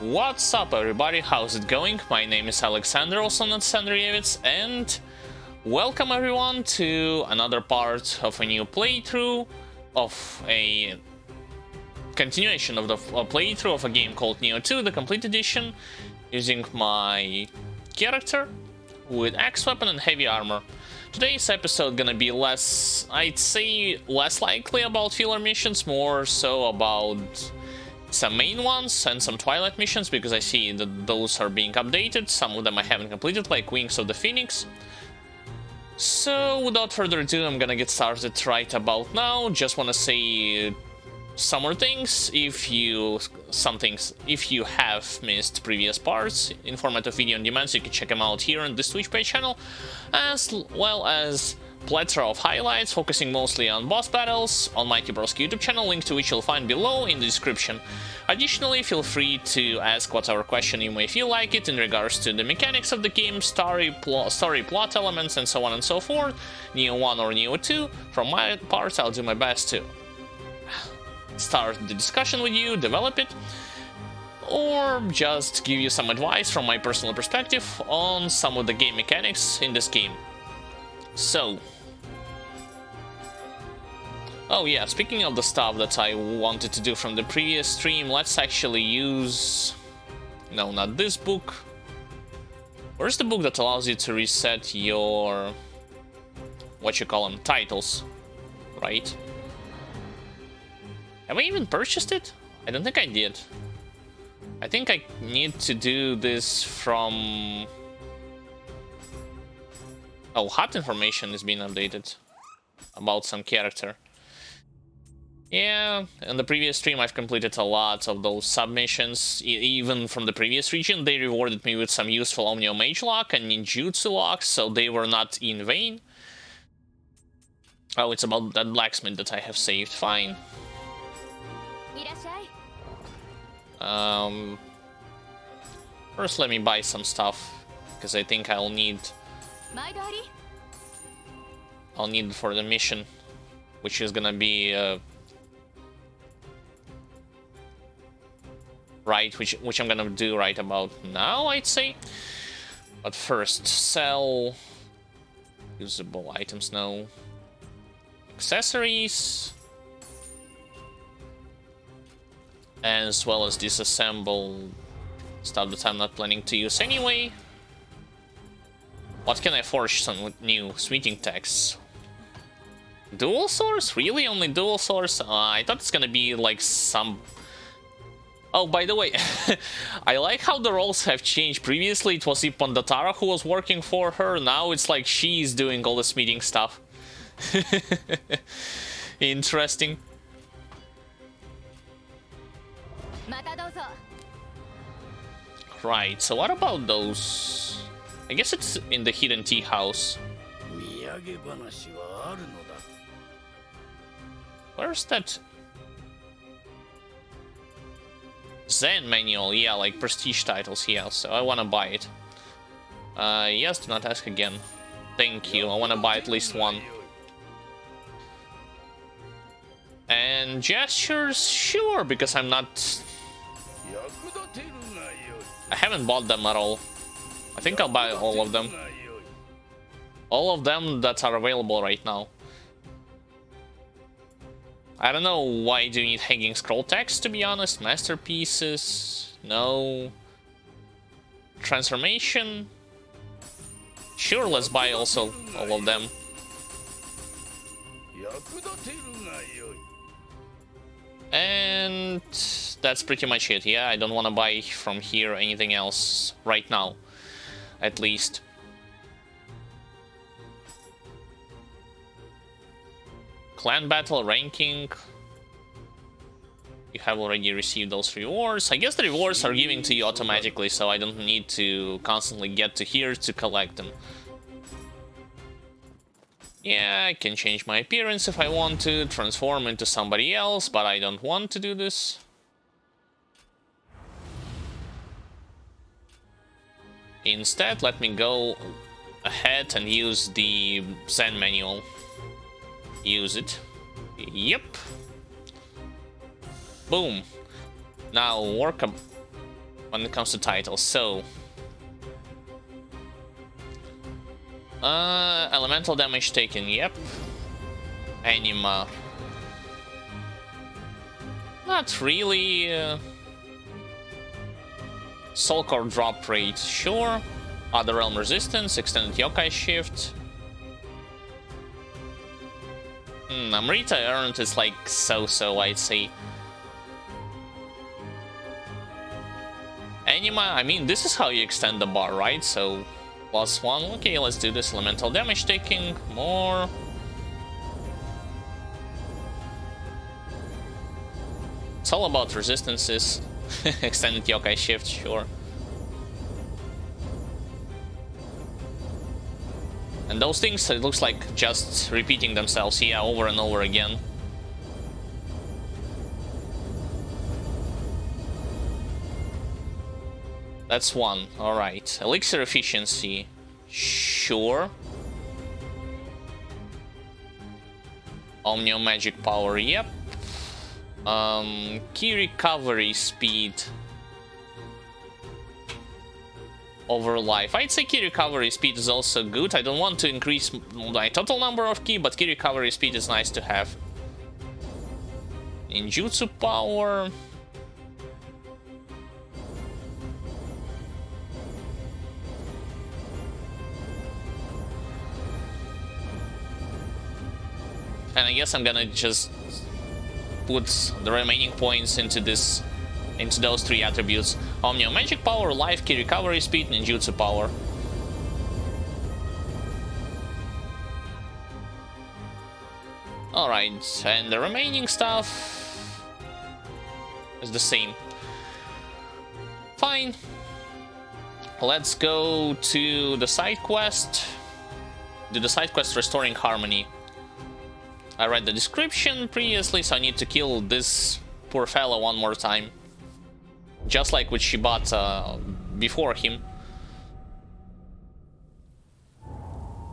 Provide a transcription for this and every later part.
What's up, everybody? How's it going? My name is Alexander, also known as Xandrevets, and welcome everyone to another part of a new playthrough of a continuation of the playthrough of a game called Nioh 2, the complete edition, using my character with axe weapon and heavy armor. Today's episode gonna be less, I'd say, less likely about filler missions, more so about some main ones and some Twilight missions, because I see that those are being updated. Some of them I haven't completed, like Wings of the Phoenix. So without further ado, I'm gonna get started right about now. Just wanna say some more things. If you have missed previous parts in format of video on demand, so you can check them out here on this Twitch page channel, as well as plethora of highlights focusing mostly on boss battles on MightyBrosky YouTube channel, link to which you'll find below in the description. Additionally, feel free to ask whatever question you may feel like it in regards to the mechanics of the game, story plot elements, and so on and so forth, Nioh 1 or Nioh 2. From my part, I'll do my best to start the discussion with you, develop it, or just give you some advice from my personal perspective on some of the game mechanics in this game. So, oh yeah, speaking of the stuff that I wanted to do from the previous stream, let's actually use... no, not this book. Where's the book that allows you to reset your... what you call them? Titles, right? Have I even purchased it? I don't think I did. I think I need to do this from... oh, hot information is being updated about some character. Yeah, in the previous stream I've completed a lot of those submissions. Even from the previous region, they rewarded me with some useful Omnio Mage lock and Ninjutsu locks, so they were not in vain. Oh, it's about that blacksmith that I have saved. Fine. First let me buy some stuff, because I think I'll need for the mission, which is gonna be right, which I'm gonna do right about now, I'd say. But first, sell usable items, no accessories, as well as disassemble stuff that I'm not planning to use anyway. What can I forge some new smithing texts? Dual source? Really? Only dual source? I thought it's gonna be like some... oh, by the way, I like how the roles have changed. Previously it was Ipondatara who was working for her, now it's like she's doing all the smithing stuff. Interesting. Right, so what about those? I guess it's in the hidden tea house. Where's that? Zen manual, yeah, like prestige titles, yeah, so I wanna buy it. Yes, do not ask again. Thank you, I wanna buy at least one. And gestures, sure, because I'm not... I haven't bought them at all. I think I'll buy all of them. All of them that are available right now. I don't know why do you need hanging scroll text, to be honest. Masterpieces, no. Transformation. Sure, let's buy also all of them. And that's pretty much it. Yeah, I don't want to buy from here anything else right now, at least. Clan battle ranking. You have already received those rewards. I guess the rewards are given to you automatically, so I don't need to constantly get to here to collect them. Yeah, I can change my appearance if I want to, transform into somebody else, but I don't want to do this. Instead, let me go ahead and use the Zen manual. Use it. Yep. Boom. Now work when it comes to titles. So, elemental damage taken, yep. Anima, not really. Soul Core drop rate, sure. Other realm resistance, extended yokai shift. Amrita earned is like so-so, I'd say. Anima, I mean, this is how you extend the bar, right? So, +1. Okay, let's do this. Elemental damage taking, more. It's all about resistances. Extended yokai shift, sure. And those things, it looks like just repeating themselves, yeah, over and over again. That's 1, alright. Elixir efficiency, sure. Omnio magic power, yep. Key recovery speed over life. I'd say key recovery speed is also good. I don't want to increase my total number of key, but key recovery speed is nice to have. Ninjutsu power. And I guess I'm gonna just put the remaining points into those 3 attributes. Omnio magic power, life, key recovery speed, ninjutsu power. Alright, and the remaining stuff is the same. Fine. Let's go to the side quest. Do the side quest Restoring Harmony. I read the description previously, so I need to kill this poor fellow one more time. Just like with Shibata before him.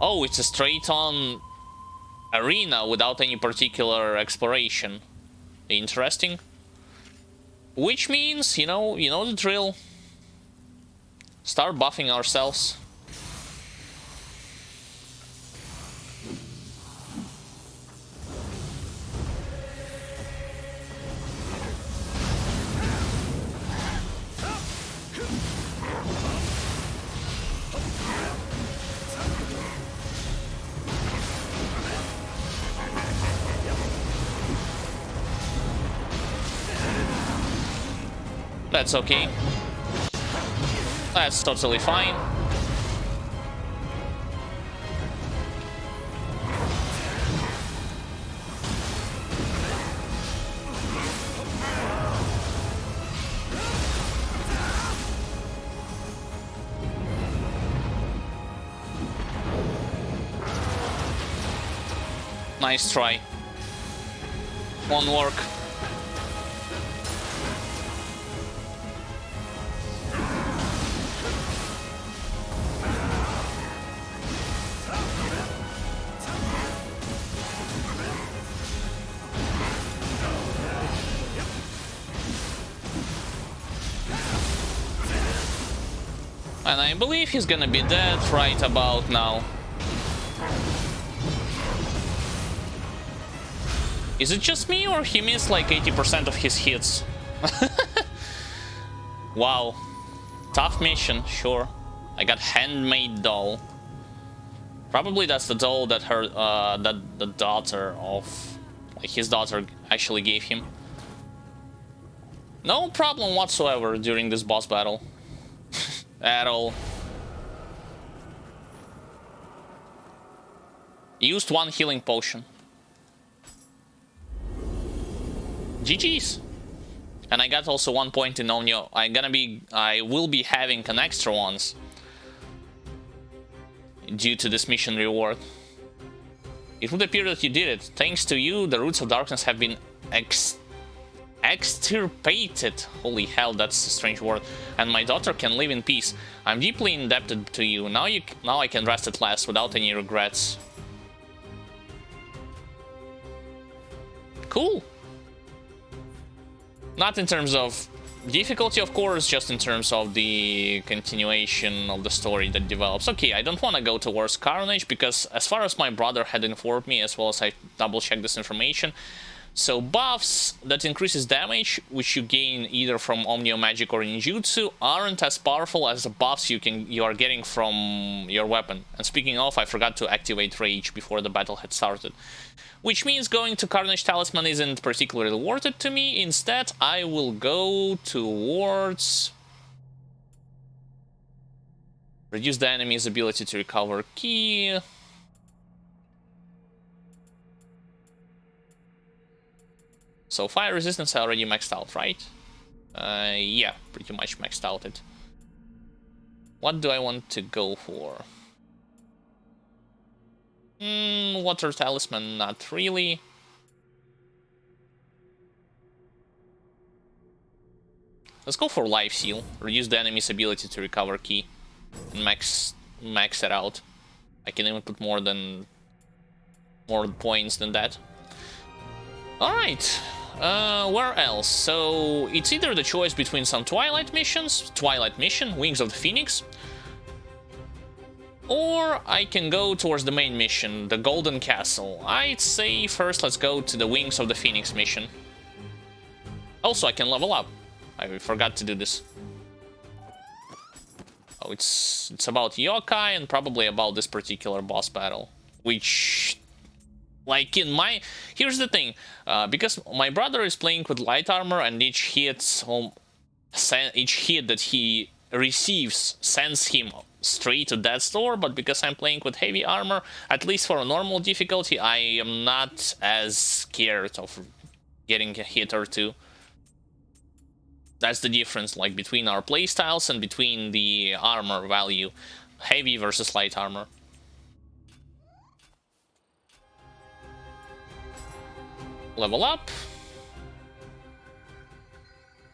Oh, it's a straight-on arena without any particular exploration. Interesting. Which means, you know the drill. Start buffing ourselves. That's okay. That's totally fine. Nice try. Won't work. And I believe he's gonna be dead right about now. Is it just me, or he missed like 80% of his hits? Wow. Tough mission, sure. I got handmade doll. Probably that's the doll that that the daughter of, like, his daughter actually gave him. No problem whatsoever during this boss battle. At all. Used 1 healing potion. GG's. And I got also 1 point in Nioh. I will be having an extra ones due to this mission reward. It would appear that you did it. Thanks to you, the roots of darkness have been extirpated. Holy hell, that's a strange word. And my daughter can live in peace. I'm deeply indebted to you. Now I can rest at last without any regrets. Cool. Not in terms of difficulty, of course, just in terms of the continuation of the story that develops. Okay, I don't want to go towards Carnage, because as far as my brother had informed me, as well as I double-checked this information, so buffs that increases damage, which you gain either from Omnio Magic or Ninjutsu, aren't as powerful as the buffs you are getting from your weapon. And speaking of, I forgot to activate Rage before the battle had started. Which means going to Carnage Talisman isn't particularly worth it to me. Instead, I will go towards... reduce the enemy's ability to recover ki. So fire resistance I already maxed out, right? Yeah, pretty much maxed out it. What do I want to go for? Water Talisman, not really. Let's go for Life Seal. Reduce the enemy's ability to recover ki. And max it out. I can even put more points than that. Alright. Where else? So it's either the choice between some Twilight missions, Twilight Mission, Wings of the Phoenix, or I can go towards the main mission, the Golden Castle. I'd say first let's go to the Wings of the Phoenix mission. Also, I can level up. I forgot to do this. Oh, it's about yokai and probably about this particular boss battle, which... like in my... here's the thing, because my brother is playing with light armor and each hit that he receives sends him straight to that store, but because I'm playing with heavy armor, at least for a normal difficulty, I am not as scared of getting a hit or two. That's the difference, like, between our playstyles and between the armor value. Heavy versus light armor. Level up.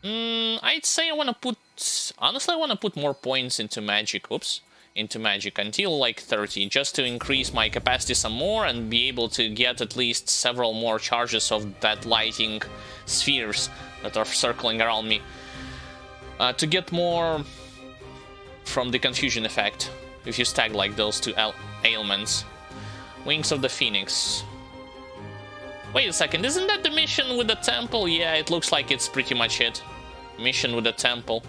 I'd say I want to put... honestly, I want to put more points into magic. Oops. Into magic until like 30, just to increase my capacity some more and be able to get at least several more charges of that lighting spheres that are circling around me. To get more from the confusion effect, if you stack like those two ailments. Wings of the Phoenix. Wait a second, isn't that the mission with the temple? Yeah, it looks like it's pretty much it. Mission with the temple.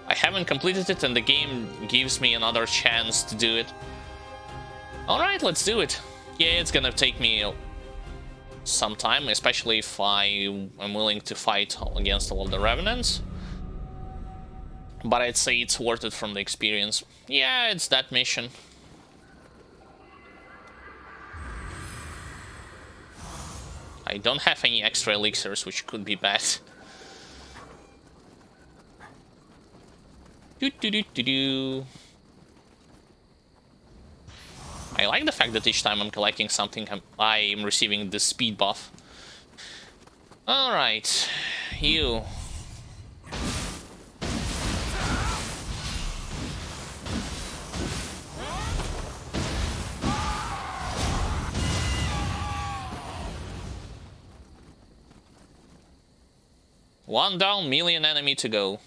I haven't completed it and the game gives me another chance to do it. Alright, let's do it. Yeah, it's gonna take me some time, especially if I am willing to fight against all of the revenants. But I'd say it's worth it from the experience. Yeah, it's that mission. I don't have any extra elixirs, which could be bad. I like the fact that each time I'm collecting something, I'm receiving the speed buff. Alright, you. One down, million enemy to go.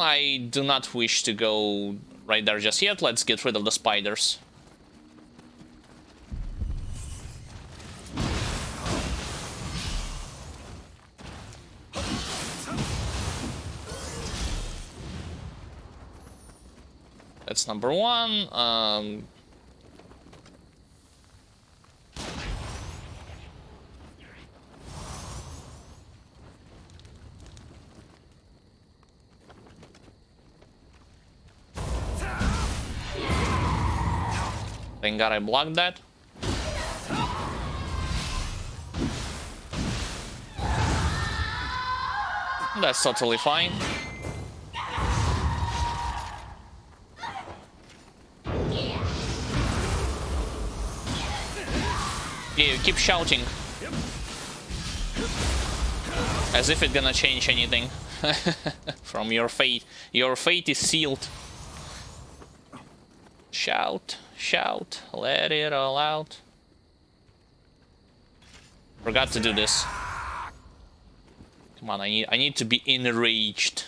I do not wish to go right there just yet. Let's get rid of the spiders. That's number one. Thank God I blocked that. That's totally fine. Yeah, you keep shouting. As if it's gonna change anything. From your fate. Your fate is sealed. Shout, shout, let it all out. Forgot to do this. Come on, I need to be enraged.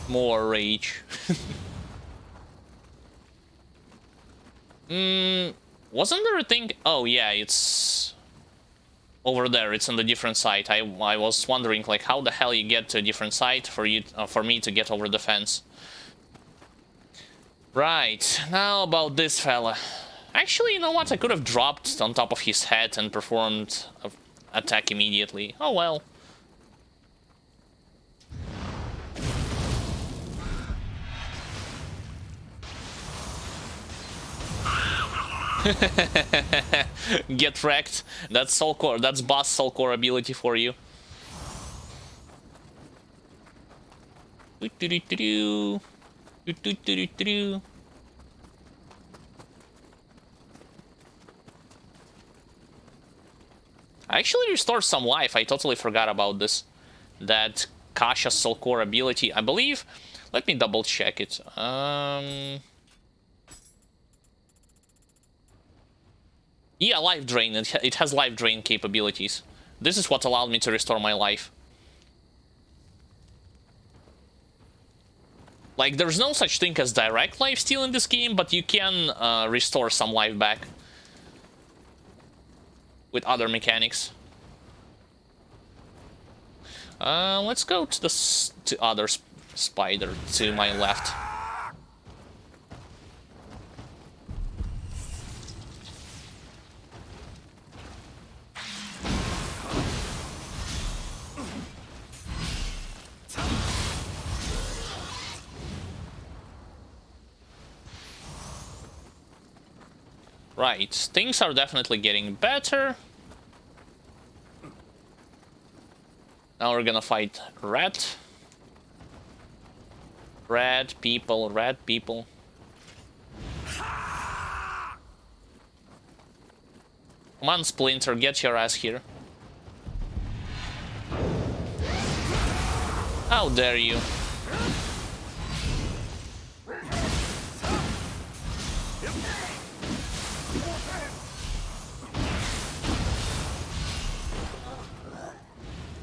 More rage. Wasn't there a thing? Oh yeah, it's over there. It's on the different side. I was wondering like how the hell you get to a different side for me to get over the fence. Right, now about this fella. Actually, you know what? I could have dropped on top of his head and performed an attack immediately. Oh well. Get wrecked. That's soul core. That's boss soul core ability for you. I actually restored some life. I totally forgot about this. That Kasha's soul core ability, I believe. Let me double check it. Yeah, life drain. It has life drain capabilities. This is what allowed me to restore my life. Like, there's no such thing as direct life steal in this game, but you can restore some life back with other mechanics. Let's go to the other spider to my left. Right, things are definitely getting better. Now we're gonna fight rat. Rat people, rat people. Come on, Splinter, get your ass here. How dare you?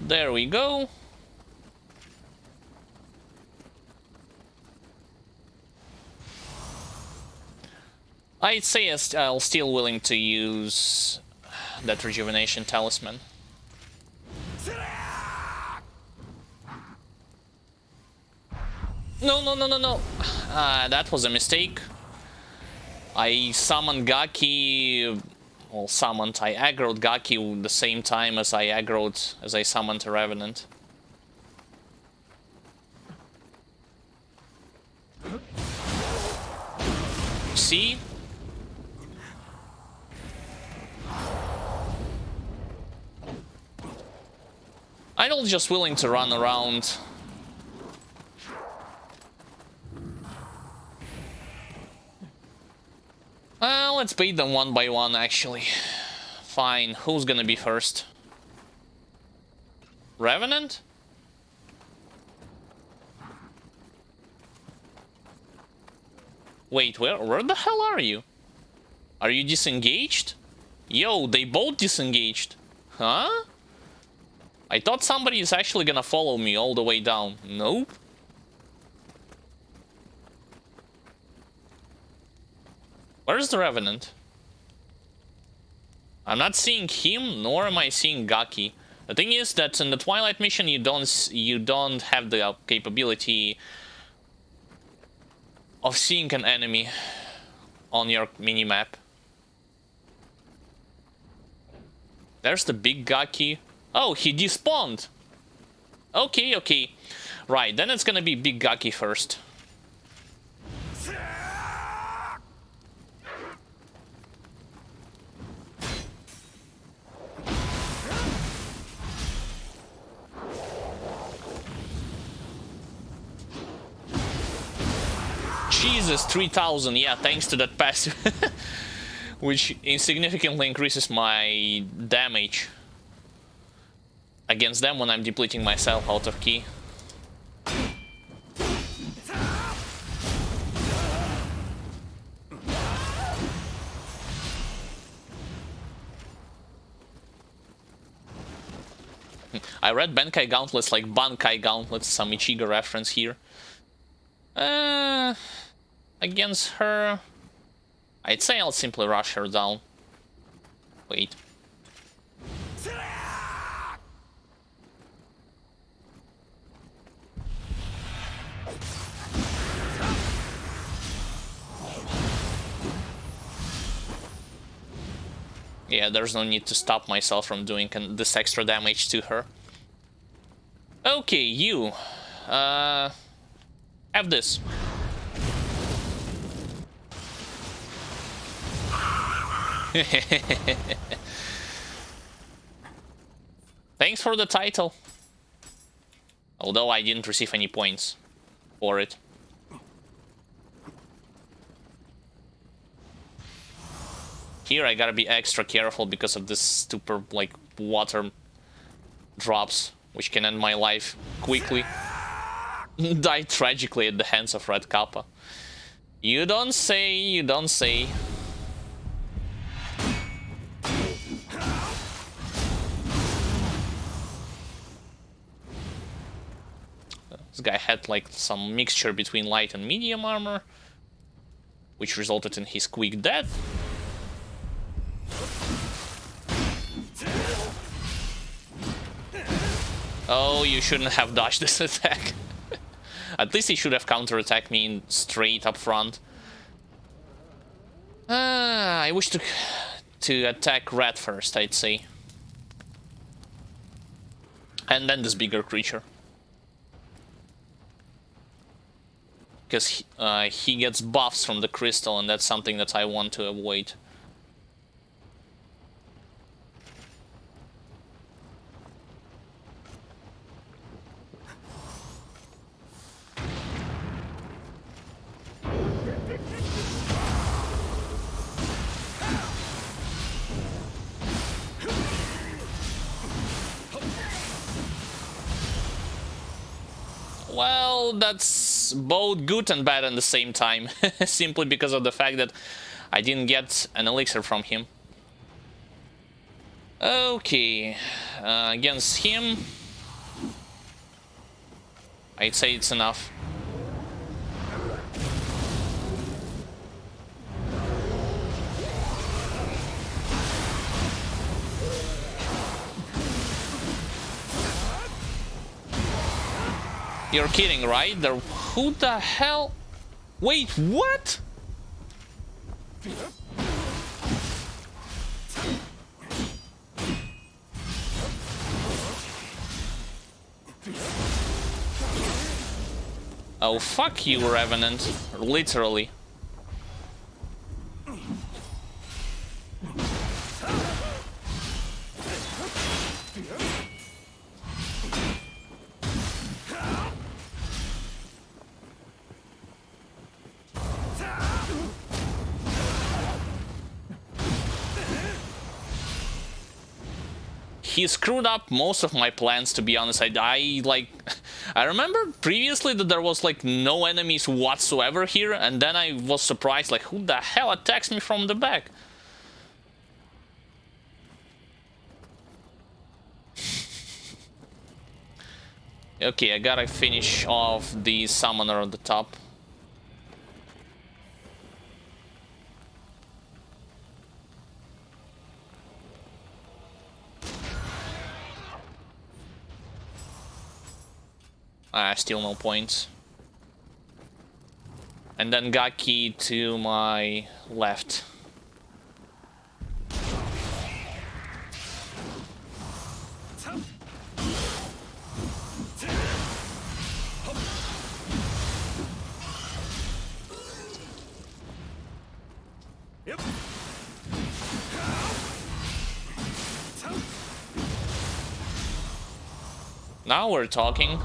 There we go. I'd say I'll still willing to use that rejuvenation talisman. No. That was a mistake. I summoned Gaki. Well, summoned. I aggroed Gaki the same time as I summoned a Revenant. See? Idol's just willing to run around. Let's beat them one by one, actually. Fine, who's gonna be first? Revenant? Wait, where the hell are you? Are you disengaged? Yo, they both disengaged. Huh? I thought somebody is actually gonna follow me all the way down. Nope. Where's the Revenant? I'm not seeing him, nor am I seeing Gaki. The thing is that in the Twilight mission you don't have the capability of seeing an enemy on your minimap. There's the big Gaki. Oh, he despawned. Okay. Right, then it's gonna be big Gaki first. Jesus, 3000. Yeah, thanks to that passive. Which significantly increases my damage against them when I'm depleting myself out of ki. I read Bankai Gauntlets like Bankai Gauntlets, some Ichigo reference here. Against her, I'd say I'll simply rush her down. Wait. Yeah, there's no need to stop myself from doing this extra damage to her. Okay, you. Have this. Thanks for the title. Although I didn't receive any points for it. Here I gotta be extra careful because of this stupid, like, water drops, which can end my life quickly. Die tragically at the hands of Red Kappa. You don't say, you don't say. This guy had, like, some mixture between light and medium armor, which resulted in his quick death. Oh, you shouldn't have dodged this attack. At least he should have counterattacked me straight up front. I wish to attack Red first, I'd say. And then this bigger creature. Because he gets buffs from the crystal, and that's something that I want to avoid. Well, that's both good and bad at the same time. Simply because of the fact that I didn't get an elixir from him. Okay, against him, I'd say it's enough. You're kidding, right? Who the hell? Wait, what? Oh, fuck you, Revenant. Literally. He screwed up most of my plans, to be honest. I remember previously that there was like no enemies whatsoever here, and then I was surprised, like, who the hell attacks me from the back? Okay, I gotta finish off the summoner on the top. Still no points. And then Gaki to my left. Yep. Now we're talking.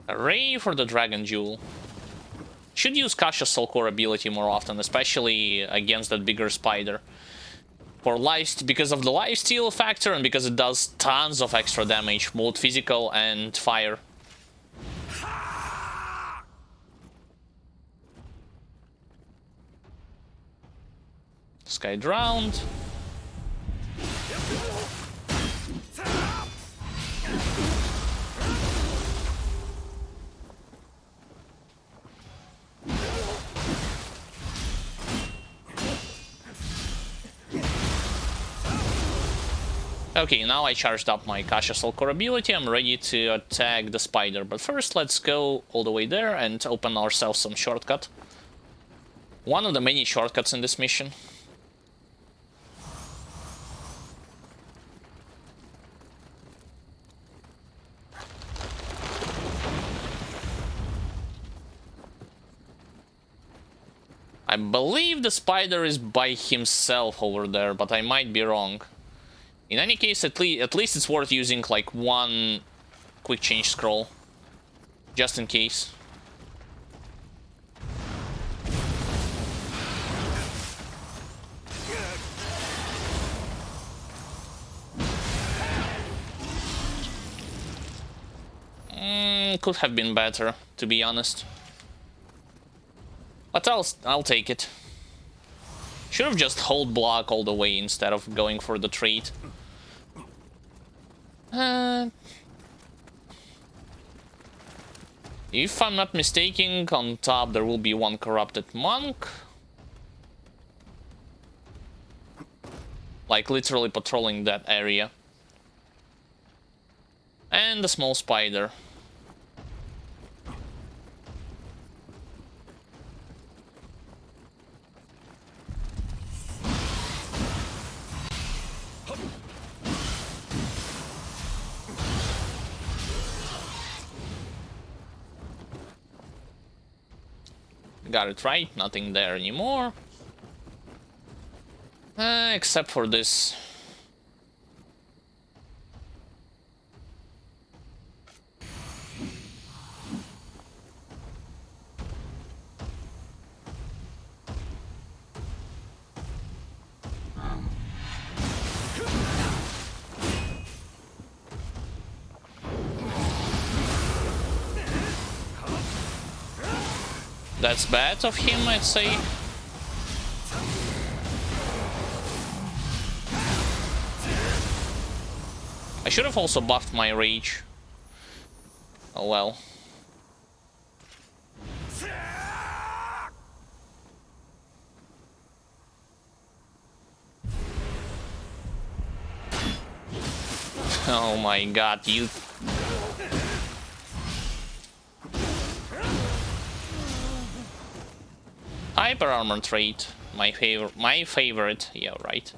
Hooray for the Dragon Jewel. Should use Kasha's Soul Core ability more often, especially against that bigger spider. For life, because of the lifesteal factor and because it does tons of extra damage, both physical and fire. This guy drowned. Okay, now I charged up my Kasha Soul Core ability, I'm ready to attack the spider. But first, let's go all the way there and open ourselves some shortcut. One of the many shortcuts in this mission. I believe the spider is by himself over there, but I might be wrong. In any case, at least it's worth using like one quick change scroll, just in case. Could have been better, to be honest. But I'll take it. Should have just hold block all the way instead of going for the trait. If I'm not mistaken, on top there will be one corrupted monk. Like literally patrolling that area. And a small spider. Got it right, nothing there anymore. Except for this. That's bad of him, I'd say. I should have also buffed my rage. Oh well. Oh my god, you... Hyper armor trait, my favorite, yeah, right.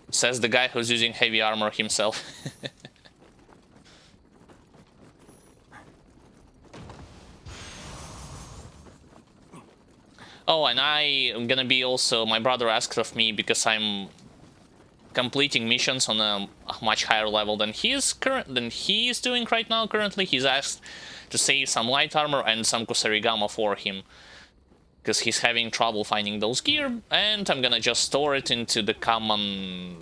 Says the guy who's using heavy armor himself. Oh, and I am gonna be also, my brother asked of me, because I'm completing missions on a much higher level than he is doing right now currently. He's asked to save some light armor and some Kusarigama for him, because he's having trouble finding those gear, and I'm gonna just store it into the common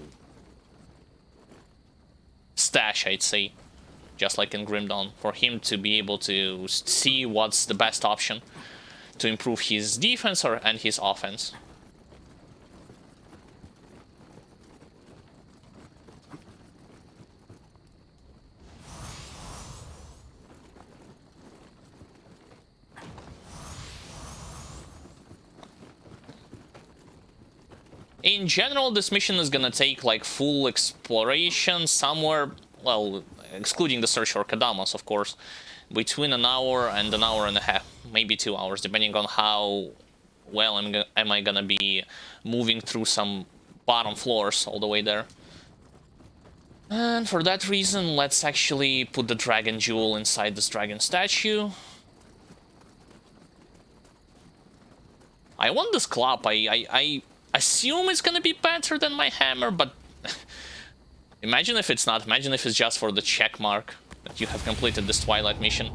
stash, I'd say, just like in Grim Dawn, for him to be able to see what's the best option to improve his defense and his offense. In general, this mission is gonna take like full exploration somewhere, well, excluding the search for Kadamas, of course, between an hour and an hour and a half, maybe 2 hours, depending on how well am I gonna be moving through some bottom floors all the way there. And for that reason, let's actually put the Dragon Jewel inside this dragon statue. I want this club. I assume it's gonna be better than my hammer, but Imagine if it's not. Imagine if it's just for the check mark that you have completed this Twilight mission.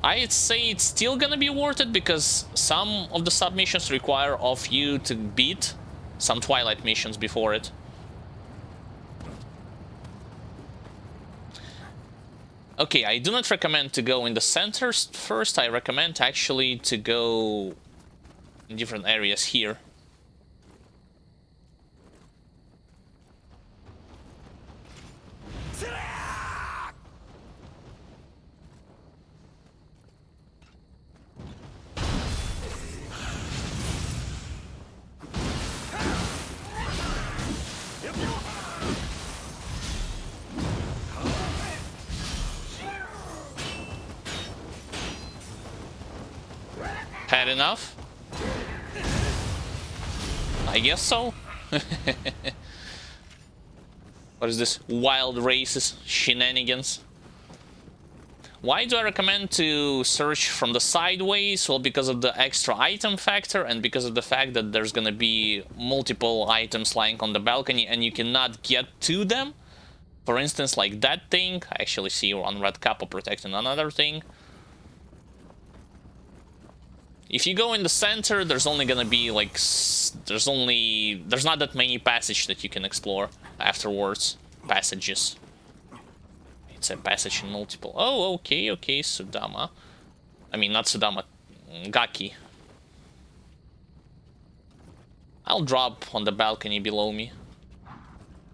I'd say it's still gonna be worth it because some of the submissions require of you to beat some Twilight missions before it. Okay, I do not recommend to go in the center first. I recommend actually to go in different areas here. Had enough? I guess so. What is this? Wild races shenanigans? Why do I recommend to search from the sideways? Well, because of the extra item factor and because of the fact that there's gonna be multiple items lying on the balcony and you cannot get to them. For instance, like that thing. I actually see on Red Kappa protecting another thing. If you go in the center, there's only gonna be like there's not that many passages that you can explore afterwards. Passages. It's a passage in multiple. Oh, okay, Sudama. I mean, not Sudama, Gaki. I'll drop on the balcony below me.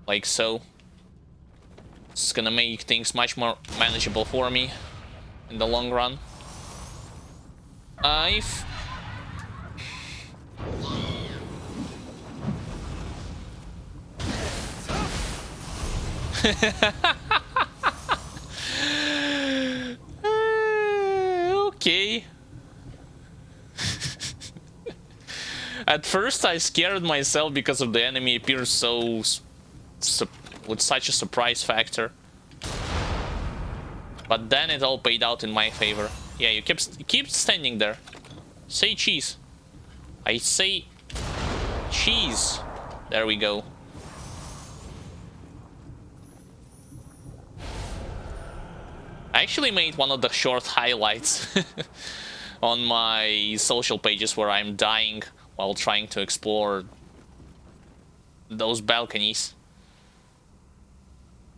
Like so. It's gonna make things much more manageable for me in the long run. If... Okay. At first I scared myself because of the enemy appears so... with such a surprise factor. But then it all paid out in my favor. Yeah, you keep standing there. Say cheese. I say cheese. There we go. I actually made one of the short highlights on my social pages where I'm dying while trying to explore those balconies.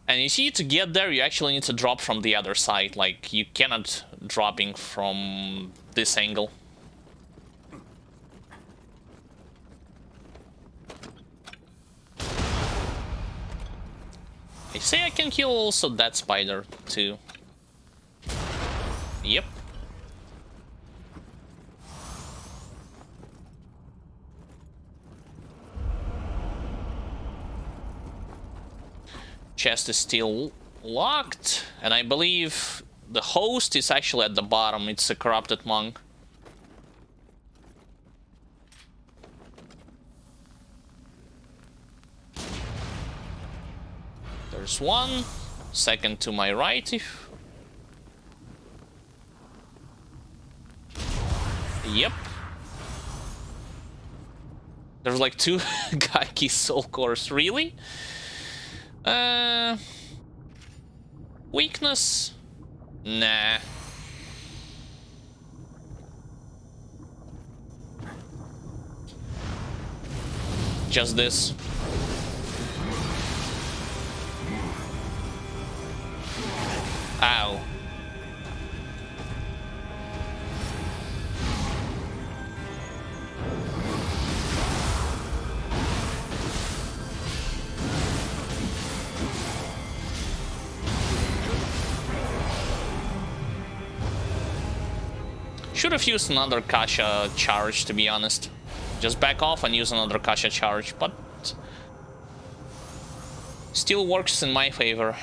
And you see, to get there, you actually need to drop from the other side. Like, you cannot dropping from this angle. I say I can kill also that spider, too. Yep. Chest is still locked, and I believe the host is actually at the bottom. It's a corrupted monk. There's one. Second to my right. Yep. There's like two Gaki soul cores. Really? Weakness? Nah. Just this. Ow. Should have used another Kasha charge, to be honest. Just back off and use another Kasha charge, but still works in my favor.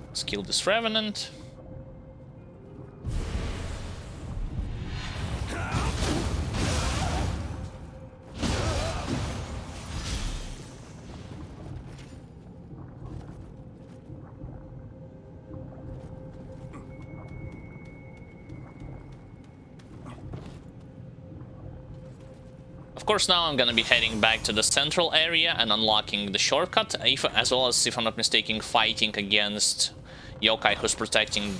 Let's kill this Revenant. Of course, now I'm gonna be heading back to the central area and unlocking the shortcut, as well as, if I'm not mistaken, fighting against yokai who's protecting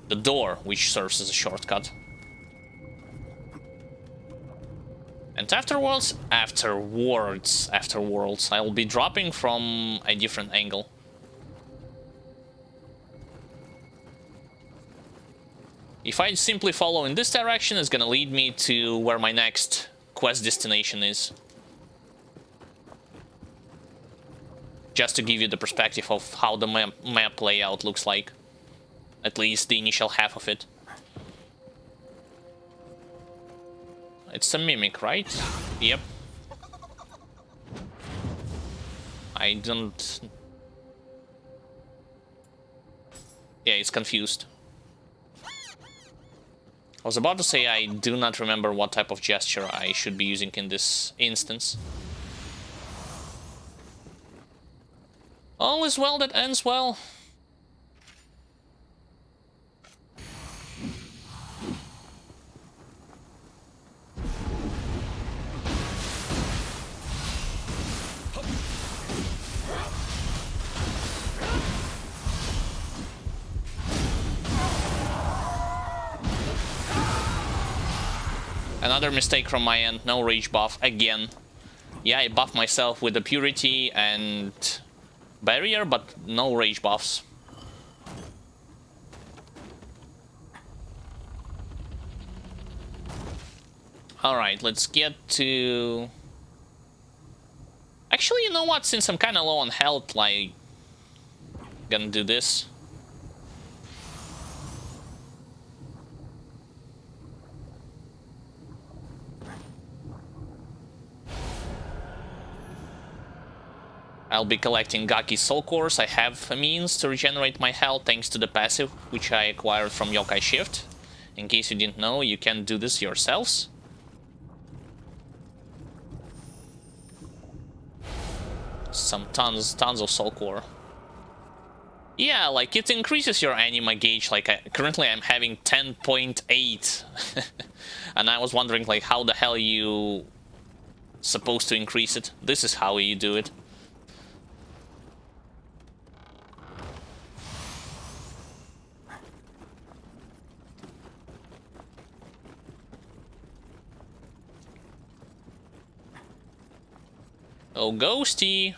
the door, which serves as a shortcut. And afterwards, I'll be dropping from a different angle. If I simply follow in this direction, it's gonna lead me to where my next quest destination is. Just to give you the perspective of how the map layout looks like. At least the initial half of it. It's a mimic, right? Yep. I don't... Yeah, it's confused. I was about to say I do not remember what type of gesture I should be using in this instance. All is well that ends well. Another mistake from my end, no rage buff again. Yeah, I buffed myself with the purity and barrier, but no rage buffs. Alright, let's get to... Actually, you know what? Since I'm kind of low on health, like... Gonna do this. I'll be collecting Gaki's soul cores. I have a means to regenerate my health thanks to the passive, which I acquired from Yokai Shift. In case you didn't know, you can do this yourselves. Some tons of soul core. Yeah, like it increases your anima gauge. Like currently I'm having 10.8. And I was wondering like how the hell you supposed to increase it. This is how you do it. Oh, Ghosty!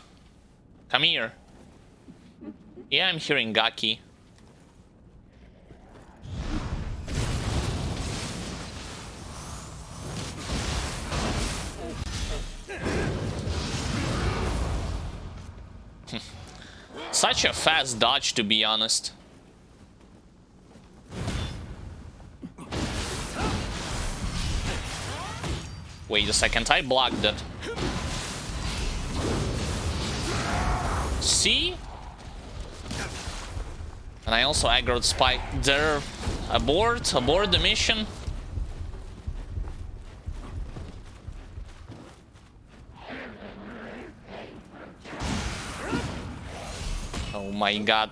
Come here. Yeah, I'm hearing Gaki. Such a fast dodge, to be honest. Wait a second, I blocked that. See? And I also aggroed Spike there. Abort the mission. Oh my god.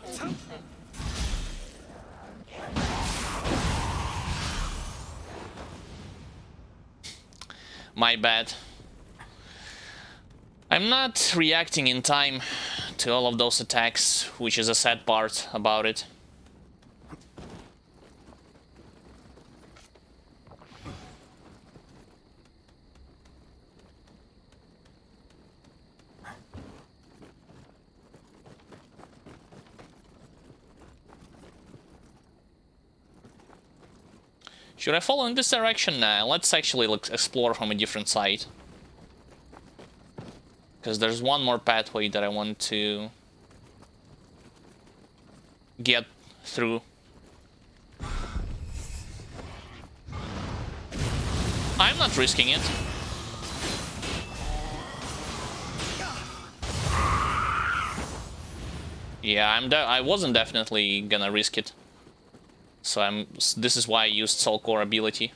My bad. I'm not reacting in time to all of those attacks, which is a sad part about it. Should I follow in this direction? Let's actually explore from a different side. Because there's one more pathway that I want to get through. I'm not risking it. Yeah, I wasn't definitely gonna risk it. So this is why I used Soul Core ability.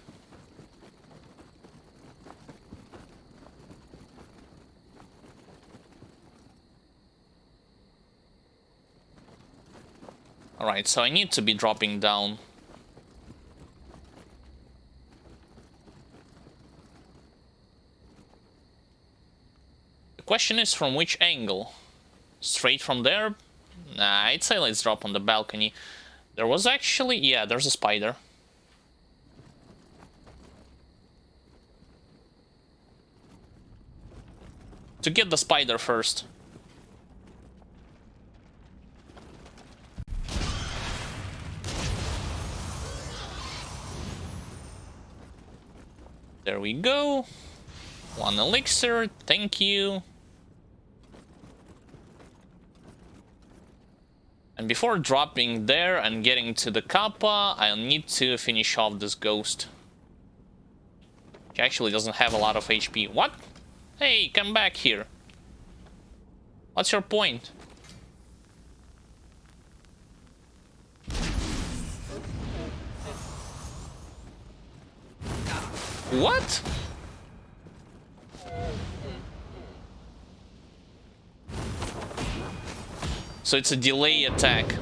Alright, so I need to be dropping down. Question is, from which angle? Straight from there? Nah, I'd say let's drop on the balcony. There was actually... yeah, there's a spider. To get the spider first. There we go. 1 elixir, thank you. And before dropping there and getting to the Kappa, I'll need to finish off this ghost. She actually doesn't have a lot of HP. What? Hey, come back here. What's your point? What? So it's a delay attack.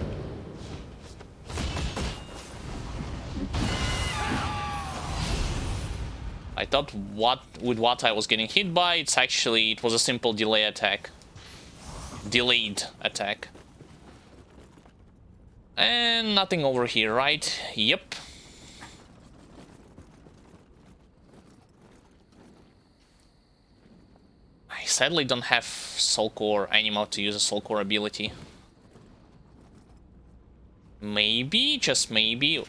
I thought with what I was getting hit by, it was a simple delay attack. Delayed attack. And nothing over here, right? Yep. I sadly don't have Soul Core Anima to use a Soul Core ability. Maybe, just maybe,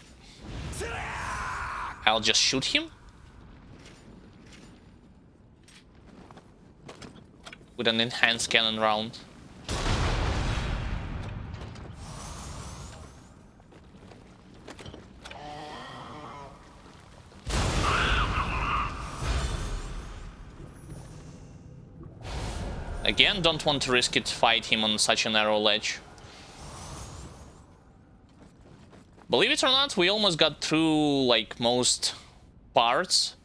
I'll just shoot him with an enhanced cannon round. Again, don't want to risk it to fight him on such a narrow ledge. Believe it or not, we almost got through, like, most parts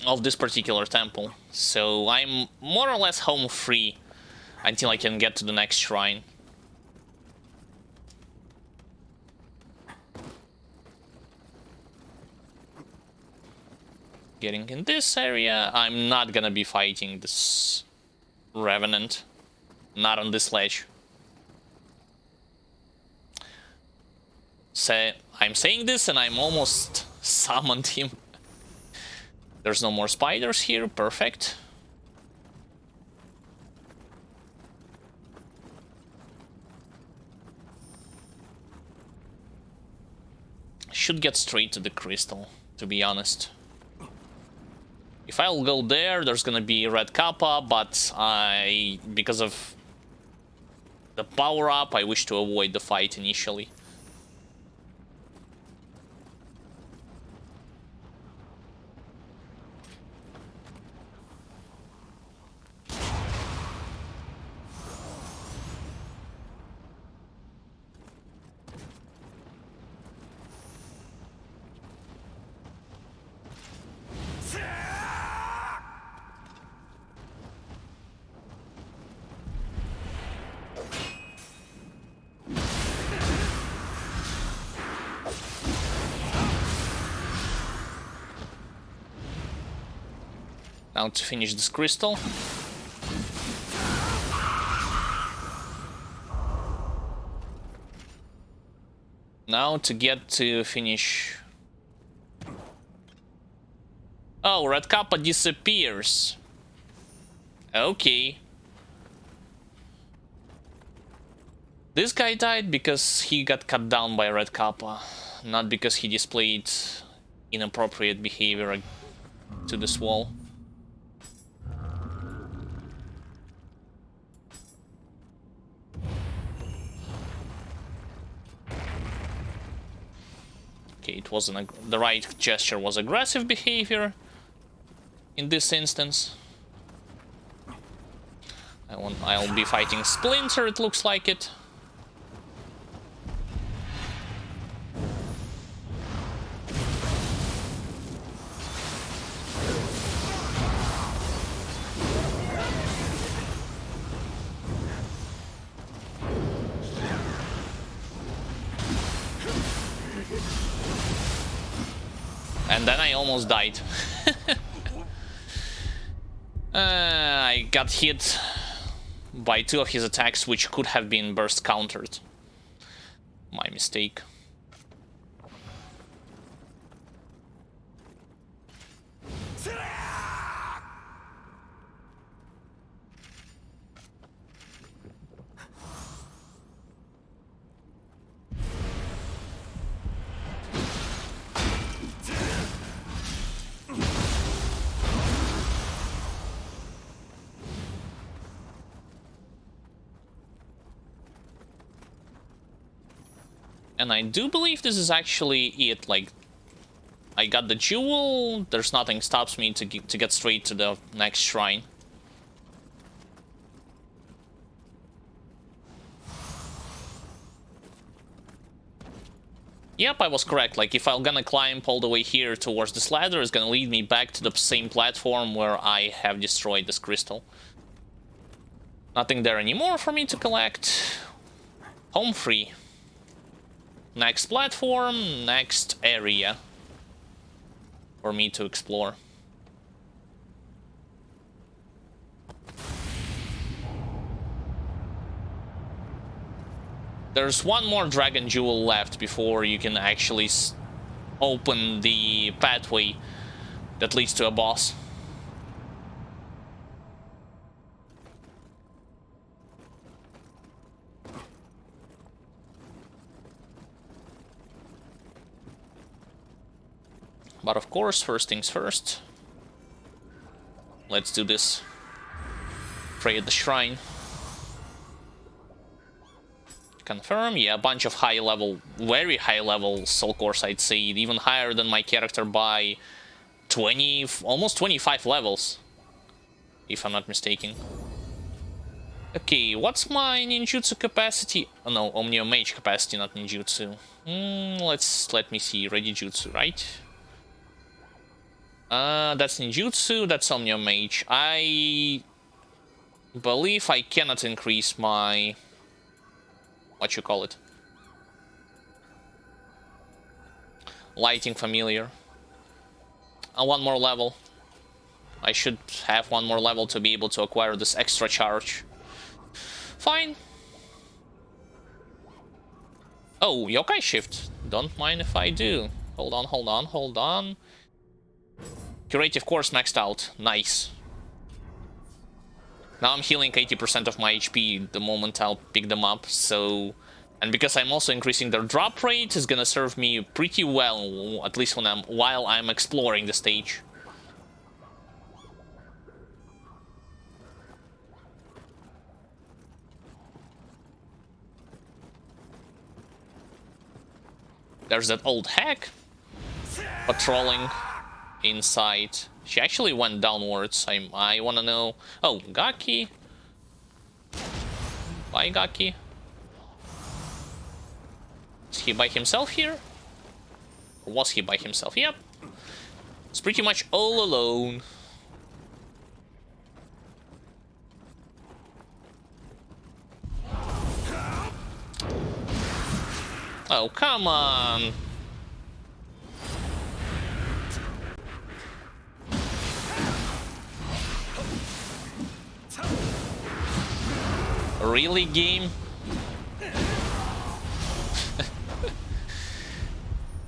of this particular temple. So I'm more or less home free until I can get to the next shrine. Getting in this area, I'm not gonna be fighting this Revenant. Not on this ledge. I'm saying this and I'm almost summoned him. There's no more spiders here, perfect. Should get straight to the crystal, to be honest. If I'll go there, there's gonna be red Kappa, but because of the power-up, I wish to avoid the fight initially. Now to finish this crystal. Now to get to finish... Oh, Red Kappa disappears. Okay. This guy died because he got cut down by Red Kappa, not because he displayed inappropriate behavior to this wall. Okay, it wasn't the right gesture was aggressive behavior in this instance. I'll be fighting Splinter, it looks like it. And then I almost died. I got hit by 2 of his attacks, which could have been burst countered. My mistake. And I do believe this is actually it. Like, I got the jewel, there's nothing stops me to get straight to the next shrine. Yep, I was correct. Like, if I'm gonna climb all the way here towards this ladder, it's gonna lead me back to the same platform where I have destroyed this crystal. Nothing there anymore for me to collect. Home free. Next platform, next area for me to explore. There's one more dragon jewel left before you can actually open the pathway that leads to a boss. But of course, first things first. Let's do this. Pray at the shrine. Confirm, yeah, a bunch of high level, very high level soul cores, I'd say, even higher than my character by 20, almost 25 levels, if I'm not mistaken. Okay, what's my ninjutsu capacity? Oh no, Omnio Mage capacity, not ninjutsu. Let me see, Ready Jutsu, right? That's ninjutsu, that's Omnio Mage. I believe I cannot increase my... what you call it? Lighting Familiar. One more level. I should have one more level to be able to acquire this extra charge. Fine. Oh, Yokai Shift. Don't mind if I do. Hold on, hold on, hold on. Curative Course maxed out. Nice. Now I'm healing 80% of my HP the moment I'll pick them up, so... And because I'm also increasing their drop rate, it's gonna serve me pretty well, at least while I'm exploring the stage. There's that old hack patrolling inside. She actually went downwards. I wanna know... Oh, Gaki. Bye, Gaki. Is he by himself here? Or was he by himself? Yep. It's pretty much all alone. Oh, come on. Really, game?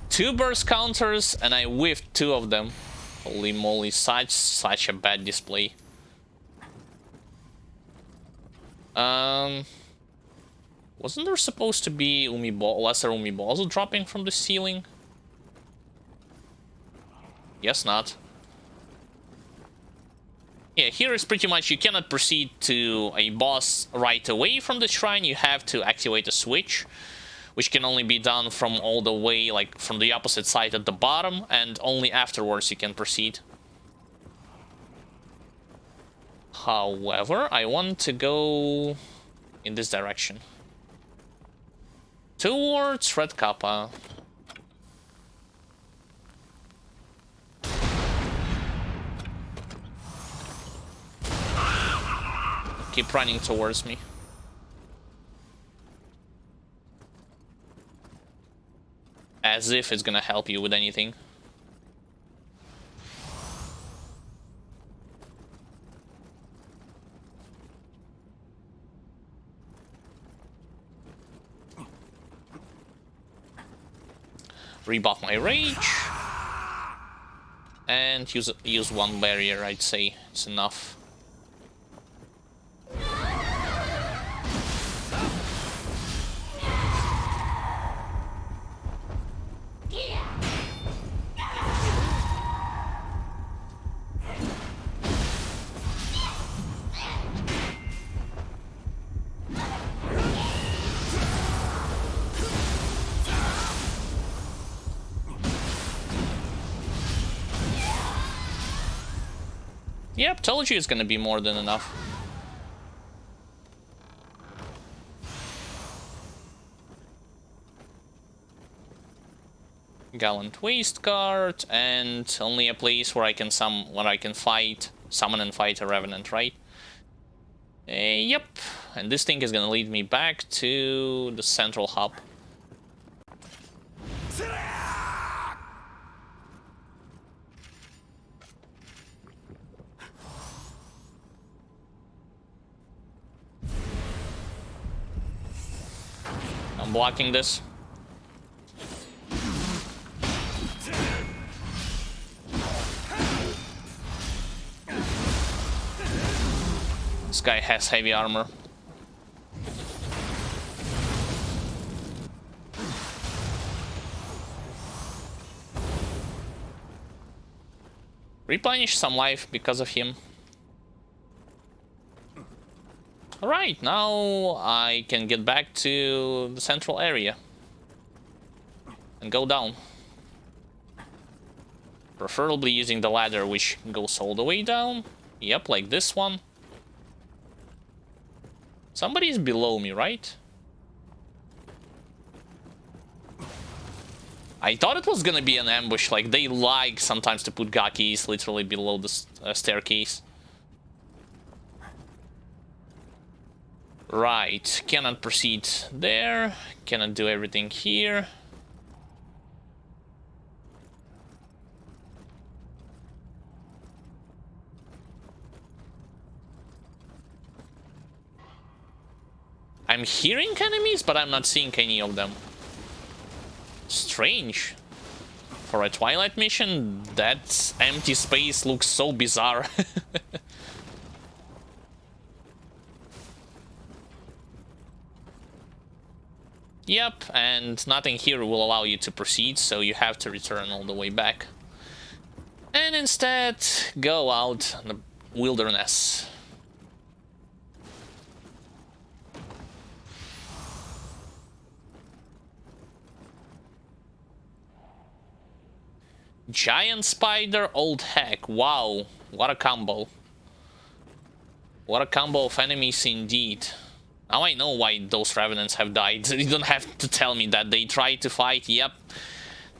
2 burst counters and I whiffed 2 of them. Holy moly, such a bad display. Wasn't there supposed to be lesser Umibozu dropping from the ceiling? Guess not. Yeah, here is pretty much you cannot proceed to a boss right away from the shrine. You have to activate a switch, which can only be done from all the way, like, from the opposite side at the bottom, and only afterwards you can proceed. However, I want to go in this direction. Towards Red Kappa. Keep running towards me. As if it's gonna help you with anything. rebuff my rage. And use one barrier, I'd say it's enough. Yep, told you it's gonna be more than enough. Gallant Waistguard, and only a place where I can summon and fight a Revenant, right? Yep, and this thing is gonna lead me back to the central hub. I'm blocking this. This guy has heavy armor. Replenish some life because of him. Alright, now I can get back to the central area and go down. Preferably using the ladder, which goes all the way down. Yep, like this one. Somebody's below me, right? I thought it was gonna be an ambush, like they like sometimes to put Gakis literally below the staircase. Right, cannot proceed there, cannot do everything here. I'm hearing enemies, but I'm not seeing any of them. Strange. For a Twilight mission, that empty space looks so bizarre. Yep, and nothing here will allow you to proceed, so you have to return all the way back. And instead, go out in the wilderness. Giant spider, old hack. Wow, what a combo. What a combo of enemies indeed. Now I know why those revenants have died. You don't have to tell me that. They tried to fight, yep.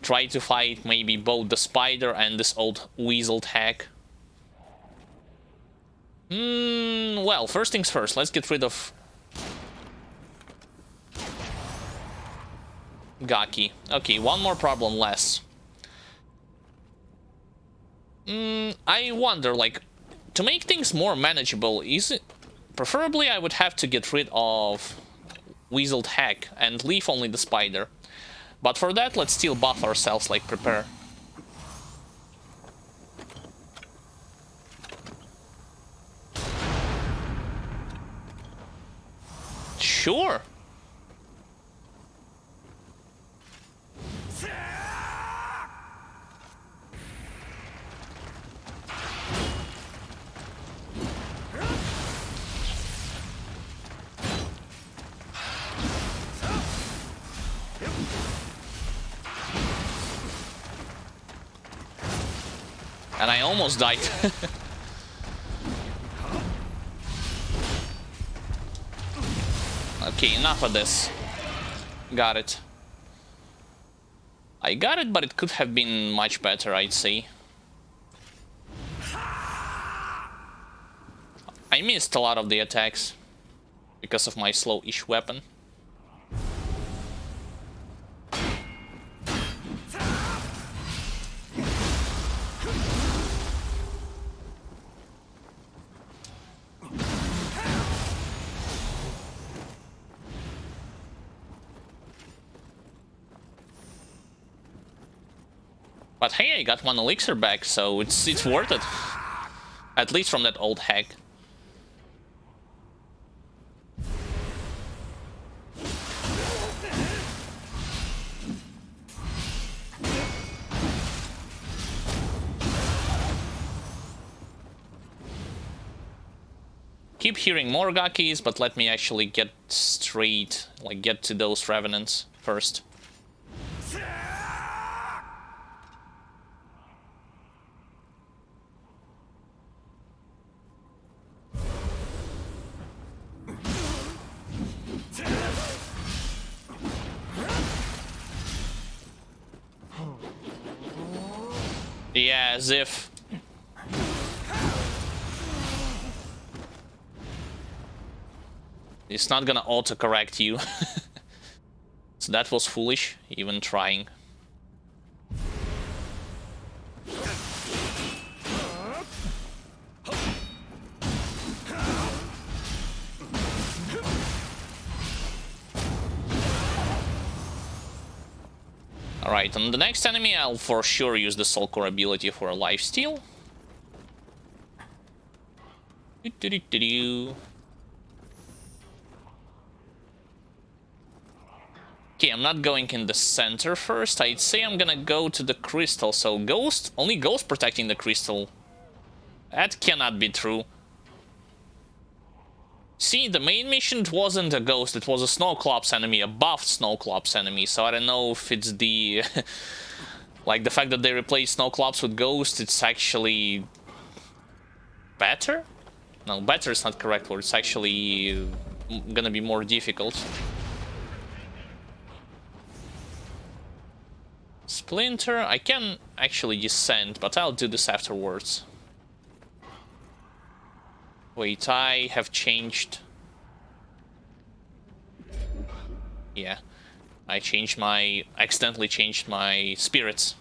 Tried to fight maybe both the spider and this old weaseled hack. Well, first things first, let's get rid of Gaki. Okay, one more problem less. I wonder, like, to make things more manageable, is it... Preferably I would have to get rid of Weaseled Hack and leave only the spider. But for that, let's still buff ourselves, like prepare. Sure. And I almost died. Okay, enough of this. Got it. I got it, but it could have been much better, I'd say. I missed a lot of the attacks because of my slow-ish weapon. But hey, I got one elixir back, so it's worth it. At least from that old hack. Keep hearing more Gakis, but let me actually get straight, like get to those revenants first. Yeah, as if. It's not gonna autocorrect you. So that was foolish, even trying. Alright, on the next enemy I'll for sure use the Soul Core ability for a lifesteal. Okay, I'm not going in the center first. I'd say I'm gonna go to the crystal. So Ghost, only Ghost protecting the crystal. That cannot be true. See, the main mission wasn't a Ghost, it was a Snowclops enemy, a buffed Snowclops enemy. So I don't know if it's the... like, the fact that they replaced Snowclops with Ghost, it's actually... better? No, better is not correct word. It's actually gonna be more difficult. Splinter, I can actually descend, but I'll do this afterwards. Wait, I have changed... Yeah, I accidentally changed my spirits.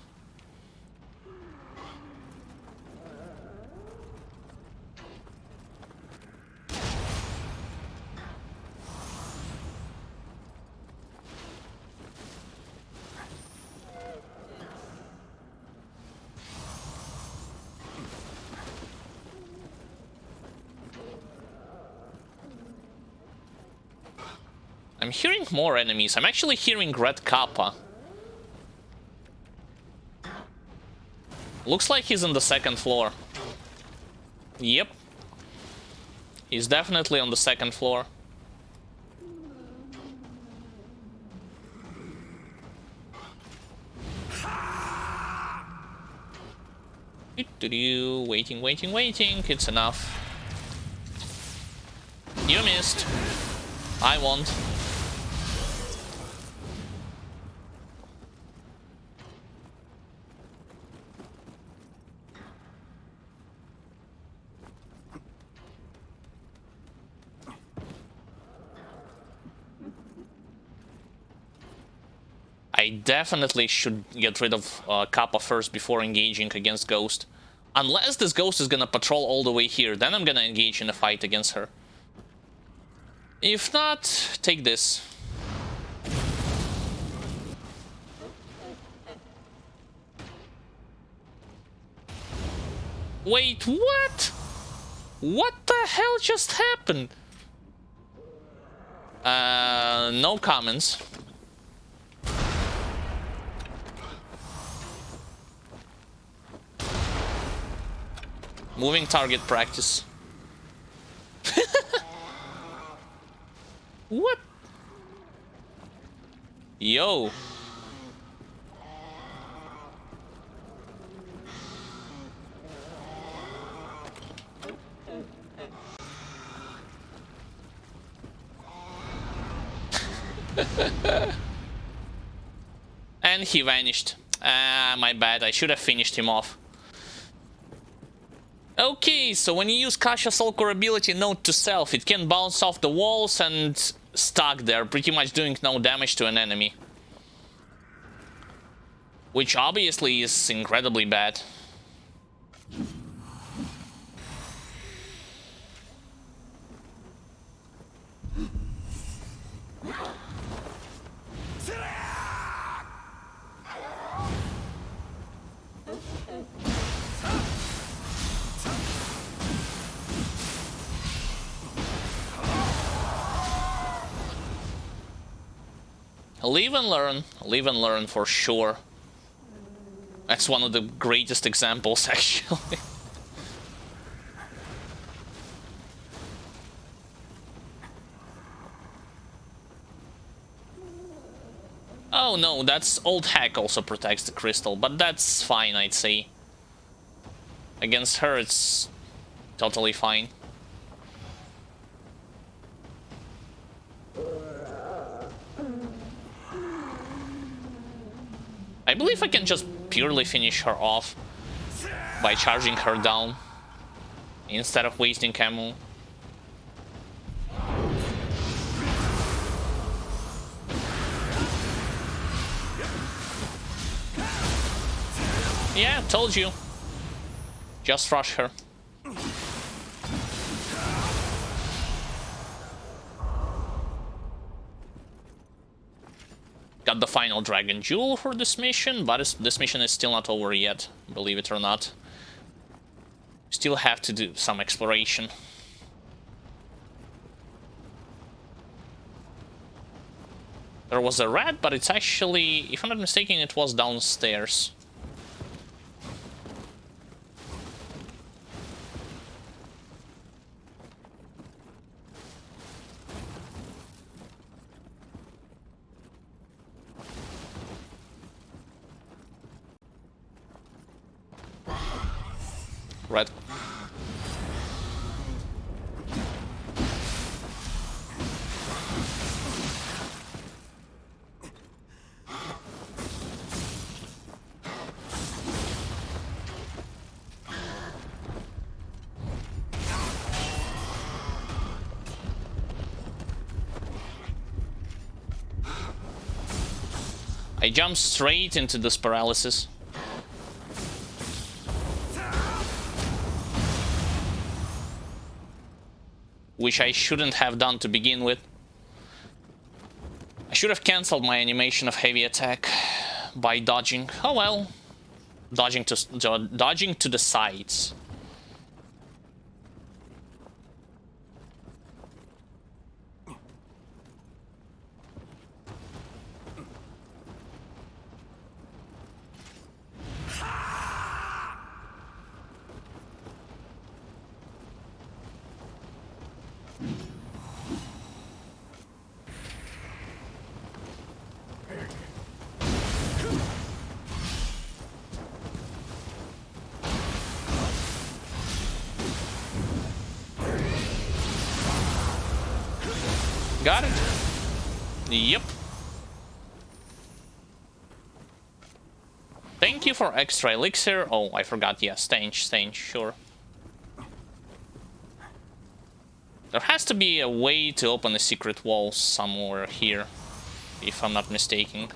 I'm hearing more enemies. I'm actually hearing Red Kappa. Looks like he's on the second floor. Yep. He's definitely on the second floor. Waiting, waiting, waiting. It's enough. You missed. I won't. I definitely should get rid of Kappa first before engaging against Ghost. Unless this Ghost is gonna patrol all the way here, then I'm gonna engage in a fight against her. If not, take this. Wait, what? What the hell just happened? No comments. Moving target practice. What? Yo. And he vanished. My bad. I should have finished him off. Okay, so when you use Kasha Soul Core ability, note to self, it can bounce off the walls and stuck there, pretty much doing no damage to an enemy. Which obviously is incredibly bad. Live and learn for sure. That's one of the greatest examples, actually. Oh no, that's old hack also protects the crystal, but that's fine, I'd say. Against her, it's totally fine. I believe I can just purely finish her off by charging her down instead of wasting ammo. Yeah, told you. Just rush her. Got the final dragon jewel for this mission, but this mission is still not over yet, believe it or not. Still have to do some exploration. There was a rat, but it's actually, if I'm not mistaken, it was downstairs. Red. I jumped straight into this paralysis. Which I shouldn't have done to begin with. I should have cancelled my animation of heavy attack by dodging. Oh well. Dodging to the sides. Got it. Yep. Thank you for extra elixir. Oh, I forgot. Yeah, stanch, sure. There has to be a way to open a secret wall somewhere here, if I'm not mistaken.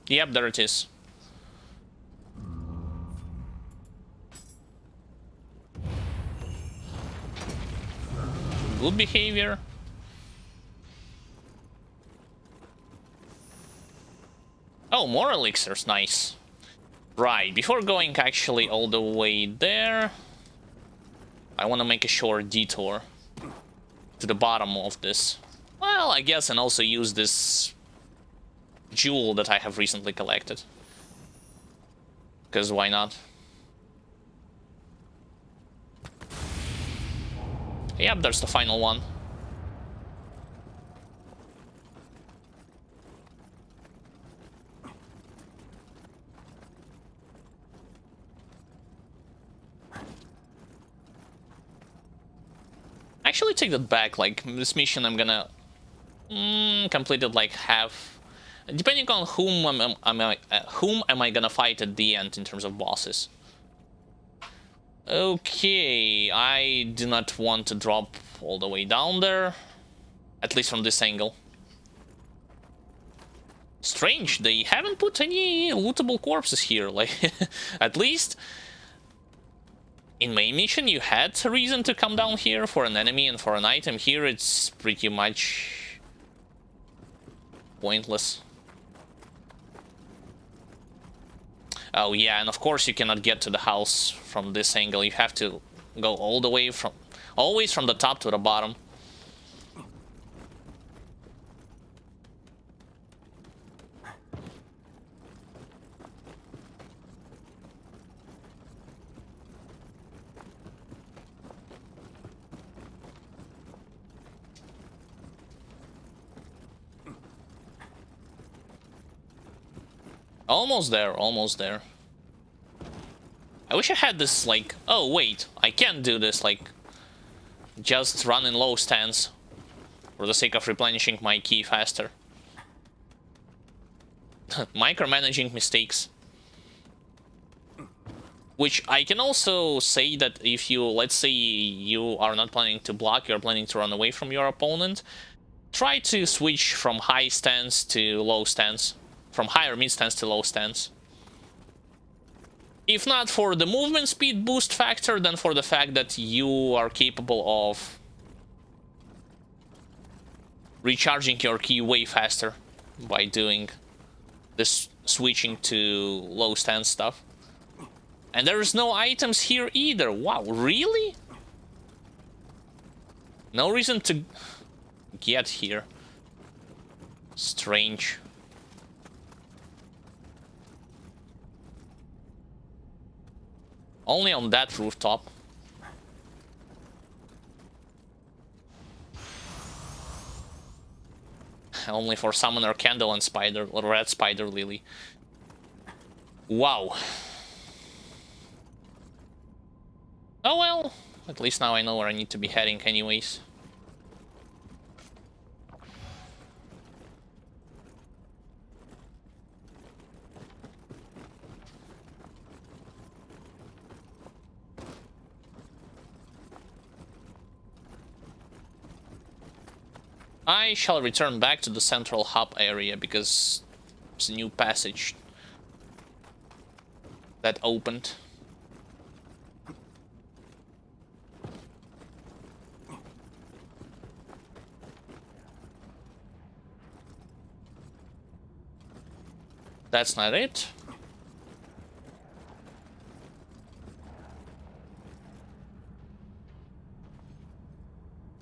Yep, there it is. Good behavior. Oh, more elixirs, nice. Right, before going actually all the way there, I want to make a short detour to the bottom of this. Well, I guess, and also use this jewel that I have recently collected. Because why not? Yep, there's the final one. Actually, take that back. Like, this mission I'm gonna complete it like half. Depending on whom am I gonna fight at the end in terms of bosses. Okay, I do not want to drop all the way down there, at least from this angle. Strange, they haven't put any lootable corpses here. Like, at least in main mission you had a reason to come down here for an enemy and for an item. Here it's pretty much pointless. Oh yeah, and of course you cannot get to the house from this angle. You have to go all the way from... always from the top to the bottom. Almost there, almost there. I wish I had this, like... oh, wait. I can't do this, like... just run in low stance. For the sake of replenishing my key faster. Micromanaging mistakes. Which I can also say that if you... let's say you are not planning to block, you're planning to run away from your opponent. Try to switch from high stance to low stance. From higher mid stance to low stance. If not for the movement speed boost factor, then for the fact that you are capable of recharging your key way faster by doing this switching to low stance stuff. And there's no items here either. Wow, really? No reason to get here. Strange. Only on that rooftop. Only for Summoner Candle and Spider, Red Spider Lily. Wow. Oh well, at least now I know where I need to be heading anyways. I shall return back to the central hub area because it's a new passage that opened. That's not it.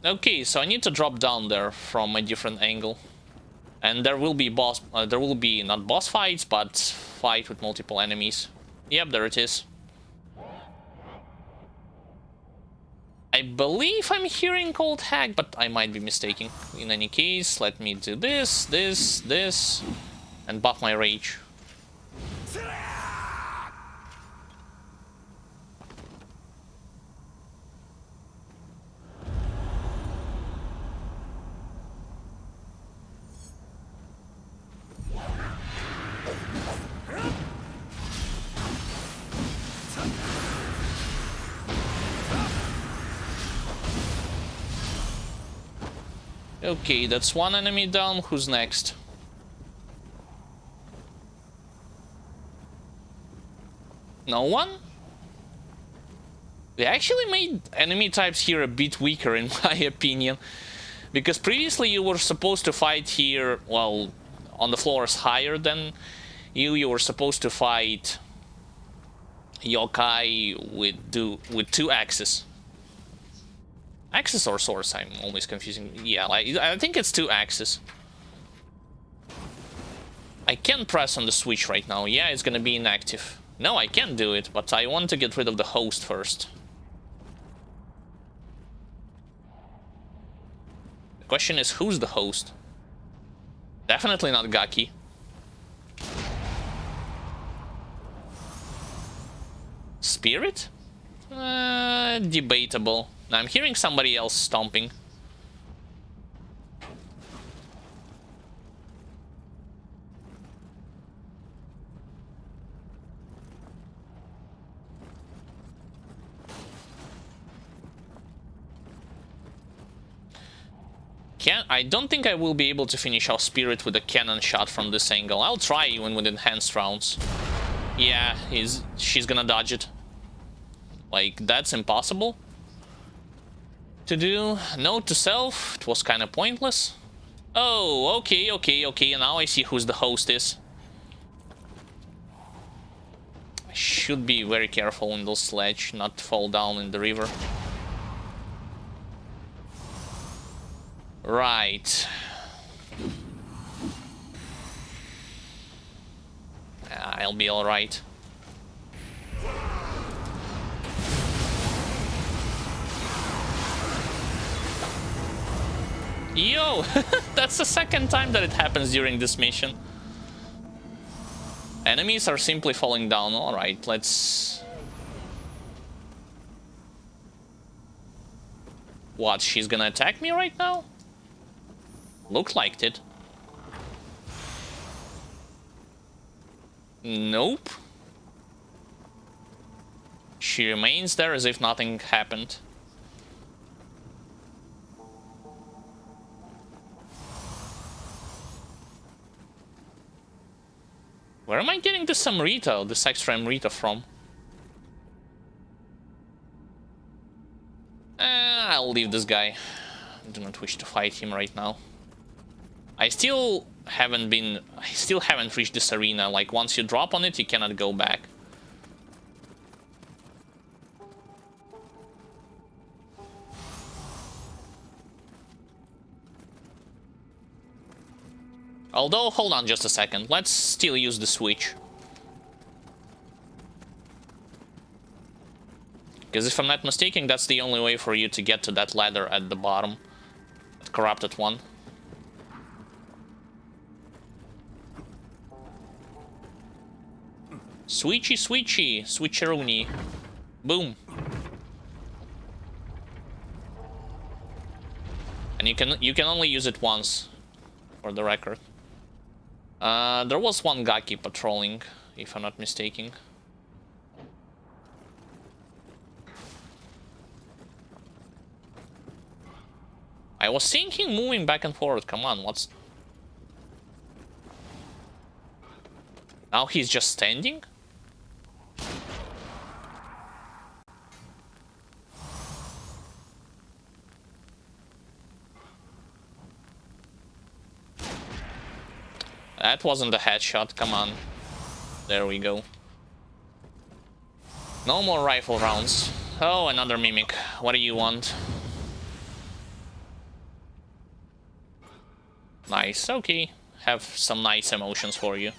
Okay, so I need to drop down there from a different angle. And there will be not boss fights, but fight with multiple enemies. Yep, there it is. I believe I'm hearing Cold Hag, but I might be mistaken. In any case, let me do this, this, and buff my rage. Okay, that's one enemy down. Who's next? No one? They actually made enemy types here a bit weaker in my opinion. Because previously you were supposed to fight here, well, on the floors higher than you were supposed to fight yokai with 2 axes. Axis or swords? I'm always confusing. Yeah, like, I think it's 2 axes. I can press on the switch right now. Yeah, it's gonna be inactive. No, I can't do it, but I want to get rid of the host first. The question is, who's the host? Definitely not Gaki. Spirit? Debatable. I'm hearing somebody else stomping. I don't think I will be able to finish off Spirit with a cannon shot from this angle. I'll try even with enhanced rounds. Yeah, she's gonna dodge it. Like, that's impossible to do. Note to self, it was kind of pointless. Oh, okay, now I see who's the host is. Should be very careful in those sledge, not to fall down in the river. Right. I'll be alright. Yo! That's the second time that it happens during this mission. Enemies are simply falling down. Alright, let's... What, she's gonna attack me right now? Looked like it. Nope. She remains there as if nothing happened. Where am I getting this Amrita, this extra Amrita from? I'll leave this guy. I do not wish to fight him right now. I still haven't reached this arena. Like, once you drop on it, you cannot go back. Although, hold on just a second. Let's still use the switch. Because if I'm not mistaken, that's the only way for you to get to that ladder at the bottom. That corrupted one. Switchy, switchy, switcheroony. Boom. And you can only use it once, for the record. There was one Gaki patrolling, if I'm not mistaken. I was seeing him moving back and forward. Come on, what's... Now he's just standing? That wasn't a headshot, come on. There we go. No more rifle rounds. Oh, another mimic. What do you want? Nice, okay. Have some nice emotions for you.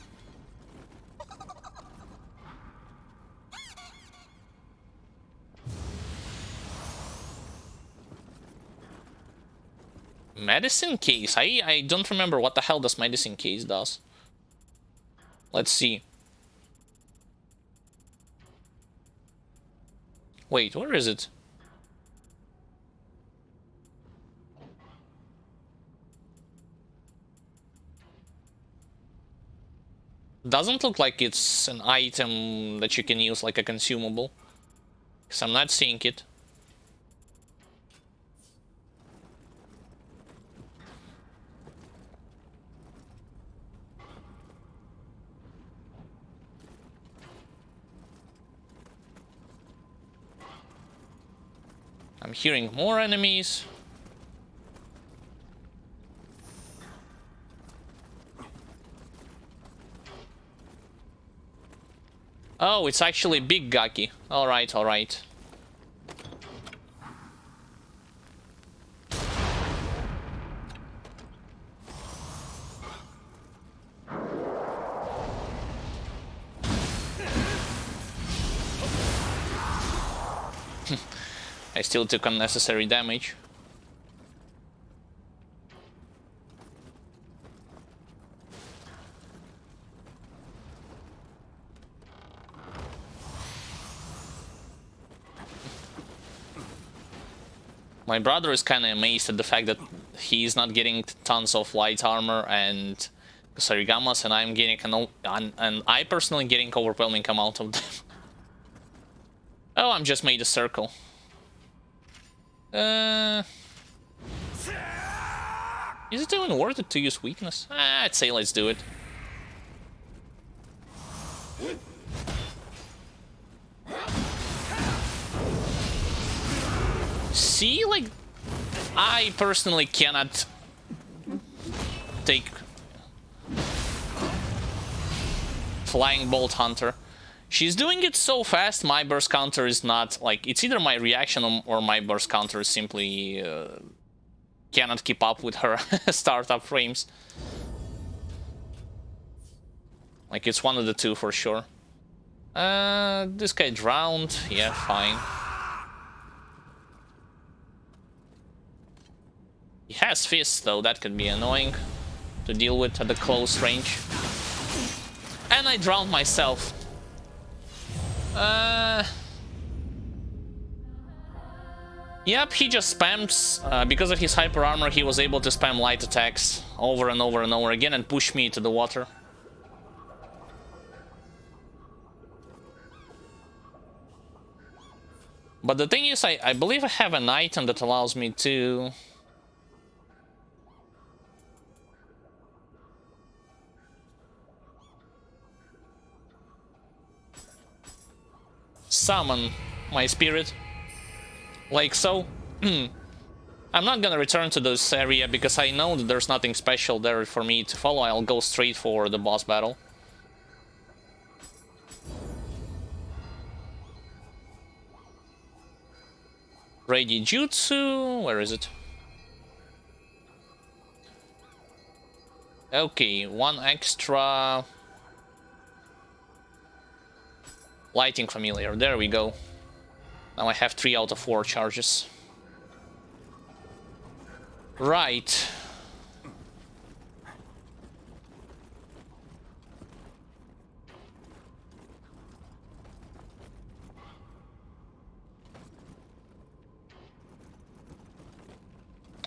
Medicine case. I don't remember what the hell this medicine case does. Let's see. Wait, where is it? Doesn't look like it's an item that you can use like a consumable. Because I'm not seeing it. I'm hearing more enemies. Oh, it's actually Big Gaki. Alright, alright. I still took unnecessary damage. My brother is kind of amazed at the fact that he's not getting tons of light armor and Kusarigamas, and I'm getting and I personally getting overwhelming amount of them. Oh, I'm just made a circle. Is it even worth it to use weakness? I'd say let's do it. See, like, I personally cannot take Flying Bolt Hunter. She's doing it so fast, my burst counter is not, like, it's either my reaction or my burst counter simply cannot keep up with her startup frames. Like, it's one of the two for sure. This guy drowned, yeah, fine. He has fists though, that could be annoying to deal with at the close range. And I drowned myself. Yep, he just spams. Because of his hyper armor, he was able to spam light attacks over and over and over again and push me to the water. But the thing is, I believe I have an item that allows me to... summon my spirit. Like so. I'm not gonna return to this area because I know that there's nothing special there for me to follow. I'll go straight for the boss battle. Reiki Jutsu, where is it? Okay, one extra lighting familiar, there we go. Now I have 3 out of 4 charges. Right.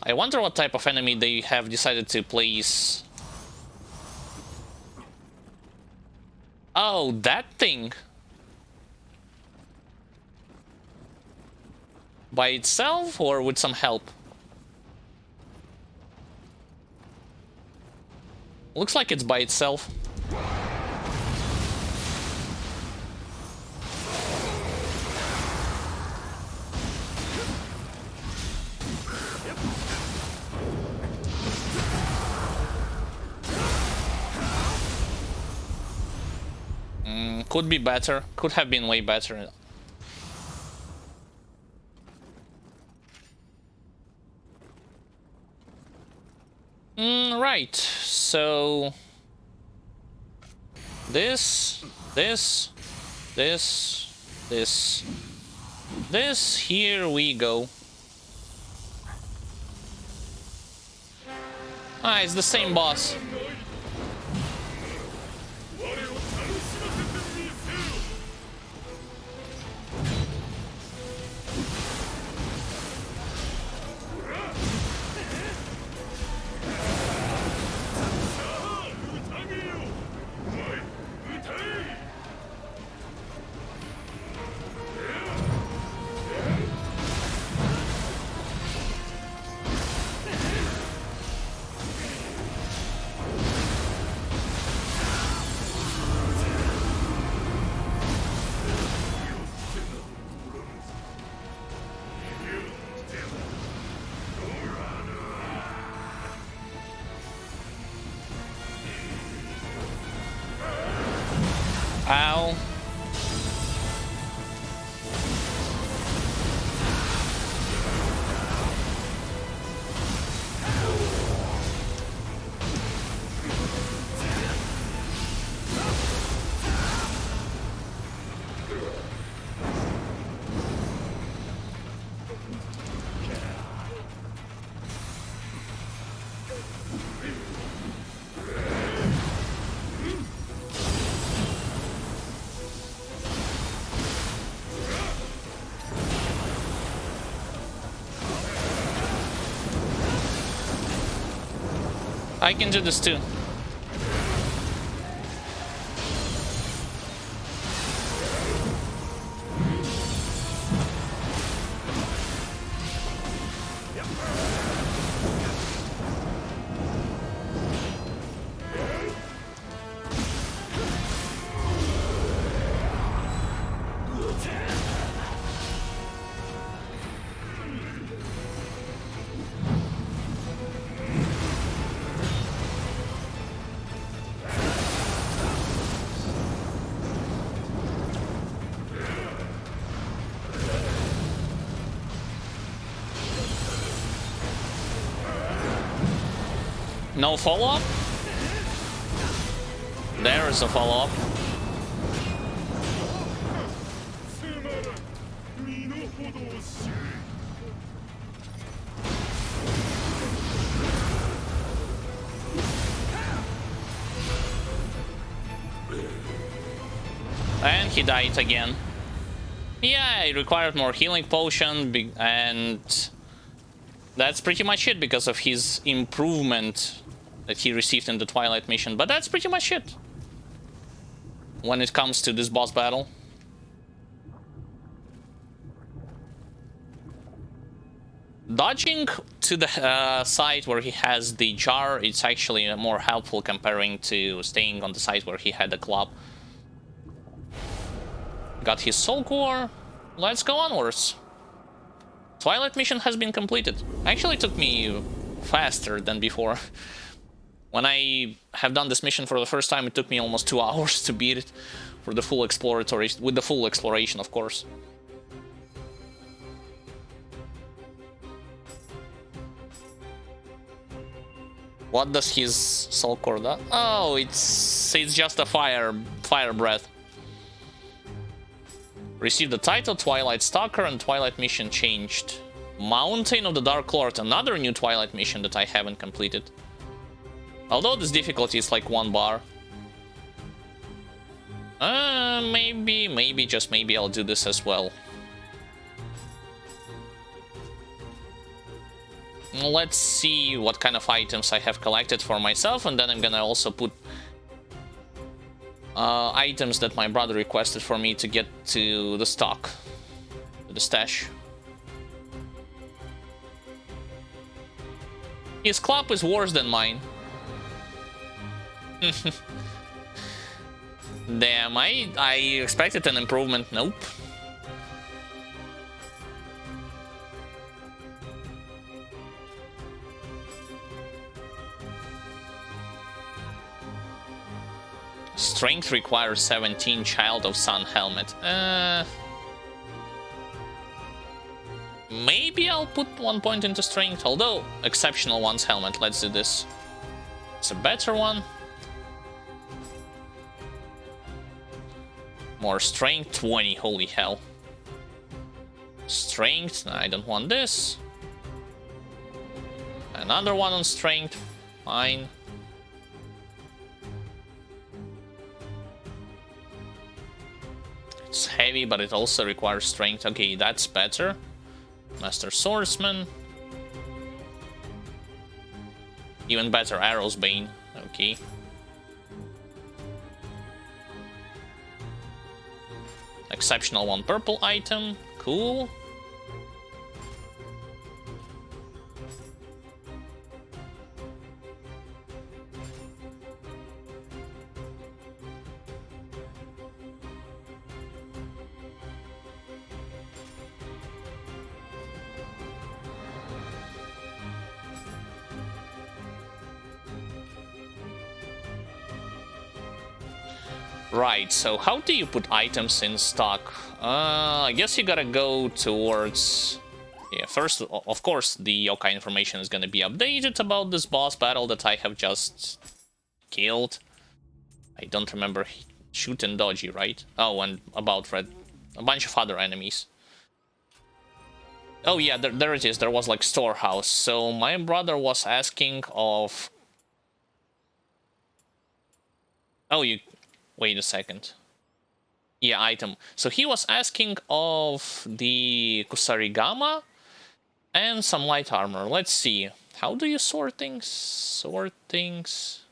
I wonder what type of enemy they have decided to place. Oh, that thing. By itself or with some help? Looks like it's by itself. Could be better. Could have been way better. Right. So this, here we go. Ah, it's the same boss. Ow. I can do this too. No follow-up? There is a follow-up. And he died again. Yeah, it required more healing potion, and that's pretty much it because of his improvement that he received in the Twilight mission. But that's pretty much it when it comes to this boss battle. Dodging to the side where he has the jar, it's actually more helpful comparing to staying on the side where he had the club. Got his soul core. Let's go onwards. Twilight mission has been completed. Actually took me faster than before. When I have done this mission for the first time, it took me almost 2 hours to beat it for the full exploratory, with the full exploration, of course. What does his soul core do? Oh, it's just a fire breath. Received the title Twilight Stalker and Twilight mission changed. Mountain of the Dark Lord, another new Twilight mission that I haven't completed. Although this difficulty is like 1 bar. Maybe, just maybe I'll do this as well. Let's see what kind of items I have collected for myself, and then I'm gonna also put items that my brother requested for me to get to the stock, to the stash. His club is worse than mine. Damn, I expected an improvement. Nope. Strength requires 17, Child of Sun helmet. Maybe I'll put 1 point into strength, although Exceptional One's helmet. Let's do this. It's a better one. More strength, 20, holy hell. Strength, I don't want this. Another one on strength, fine. It's heavy, but it also requires strength. Okay, that's better. Master Swordsman. Even better, Arrow's Bane. Okay. Exceptional one purple item. Cool. Right, so how do you put items in stock? I guess you gotta go towards... Yeah, first, of course, the yokai information is gonna be updated about this boss battle that I have just killed. I don't remember. Shoot and dodgy, right? Oh, and about Red. A bunch of other enemies. Oh yeah, there it is. There was like storehouse. So my brother was asking of... Oh, you... Wait a second. Yeah, item. So he was asking of the Kusarigama and some light armor. Let's see. How do you sort things? Sort things.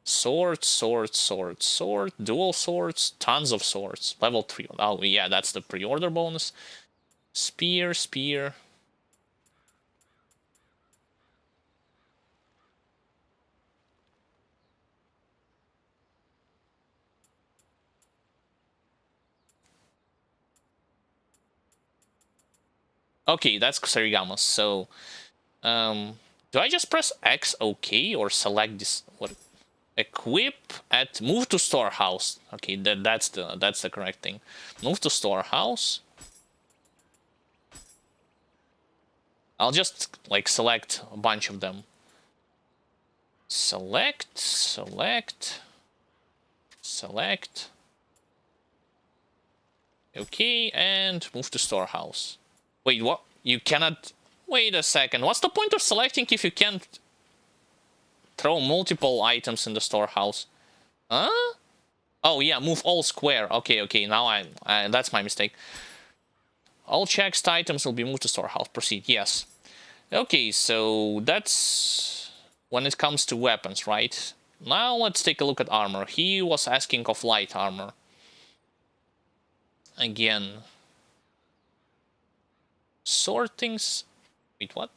Sword, sword, sword, sword. Dual swords. Tons of swords. Level 3. Oh, yeah, that's the pre-order bonus. Spear, spear. Okay, that's Kusarigama. So, do I just press X OK or select this? What? Equip at move to storehouse. Okay, that's the correct thing. Move to storehouse. I'll just like select a bunch of them. Select, select, select. Okay, and move to storehouse. Wait, what? You cannot... Wait a second. What's the point of selecting if you can't throw multiple items in the storehouse? Huh? Oh yeah, move all square. Okay, okay, now that's my mistake. All checked items will be moved to storehouse. Proceed, yes. Okay, so that's when it comes to weapons, right? Now let's take a look at armor. He was asking of light armor. Again. Sortings... Wait, what?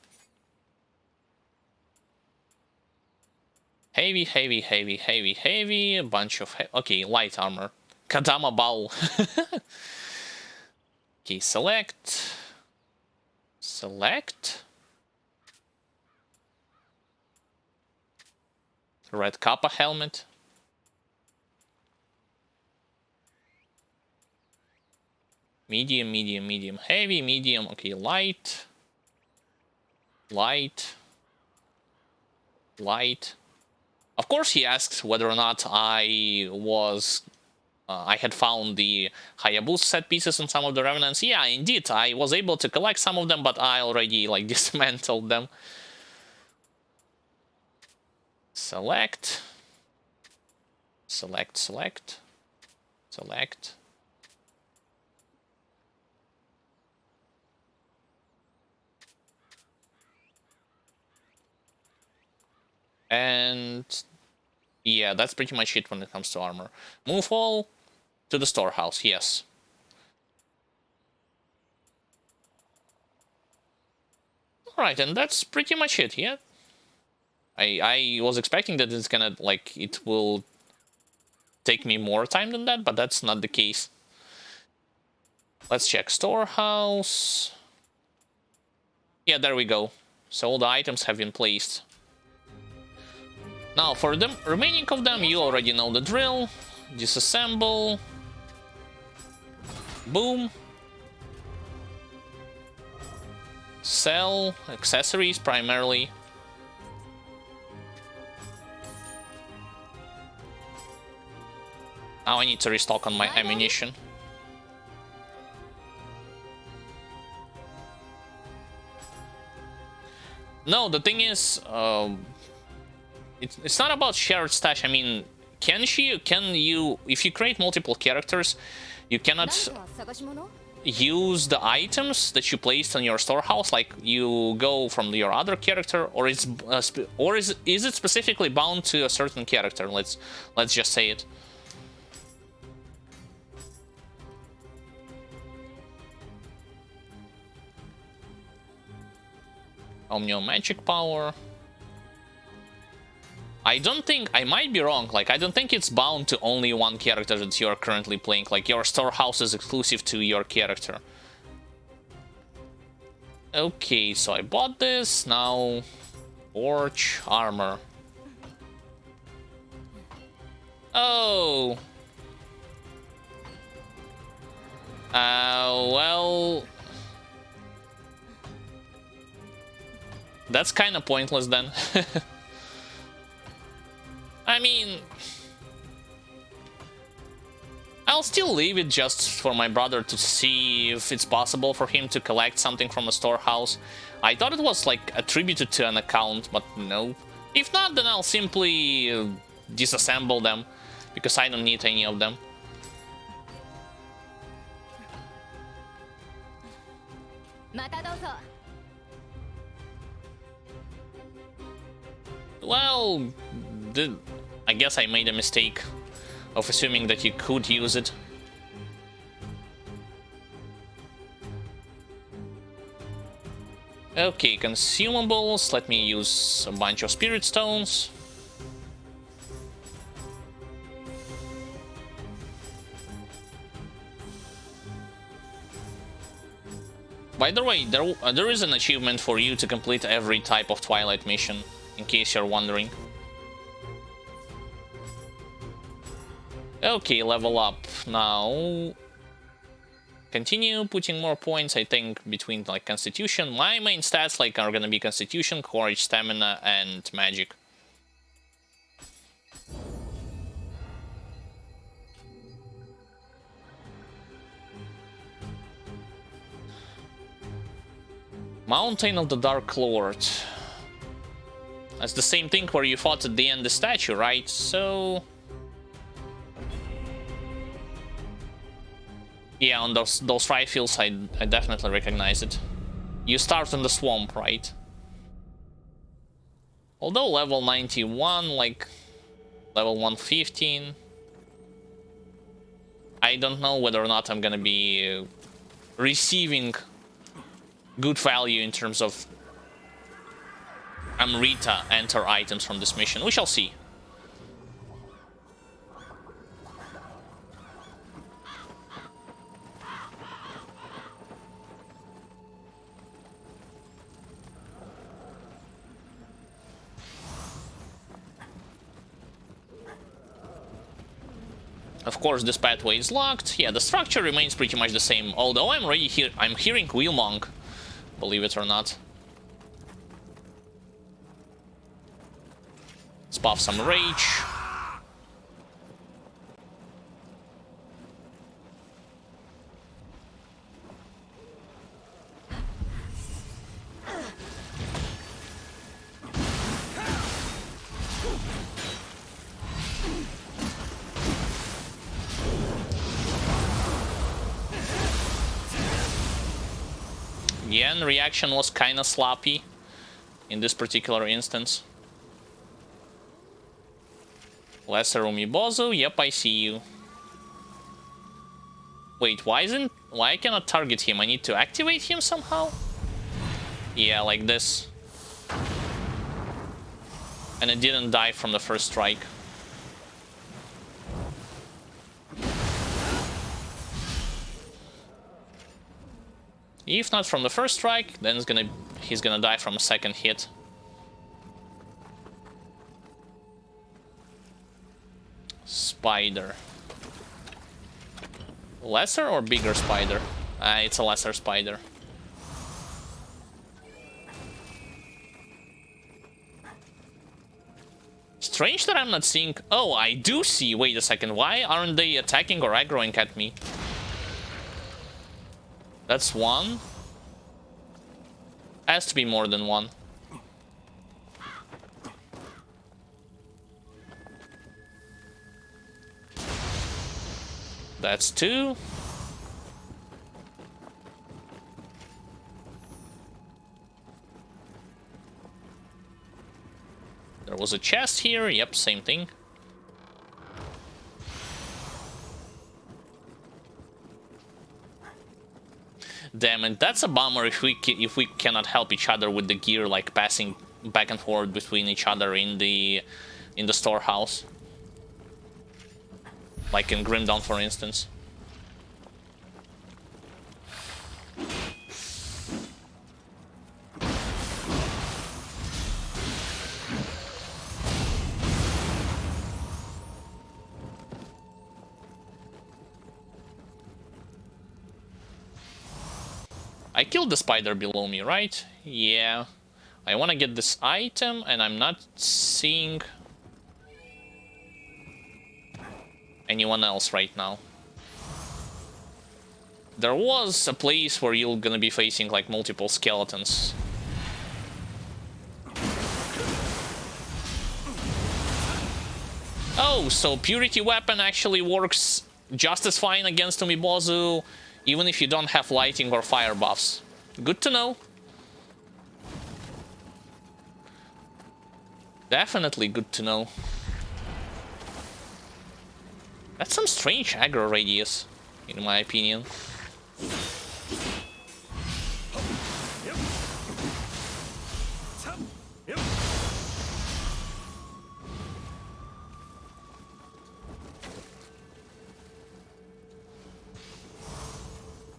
Heavy, heavy, heavy, heavy, heavy. A bunch of... Okay, light armor. Kadama Bao. Okay, select. Select. Red Kappa helmet. Medium, medium, medium, heavy, medium. Okay, light. Light. Light. Of course, he asked whether or not I had found the Hayabusa set pieces in some of the Revenants. Yeah, indeed, I was able to collect some of them, but I already, like, dismantled them. Select. Select, select. Select. And... yeah, that's pretty much it when it comes to armor. Move all to the storehouse, yes. Alright, and that's pretty much it, yeah? I was expecting that it's gonna, like, it will take me more time than that, but that's not the case. Let's check storehouse. Yeah, there we go. So all the items have been placed. Now, for the remaining of them, you already know the drill. Disassemble. Boom. Sell accessories primarily. Now I need to restock on my ammunition. No, the thing is, it's not about shared stash. I mean, can you, if you create multiple characters, you cannot use the items that you placed on your storehouse, like you go from your other character, or is it specifically bound to a certain character? Let's just say it. Omnio magic power. I don't think, I might be wrong, like, I don't think it's bound to only one character that you're currently playing, like, your storehouse is exclusive to your character. Okay, so I bought this, now... Forge armor. Oh! Well... That's kind of pointless then. I mean... I'll still leave it just for my brother to see if it's possible for him to collect something from a storehouse. I thought it was like attributed to an account, but no. If not, then I'll simply disassemble them, because I don't need any of them. Well, I guess I made a mistake of assuming that you could use it. Okay, consumables. Let me use a bunch of spirit stones. By the way, there is an achievement for you to complete every type of Twilight mission, in case you're wondering. Okay, level up. Now... continue putting more points, I think, between like Constitution. My main stats like are gonna be Constitution, Courage, Stamina, and Magic. Mountain of the Dark Lord. That's the same thing where you fought at the end the statue, right? So yeah, on those rifles, I definitely recognize it. You start in the swamp, right? Although level 91, like level 115, I don't know whether or not I'm gonna be receiving good value in terms of Amrita enter items from this mission. We shall see. Of course, this pathway is locked. Yeah, the structure remains pretty much the same. Although I'm hearing Wheel Monk, believe it or not. Let's buff some rage. Yeah, and reaction was kinda sloppy in this particular instance. Lesser Umibozu, yep, I see you. Wait, why I cannot target him? I need to activate him somehow? Yeah, like this. And it didn't die from the first strike. If not from the first strike, then he's gonna die from a second hit. Spider. Lesser or bigger spider? It's a lesser spider. Strange that I'm not seeing... Oh, I do see. Wait a second. Why aren't they attacking or aggroing at me? That's one. Has to be more than one. That's two. There was a chest here. Yep, same thing. Damn it, that's a bummer if we cannot help each other with the gear, like passing back and forth between each other in the storehouse. Like in Grim Dawn, for instance. I killed the spider below me, right? Yeah. I want to get this item, and I'm not seeing anyone else right now. There was a place where you're gonna be facing like multiple skeletons. Oh, so Purity Weapon actually works just as fine against Umibozu, even if you don't have lighting or fire buffs. Good to know. Definitely good to know. That's some strange aggro radius, in my opinion.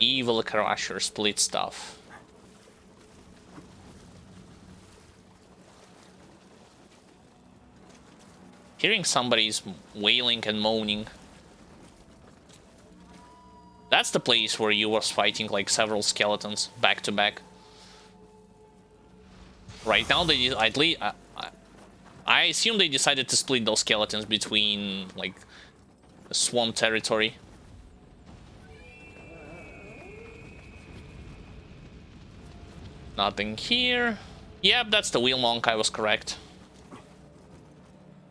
Evil Crusher split stuff. Hearing somebody's wailing and moaning. That's the place where you was fighting like several skeletons back to back. Right now, they at least I assume they decided to split those skeletons between like swamp territory. Nothing here. Yep, that's the wheel monk. I was correct.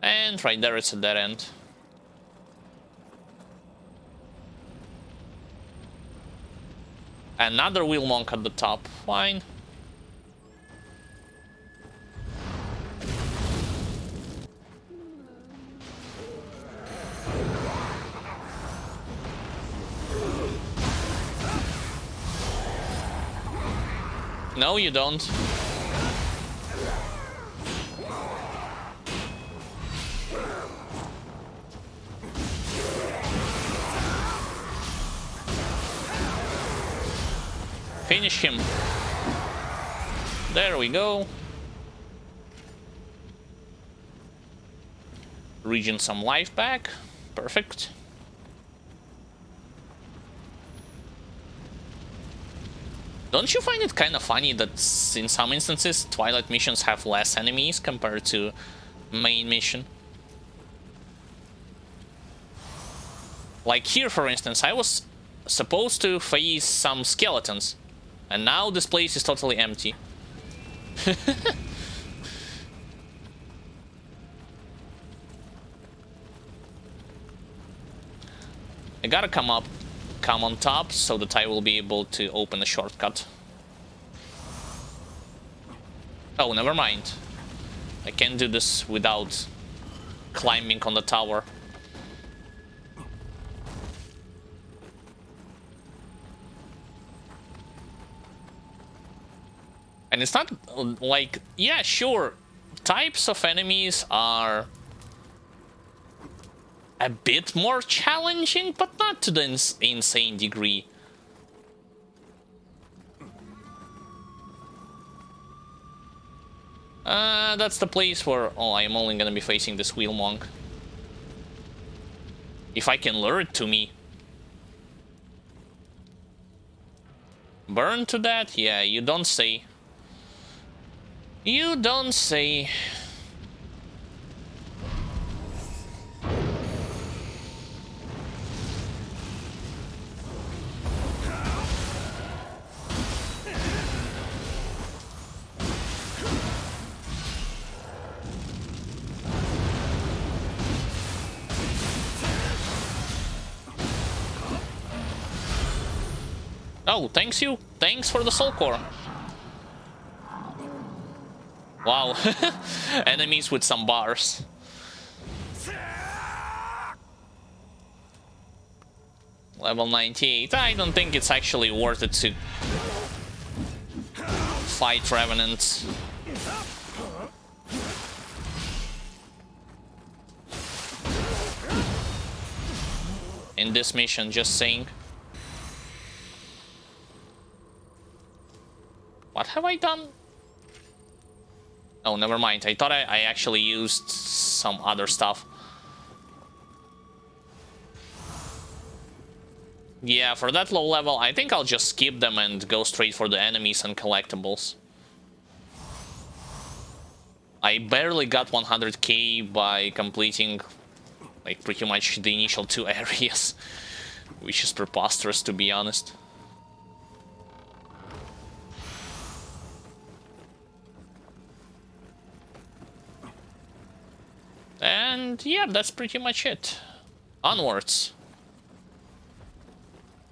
And right there, it's a dead end. Another wheel monk at the top. Fine. No, you don't. Finish him. There we go. Regen some life back. Perfect. Don't you find it kind of funny that in some instances Twilight missions have less enemies compared to main mission? Like here, for instance, I was supposed to face some skeletons, and now this place is totally empty. I gotta come on top so that I will be able to open a shortcut. Oh, never mind. I can do this without climbing on the tower. And it's not like, yeah, sure, types of enemies are a bit more challenging, but not to the insane degree. That's the place where, oh, I'm only gonna be facing this wheel monk. If I can lure it to me. Burn to that? Yeah, you don't say. You don't say. Oh, thanks you. Thanks for the soul core. Wow. Enemies with some bars. Level 98. I don't think it's actually worth it to fight revenants. In this mission, just saying. What have I done? Oh, never mind. I thought I actually used some other stuff. Yeah, for that low level, I think I'll just skip them and go straight for the enemies and collectibles. I barely got 100k by completing, like, pretty much the initial 2 areas. Which is preposterous, to be honest. And yeah, that's pretty much it. Onwards.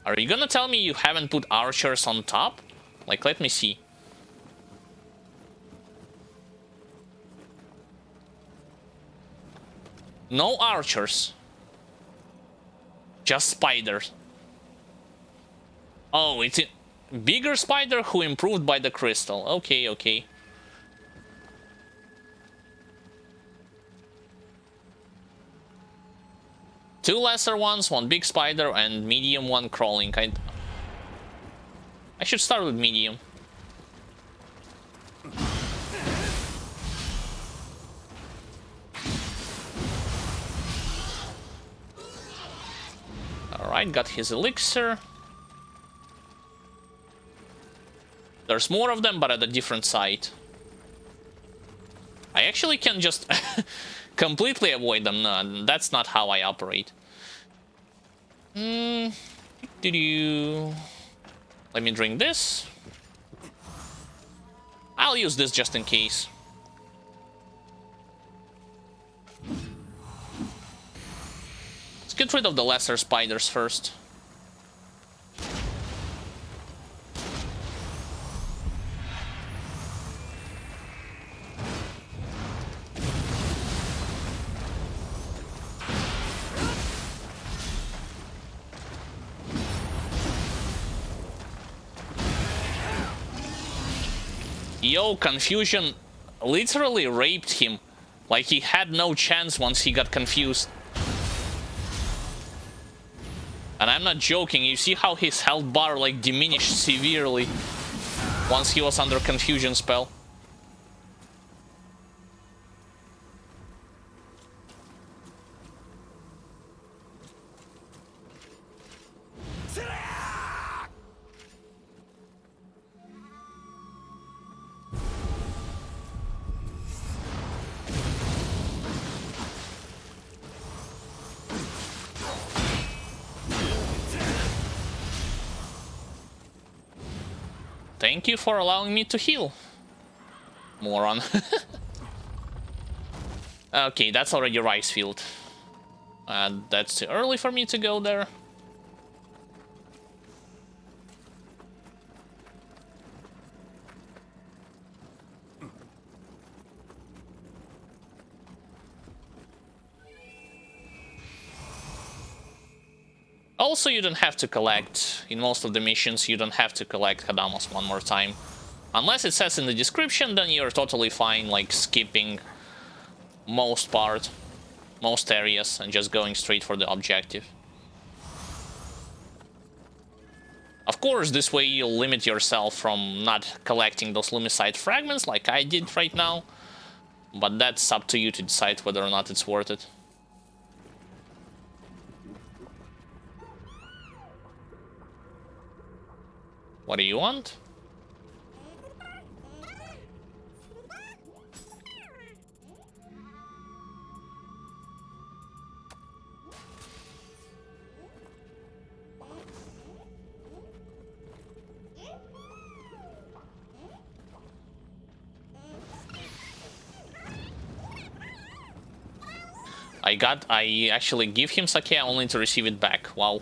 Are you gonna tell me you haven't put archers on top? Like, let me see. No archers. Just spiders. Oh, it's a bigger spider who improved by the crystal. Okay, okay. Two lesser ones, one big spider, and medium one crawling. I should start with medium. Alright, got his elixir. There's more of them, but at a different site. I actually can just completely avoid them. No, that's not how I operate. Let me drink this. I'll use this just in case. Let's get rid of the lesser spiders first. Yo, Confusion literally raped him. Like, he had no chance once he got confused. And I'm not joking, you see how his health bar, like, diminished severely once he was under Confusion spell. Thank you for allowing me to heal. Moron. Okay, that's already rice field. That's too early for me to go there. Also, you don't have to collect, in most of the missions, you don't have to collect Hadamos one more time. Unless it says in the description, then you're totally fine, like, skipping most areas, and just going straight for the objective. Of course, this way you'll limit yourself from not collecting those Lumicide fragments, like I did right now. But that's up to you to decide whether or not it's worth it. What do you want? I actually give him sake only to receive it back. Wow.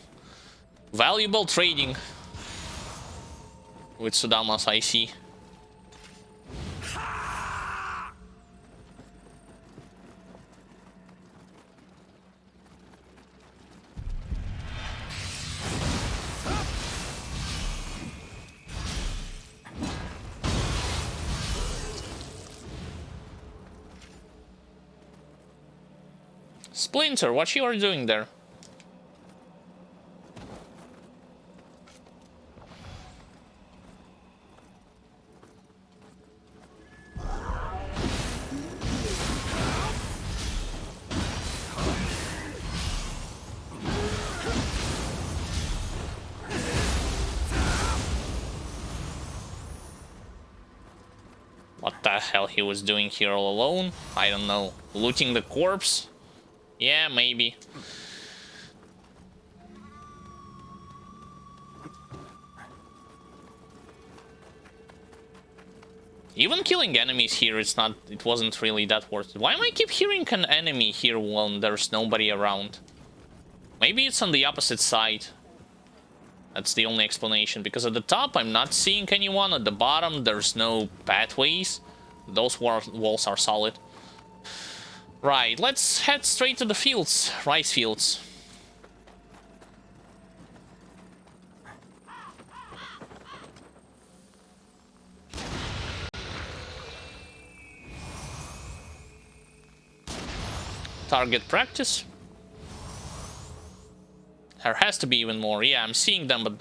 Valuable trading with Sudamas, I see. Splinter, what you are doing there? What the hell he was doing here all alone? I don't know. Looting the corpse? Yeah, maybe. Even killing enemies here, it wasn't really that worth it. Why am I keep hearing an enemy here when there's nobody around? Maybe it's on the opposite side. That's the only explanation, because at the top I'm not seeing anyone, at the bottom there's no pathways. Those walls are solid. Right, let's head straight to the fields, rice fields. Target practice. There has to be even more. Yeah, I'm seeing them, but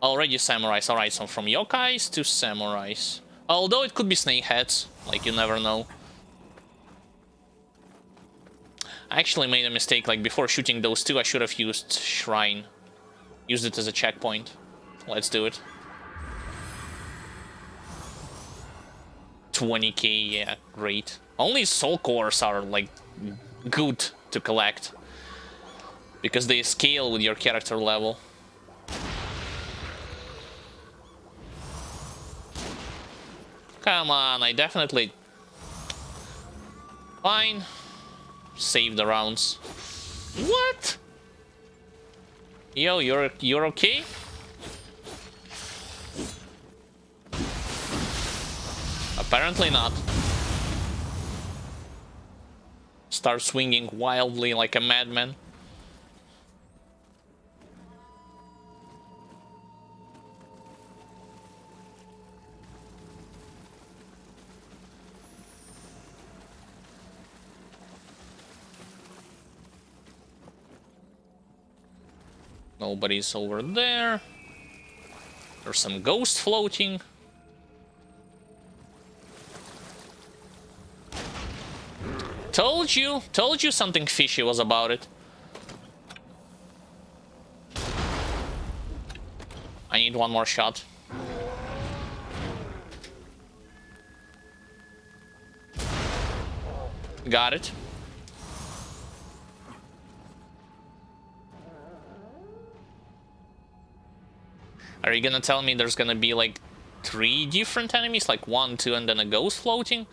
already samurais. Alright, so from yokais to samurais. Although it could be snakeheads, like you never know. I actually made a mistake, like before shooting those two I should have used Shrine. Used it as a checkpoint. Let's do it. 20k, yeah, great. Only soul cores are, like, good to collect. Because they scale with your character level. Come on, I definitely... Fine. Save the rounds. What? Yo, you're okay? Apparently not. Start swinging wildly like a madman. Nobody's over there. There's some ghost floating. Told you something fishy was about it. I need one more shot. Got it. Are you gonna tell me there's gonna be like 3 different enemies, like 1, 2, and then a ghost floating?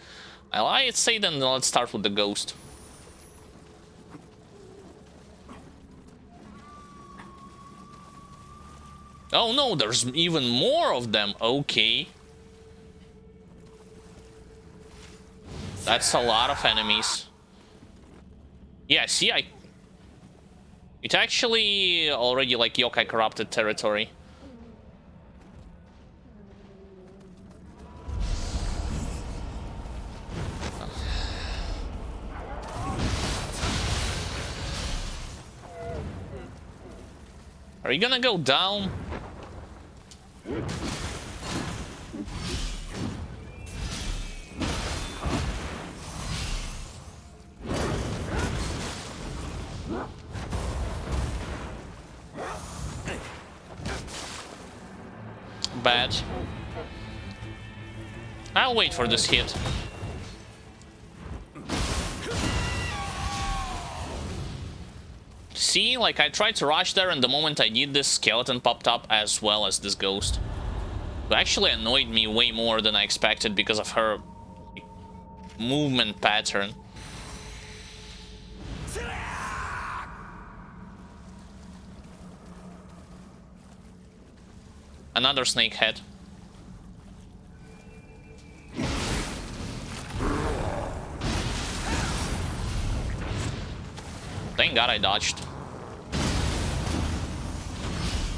I'd say then let's start with the ghost. Oh no, there's even more of them. Okay. That's a lot of enemies. Yeah, see, it actually already like yokai corrupted territory. Are you gonna go down? Bad. I'll wait for this hit. See, like, I tried to rush there, and the moment I did, this skeleton popped up as well as this ghost. It actually annoyed me way more than I expected because of her movement pattern. Another snake head. Thank God I dodged.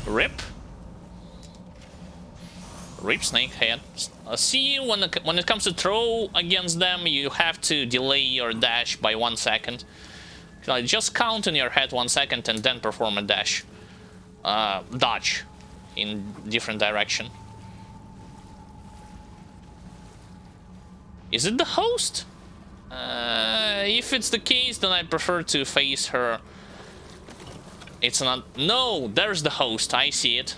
Rip. Rip snake head. See, when it comes to throw against them, you have to delay your dash by 1 second. Just count in your head 1 second and then perform a dash. Dodge in different direction. Is it the host? If it's the case, then I prefer to face her. It's not... No, there's the host. I see it.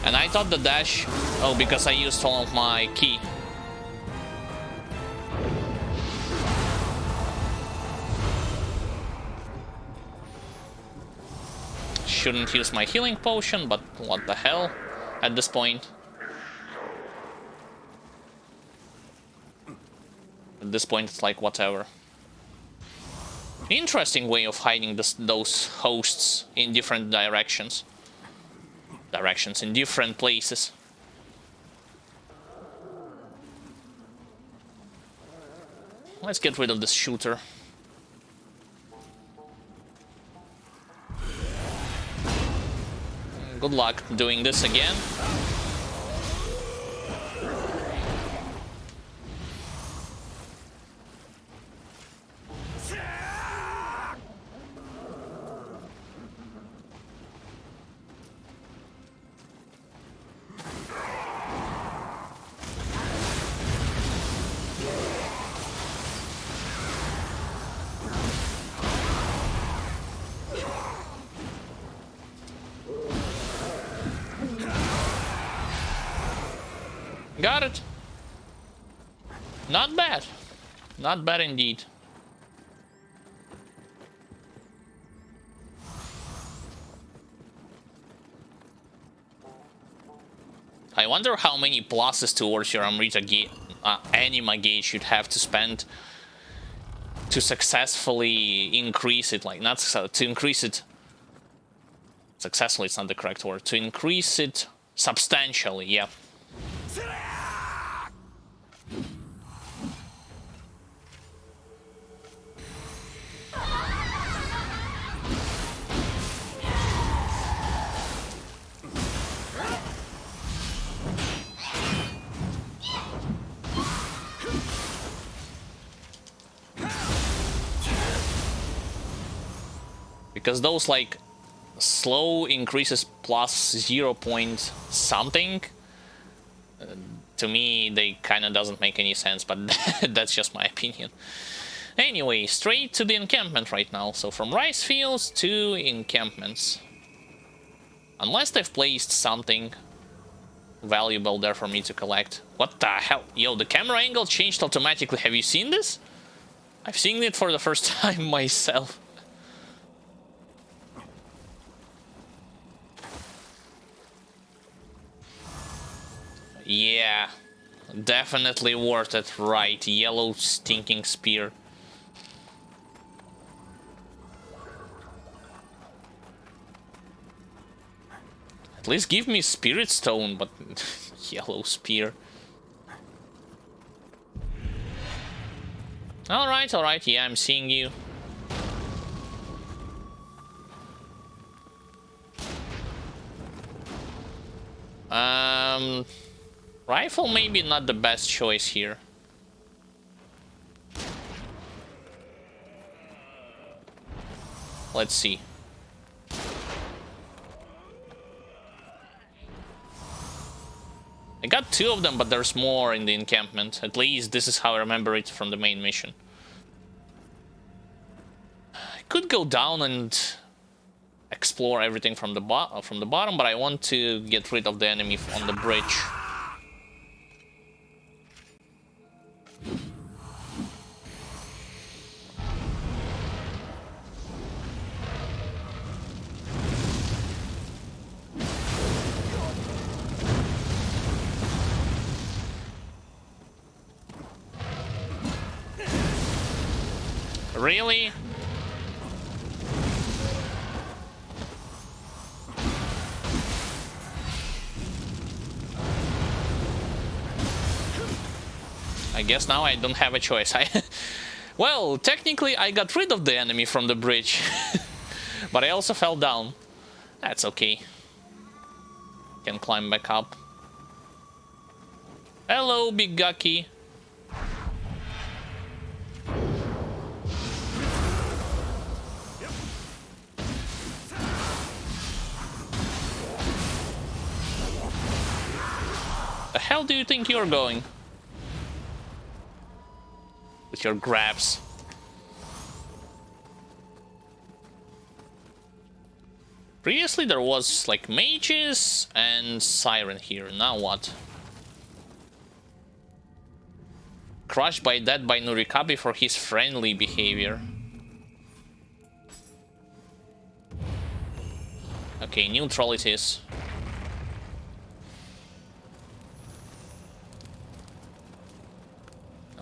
And I thought the dash... Oh, because I used all of my ki. Shouldn't use my healing potion, but what the hell at this point. At this point, it's like whatever. Interesting way of hiding those hosts in different directions. In different places. Let's get rid of this shooter. Good luck doing this again. Got it. Not bad. Not bad indeed. I wonder how many pluses towards your anima gauge you'd have to spend to successfully increase it. Like, not to increase it successfully, it's not the correct word. To increase it substantially, yeah. Because those, like, slow increases plus 0 point something, to me, they kind of doesn't make any sense, but that's just my opinion. Anyway, straight to the encampment right now. So from rice fields to encampments. Unless they've placed something valuable there for me to collect. What the hell? Yo, the camera angle changed automatically. Have you seen this? I've seen it for the first time myself. Yeah, definitely worth it, right? Yellow stinking spear. At least give me spirit stone, but yellow spear. Alright, yeah, I'm seeing you. Rifle maybe not the best choice here. Let's see. I got 2 of them, but there's more in the encampment. At least this is how I remember it from the main mission. I could go down and explore everything from the bottom, but I want to get rid of the enemy on the bridge. Really? I guess now I don't have a choice. Well, technically I got rid of the enemy from the bridge. But I also fell down. That's okay. Can climb back up. Hello, Big Gucky. The hell do you think you're going? With your grabs. Previously there was like mages and siren here. Now what? Crushed by death by Nurikabe for his friendly behavior. Okay, neutral it is.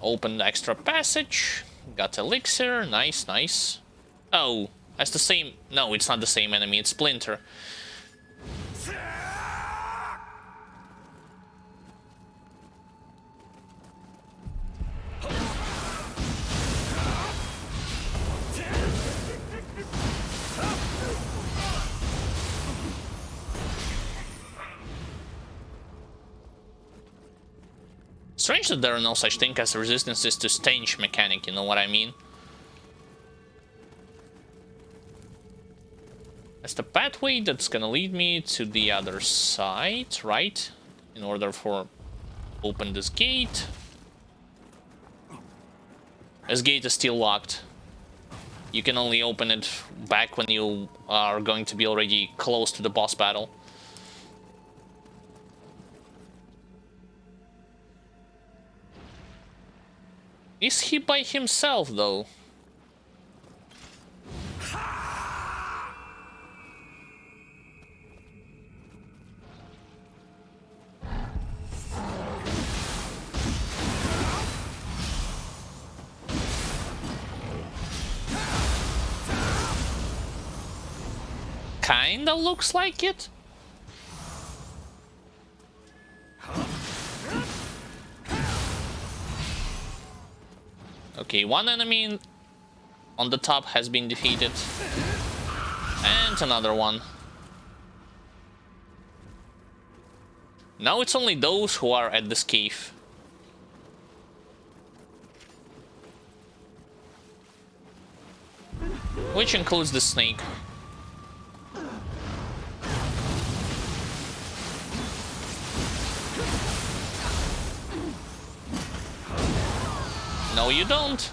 Opened extra passage. Got elixir. Nice, nice. Oh, that's the same. No, it's not the same enemy. It's Splinter. Strange that there are no such thing as resistances to stench mechanic, you know what I mean? That's the pathway that's gonna lead me to the other side, right? In order for open this gate. This gate is still locked. You can only open it back when you are going to be already close to the boss battle. Is he by himself, though? Kinda looks like it. Okay, one enemy on the top has been defeated. And another one. Now it's only those who are at this cave. Which includes the snake. No, you don't.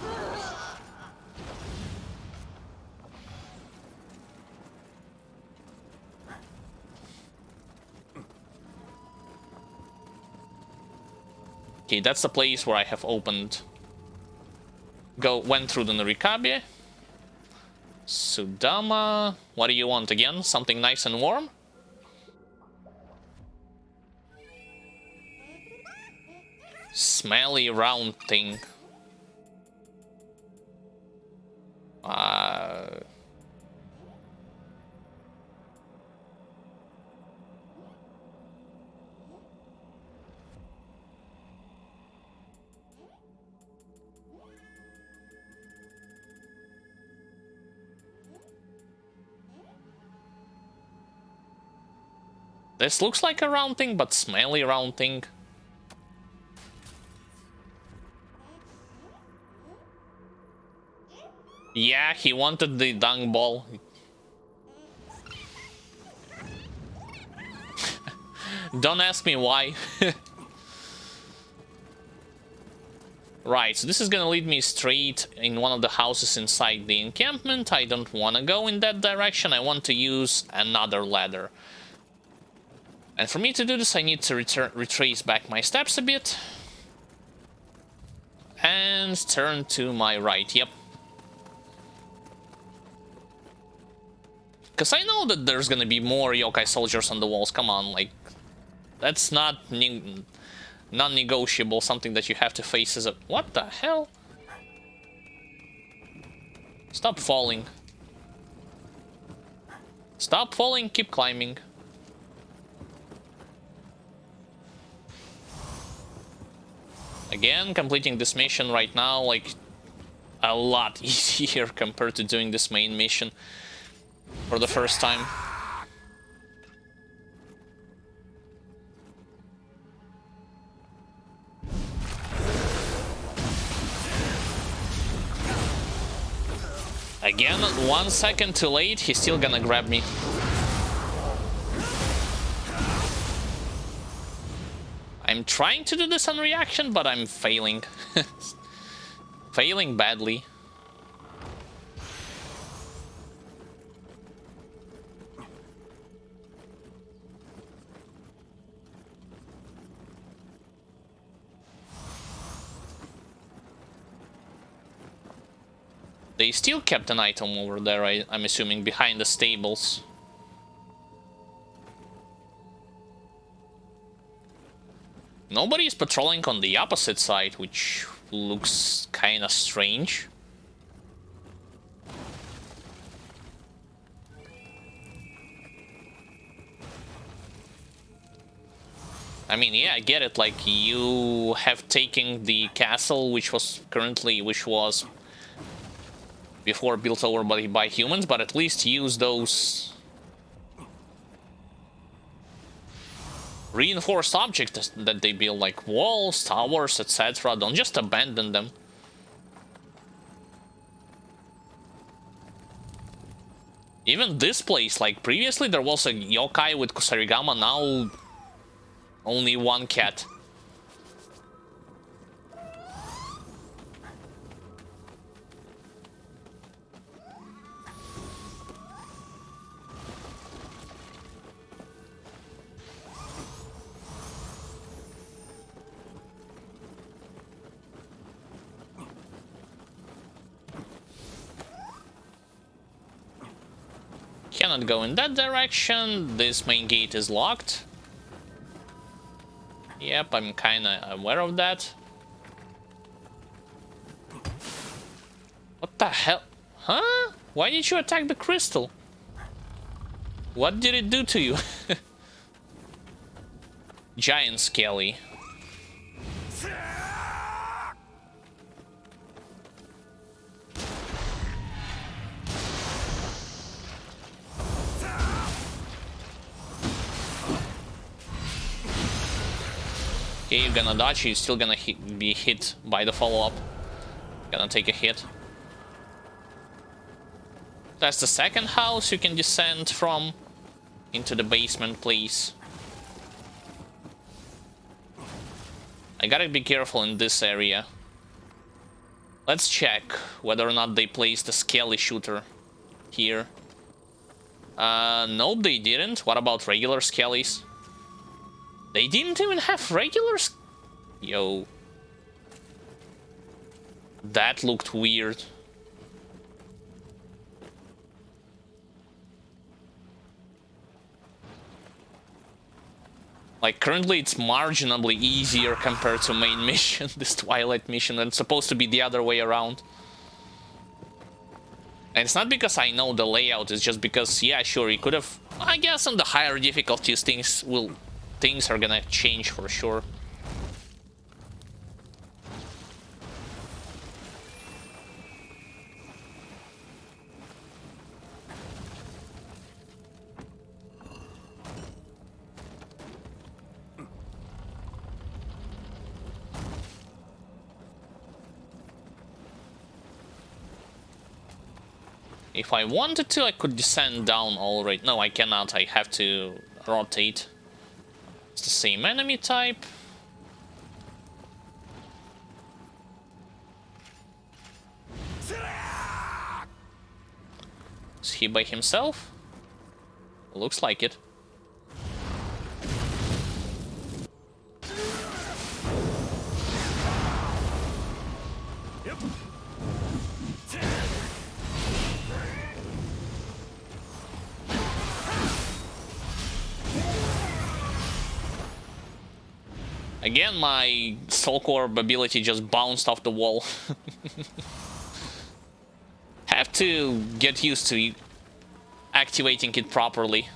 Okay, that's the place where I have opened. Went through the Norikabe. Sudama. What do you want again? Something nice and warm? Smelly round thing. This looks like a round thing, but smelly round thing. Yeah, he wanted the dung ball. Don't ask me why. Right, so this is gonna lead me straight in one of the houses inside the encampment. I don't want to go in that direction. I want to use another ladder. And for me to do this, I need to retrace back my steps a bit. And turn to my right, yep. Because I know that there's gonna be more yokai soldiers on the walls, come on, like... That's not non-negotiable, something that you have to face as a... What the hell? Stop falling. Stop falling, keep climbing. Again, completing this mission right now, like, a lot easier compared to doing this main mission for the first time. Again, 1 second too late, he's still gonna grab me. I'm trying to do this on reaction, but I'm failing. Failing badly. They still kept an item over there, I'm assuming, behind the stables. Nobody is patrolling on the opposite side, which looks kinda strange. I mean, yeah, I get it, like, you have taken the castle, which was before built over by humans, but at least use those reinforced objects that they build, like walls, towers, etc. Don't just abandon them. Even this place, like previously there was a yokai with Kusarigama, now only one cat. cannot go in that direction. This main gate is locked. Yep, I'm kinda aware of that. What the hell? Huh? Why did you attack the crystal? What did it do to you? Giant Skelly. Okay, you're gonna dodge, you're still gonna be hit by the follow-up. Gonna take a hit. That's the second house you can descend from into the basement, please. I gotta be careful in this area. Let's check whether or not they placed a Skelly shooter here. Nope, they didn't. What about regular Skellies? They didn't even have regulars. Yo. That looked weird. Like, currently it's marginally easier compared to main mission, this Twilight mission, and it's supposed to be the other way around. And it's not because I know the layout, it's just because, yeah, sure, you could have... I guess on the higher difficulties things are gonna change for sure. If I wanted to, I could descend down already. No, I cannot. I have to rotate. It's the same enemy type. Is he by himself? Looks like it. Again, my Stalk Orb ability just bounced off the wall. Have to get used to activating it properly.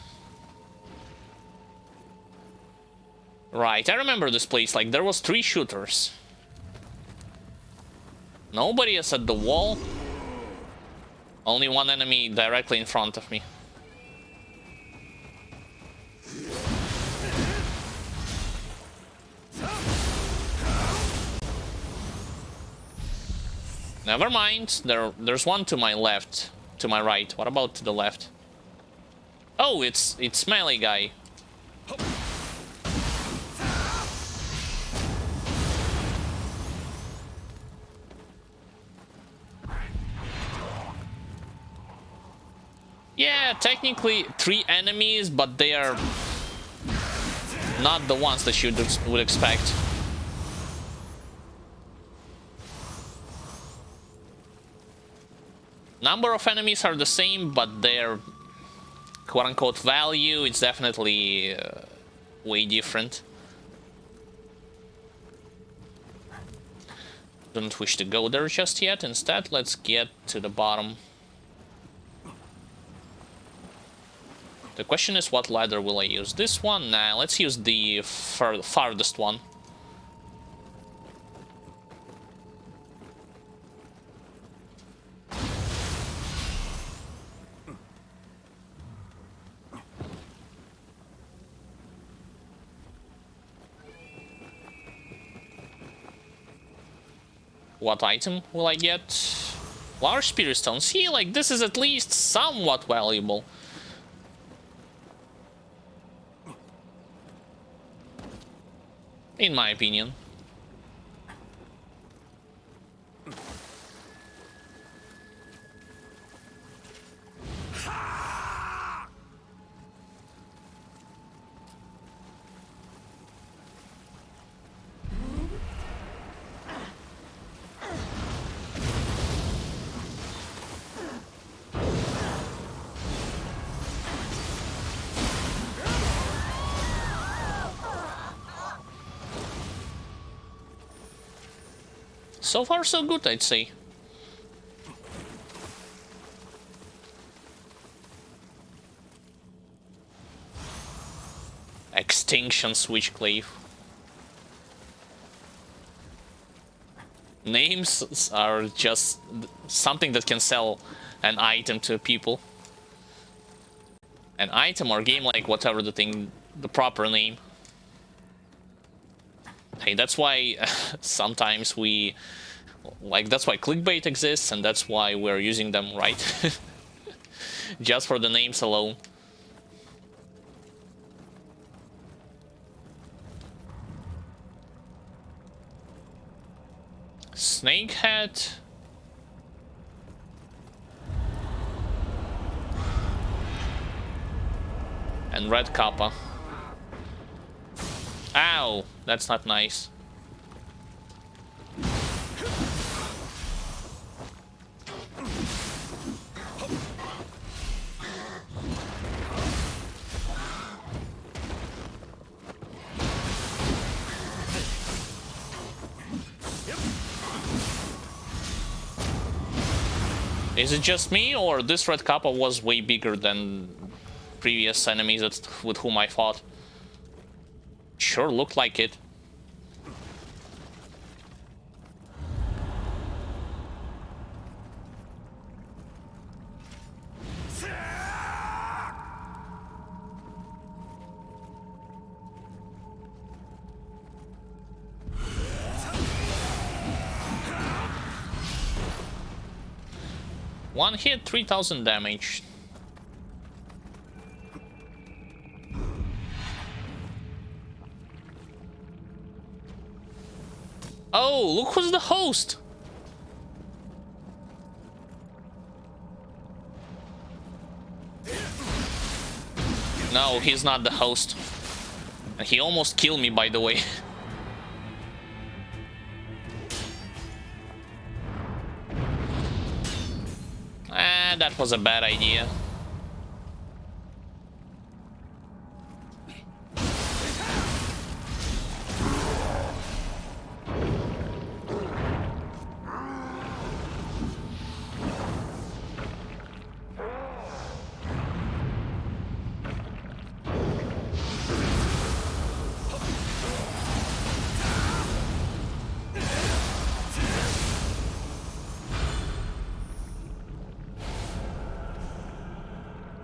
Right, I remember this place, like there was 3 shooters. Nobody is at the wall. Only one enemy directly in front of me. Never mind, there's one to my left, to my right. What about to the left? Oh, it's melee guy. Yeah, technically 3 enemies, but they are not the ones that you would expect. Number of enemies are the same, but their quote-unquote value, it's definitely way different. Don't wish to go there just yet. Instead, let's get to the bottom. The question is, what ladder will I use? This one? Nah, let's use the farthest one. What item will I get? Large Spirit Stone. See, like, this is at least somewhat valuable. In my opinion. So far so good, I'd say. Extinction Switchclave. Names are just something that can sell an item to people. An item or game, like whatever the proper name. Hey, that's why sometimes that's why clickbait exists, and that's why we're using them, right? Just for the names alone. Snakehead. And Red Kappa. Ow! That's not nice. Is it just me, or this Red Kappa was way bigger than previous enemies with whom I fought? Sure looked like it. One hit, 3000 damage. Oh, look who's the host! No, he's not the host. And he almost killed me, by the way. That was a bad idea.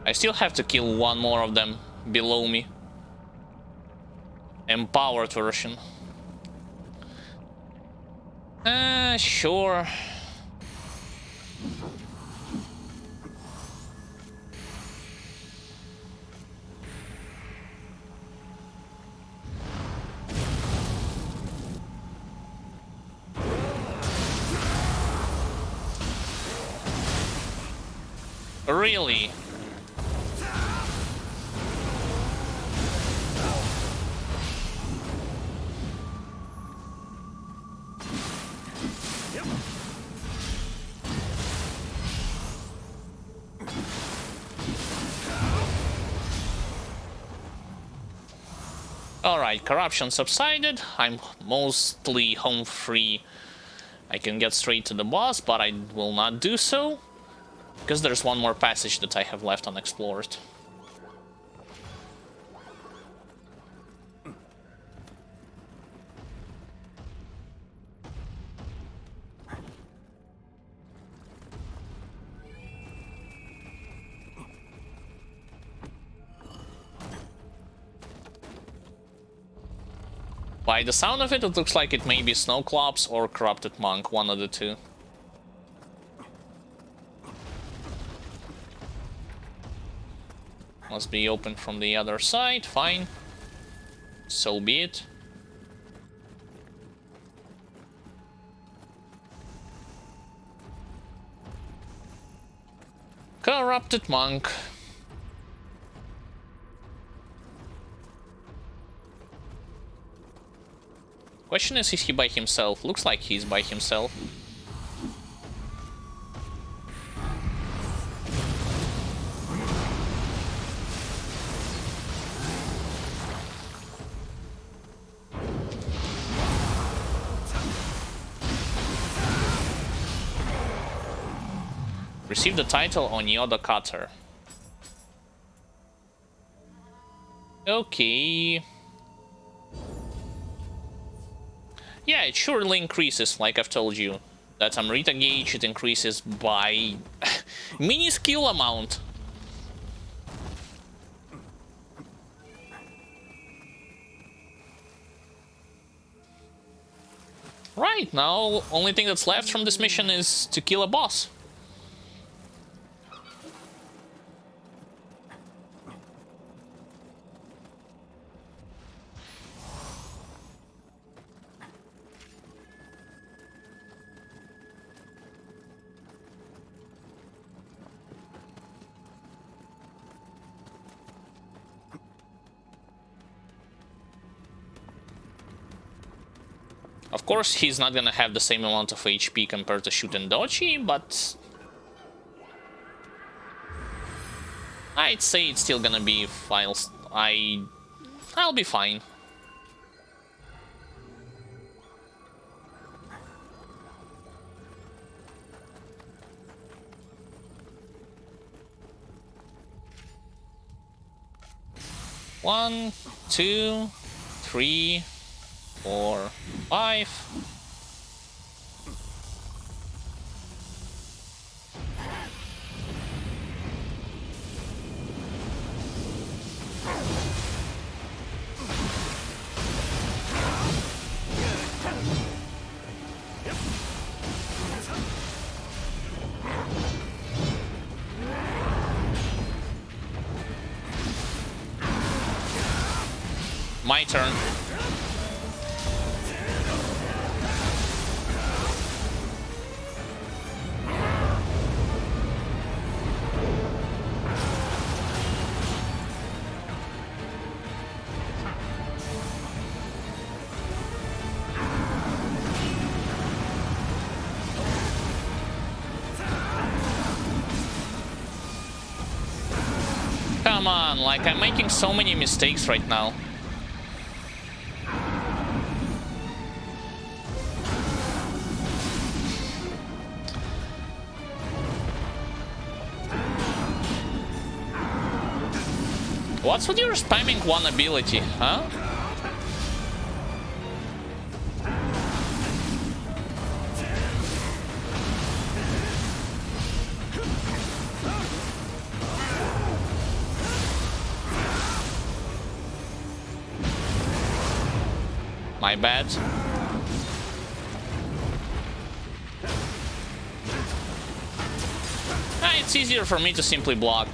I still have to kill one more of them below me. Empowered version. Sure. Really? Alright, corruption subsided. I'm mostly home free. I can get straight to the boss, but I will not do so, because there's one more passage that I have left unexplored. By the sound of it, it looks like it may be Snowclops or Corrupted Monk, one of the two. Must be open from the other side, fine. So be it. Corrupted Monk. Question is he by himself? Looks like he's by himself. Receive the title on Nioh the Cutter. Okay. Yeah, it surely increases, like I've told you. That Amrita gauge, it increases by minuscule amount. Right, now only thing that's left from this mission is to kill a boss. Of course, he's not gonna have the same amount of HP compared to Shutendochi, but I'd say it's still gonna be fine. I'll be fine. One, two, 3, 4, 5. My turn. Come on, like I'm making so many mistakes right now. What's with your spamming one ability, huh? My bad. It's easier for me to simply block.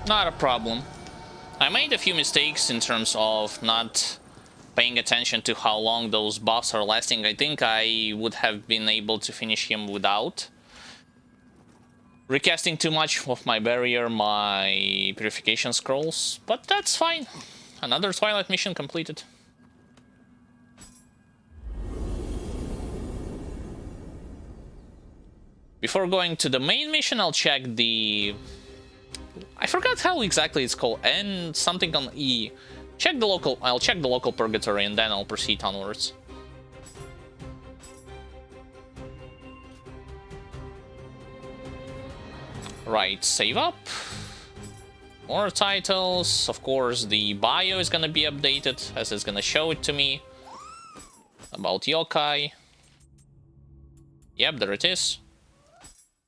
Not a problem. I made a few mistakes in terms of not paying attention to how long those buffs are lasting. I think I would have been able to finish him without recasting too much of my barrier, my purification scrolls, but that's fine. Another Twilight mission completed. Before going to the main mission, I'll check the... I forgot how exactly it's called, and something on E. Check the local... I'll check the local purgatory and then I'll proceed onwards. Right, save up. More titles. Of course, the bio is gonna be updated, as it's gonna show it to me. about yokai. Yep, there it is.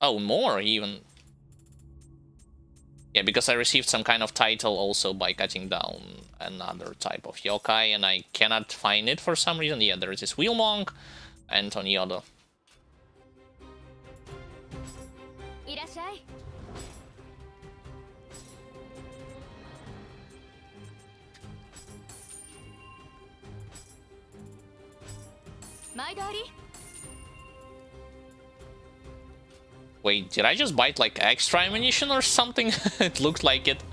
Oh, more even. Yeah, because I received some kind of title also by cutting down another type of yokai, and I cannot find it for some reason. Yeah, there it is. Wheel Monk and Nioh. Wait, did I just bite like extra ammunition or something? It looked like it.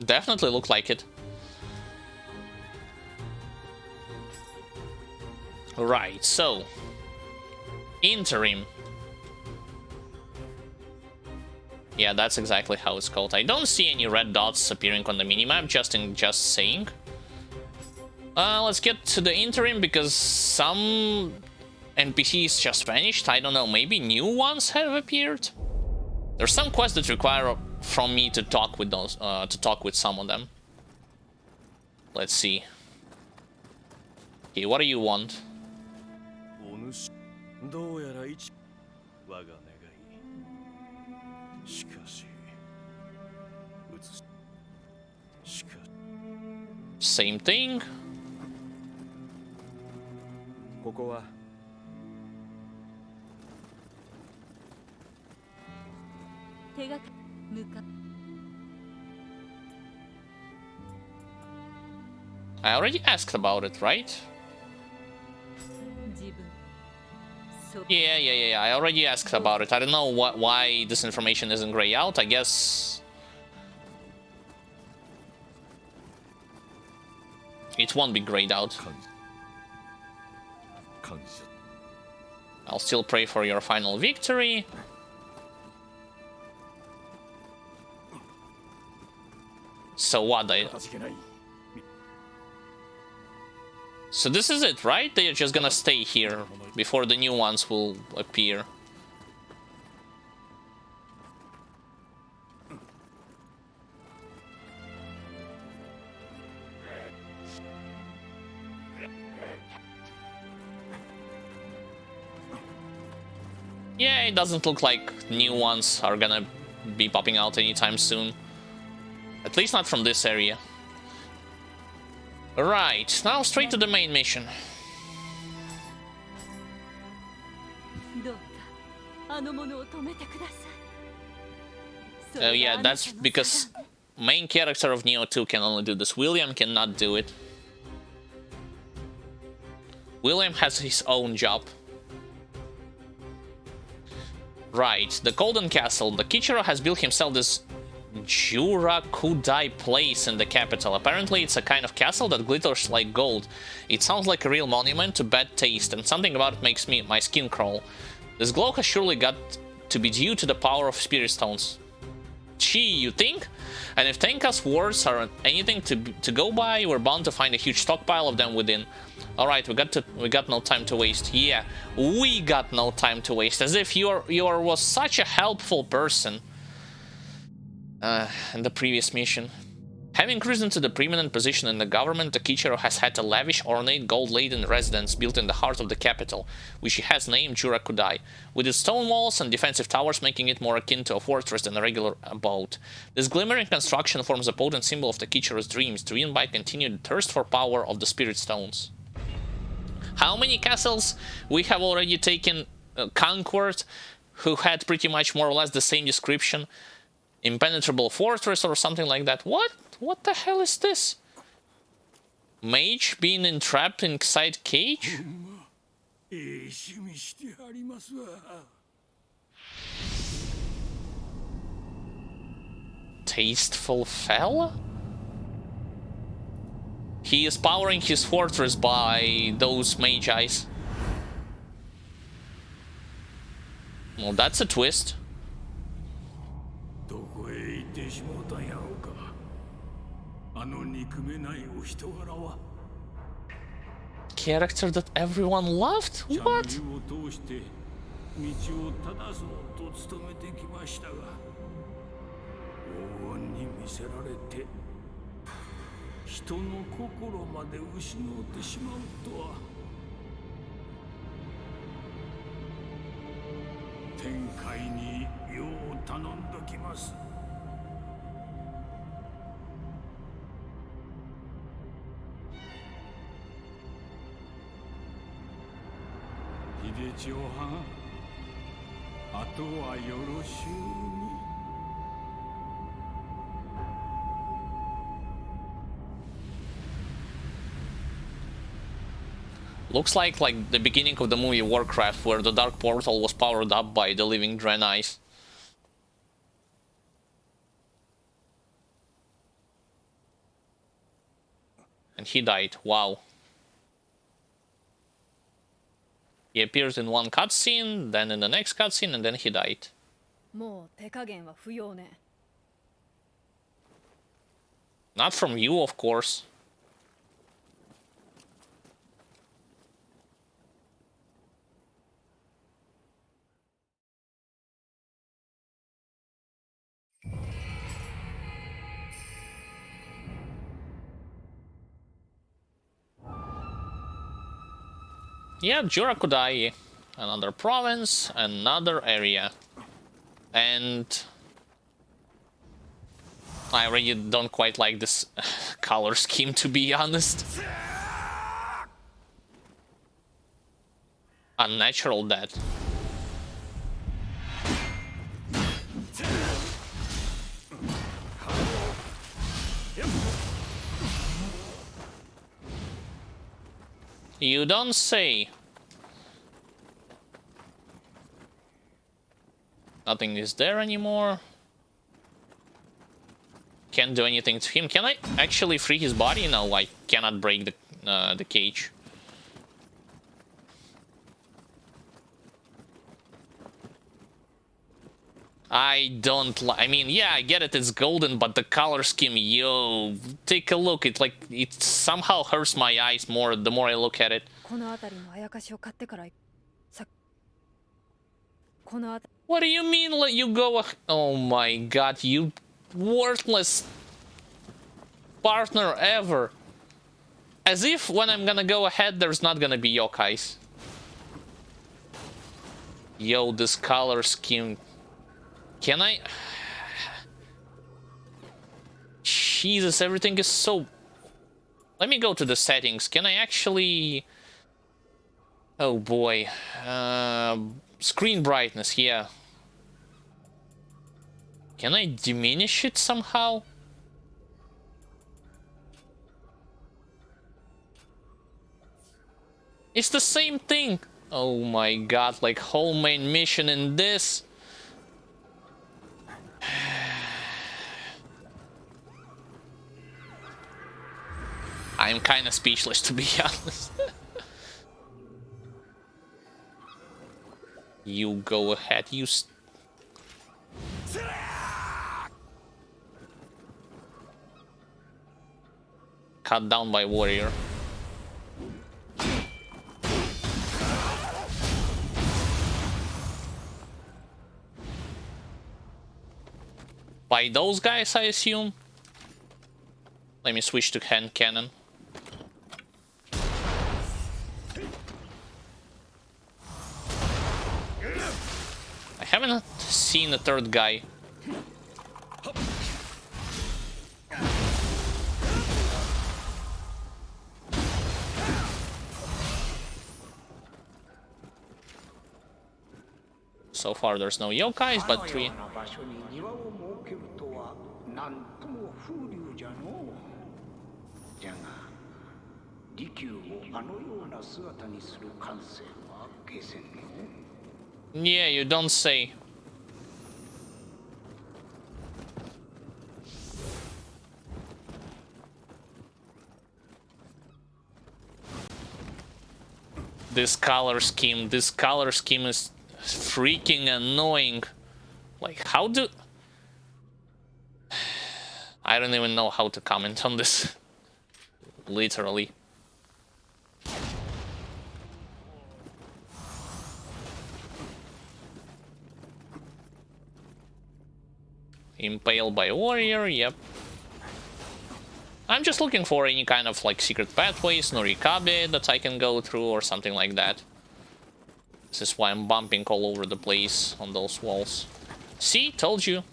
Definitely looked like it. Right, so interim. Yeah, that's exactly how it's called. I don't see any red dots appearing on the minimap, just saying. Let's get to the interim because some NPCs just vanished. I don't know, maybe new ones have appeared. There's some quests that require from me to talk with those, to talk with some of them. Let's see. Okay, what do you want? Same thing. I already asked about it, right? Yeah. I already asked about it. I don't know why this information isn't grayed out. I guess it won't be grayed out. I'll still pray for your final victory. So what? So this is it, right? They're just gonna stay here before the new ones will appear. Yeah, it doesn't look like new ones are gonna be popping out anytime soon. At least not from this area. Right, now straight to the main mission. Oh yeah, that's because main character of Nioh 2 can only do this. William cannot do it. William has his own job. Right, the Golden Castle. The Kichiro has built himself this Jurakudai place in the capital. Apparently it's a kind of castle that glitters like gold. It sounds like a real monument to bad taste, and something about it makes my skin crawl. This glow has surely got to be due to the power of spirit stones. Gee, you think? And if Tenka's words are anything to go by, we're bound to find a huge stockpile of them within. Alright, we got no time to waste. Yeah, we got no time to waste. As if you was such a helpful person in the previous mission. Having risen to the preeminent position in the government, the Kichiro has had a lavish, ornate, gold-laden residence built in the heart of the capital, which he has named Jurakudai, with its stone walls and defensive towers making it more akin to a fortress than a regular abode. This glimmering construction forms a potent symbol of the Kichiro's dreams, driven by continued thirst for power of the spirit stones. How many castles we have already taken, conquered, who had pretty much more or less the same description? Impenetrable fortress or something like that. What? What the hell is this? Mage being entrapped inside cage? Tasteful fella? He is powering his fortress by those mage eyes. Well, that's a twist. Character that everyone loved? What? 人の心まで失ってしまうとは。天界によう頼んどきます。秀千代はん、あとはよろしゅうに。Looks like the beginning of the movie Warcraft, where the Dark Portal was powered up by the living Draenei. And he died. Wow. He appears in one cutscene, then in the next cutscene, and then he died. Not from you, of course. Yeah, Jurakudai, another province, another area. And I really don't quite like this color scheme, to be honest. Unnatural death. You don't say. Nothing is there anymore. Can't do anything to him. Can I actually free his body? No, I cannot break the cage. I don't like. I mean, yeah, I get it. It's golden, but the color scheme, yo, take a look. It somehow hurts my eyes more the more I look at it. What do you mean let you go? Oh my god, you worthless partner ever. As if when I'm gonna go ahead, there's not gonna be yokais. Yo, this color scheme. Can I? Jesus, everything is so... Let me go to the settings. Can I actually... Oh boy. Screen brightness, yeah. Can I diminish it somehow? It's the same thing. Oh my god, like whole main mission in this. I'm kind of speechless, to be honest. You go ahead, you... Cut down by warrior. By those guys, I assume? Let me switch to hand cannon. I haven't seen a third guy. So far there's no yokais, but 3. Yeah, you don't say. This color scheme is freaking annoying. Like, how do... I don't even know how to comment on this. Literally. Impaled by warrior, yep. I'm just looking for any kind of like secret pathways, Norikabe that I can go through or something like that. This is why I'm bumping all over the place on those walls. See? Told you.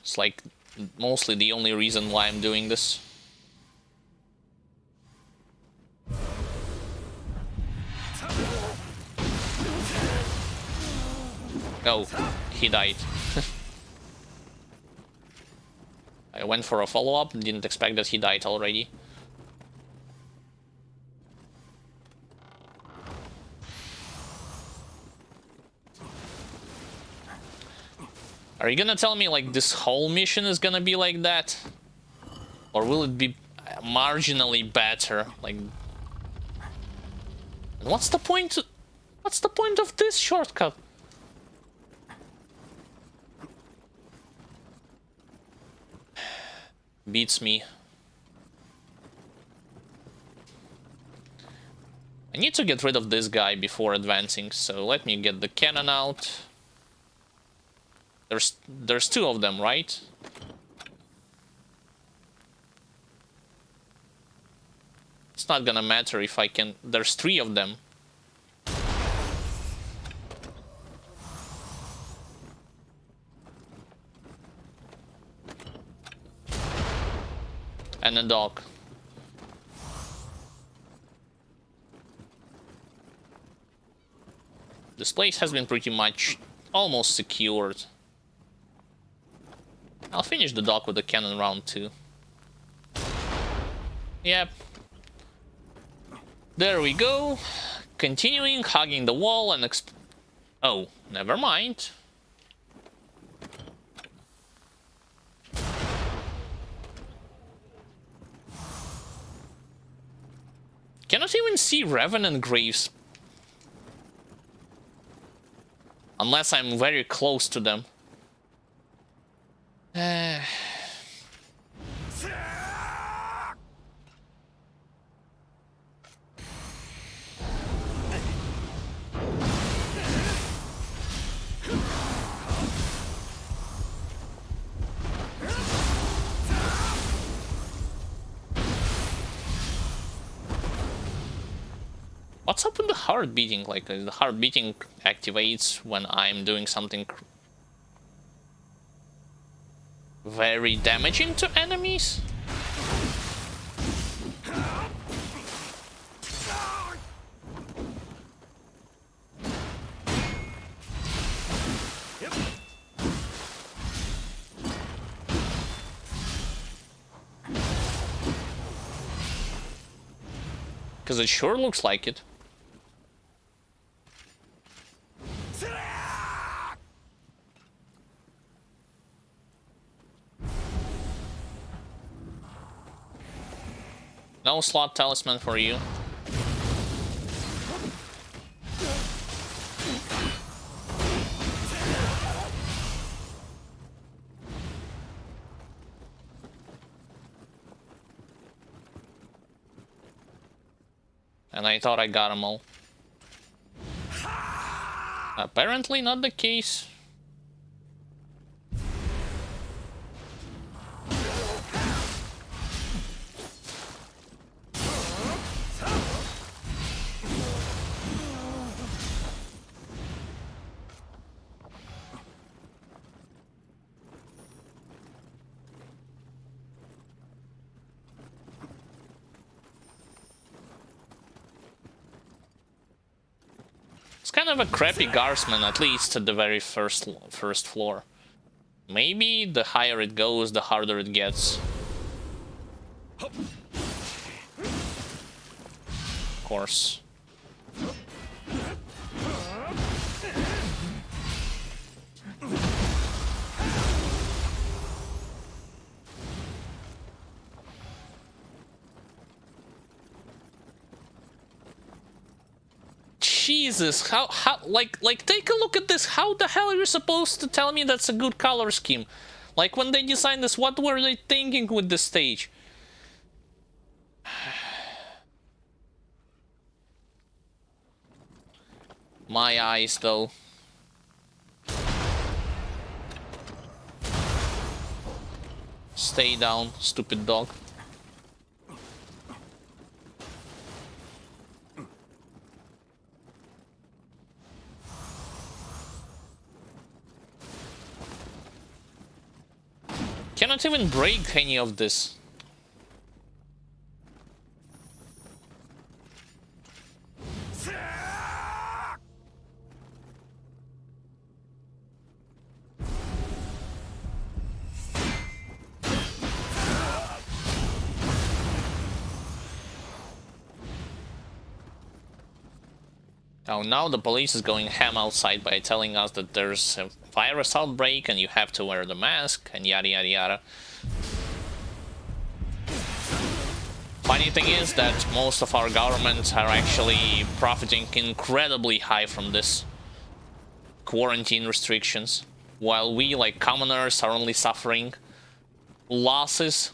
It's like mostly the only reason why I'm doing this. Oh, he died. I went for a follow-up, didn't expect that he died already. Are you gonna tell me, like, this whole mission is gonna be like that? Or will it be marginally better? Like... What's the point? What's the point of this shortcut? Beats me. I need to get rid of this guy before advancing, so let me get the cannon out. There's two of them, right? It's not gonna matter if I can... There's three of them. And a dog. This place has been pretty much almost secured. I'll finish the dog with the cannon round 2. Yep. There we go. Continuing, hugging the wall and oh, never mind. Cannot even see Revenant graves. Unless I'm very close to them. What's up with the heart beating? Like, the heart beating activates when I'm doing something very damaging to enemies? Because it sure looks like it. No slot talisman for you. And I thought I got them all. Apparently not the case. It's kind of a crappy guardsman, at least at the very first floor. Maybe the higher it goes, the harder it gets. Of course. Jesus, how, like, take a look at this. How the hell are you supposed to tell me that's a good color scheme? Like, when they designed this, what were they thinking with the stage? My eyes, though. Stay down, stupid dog. Cannot even break any of this. Oh, now the police is going ham outside by telling us that there's a virus outbreak and you have to wear the mask and yada yada yada. Funny thing is that most of our governments are actually profiting incredibly high from this quarantine restrictions, while we, like commoners, are only suffering losses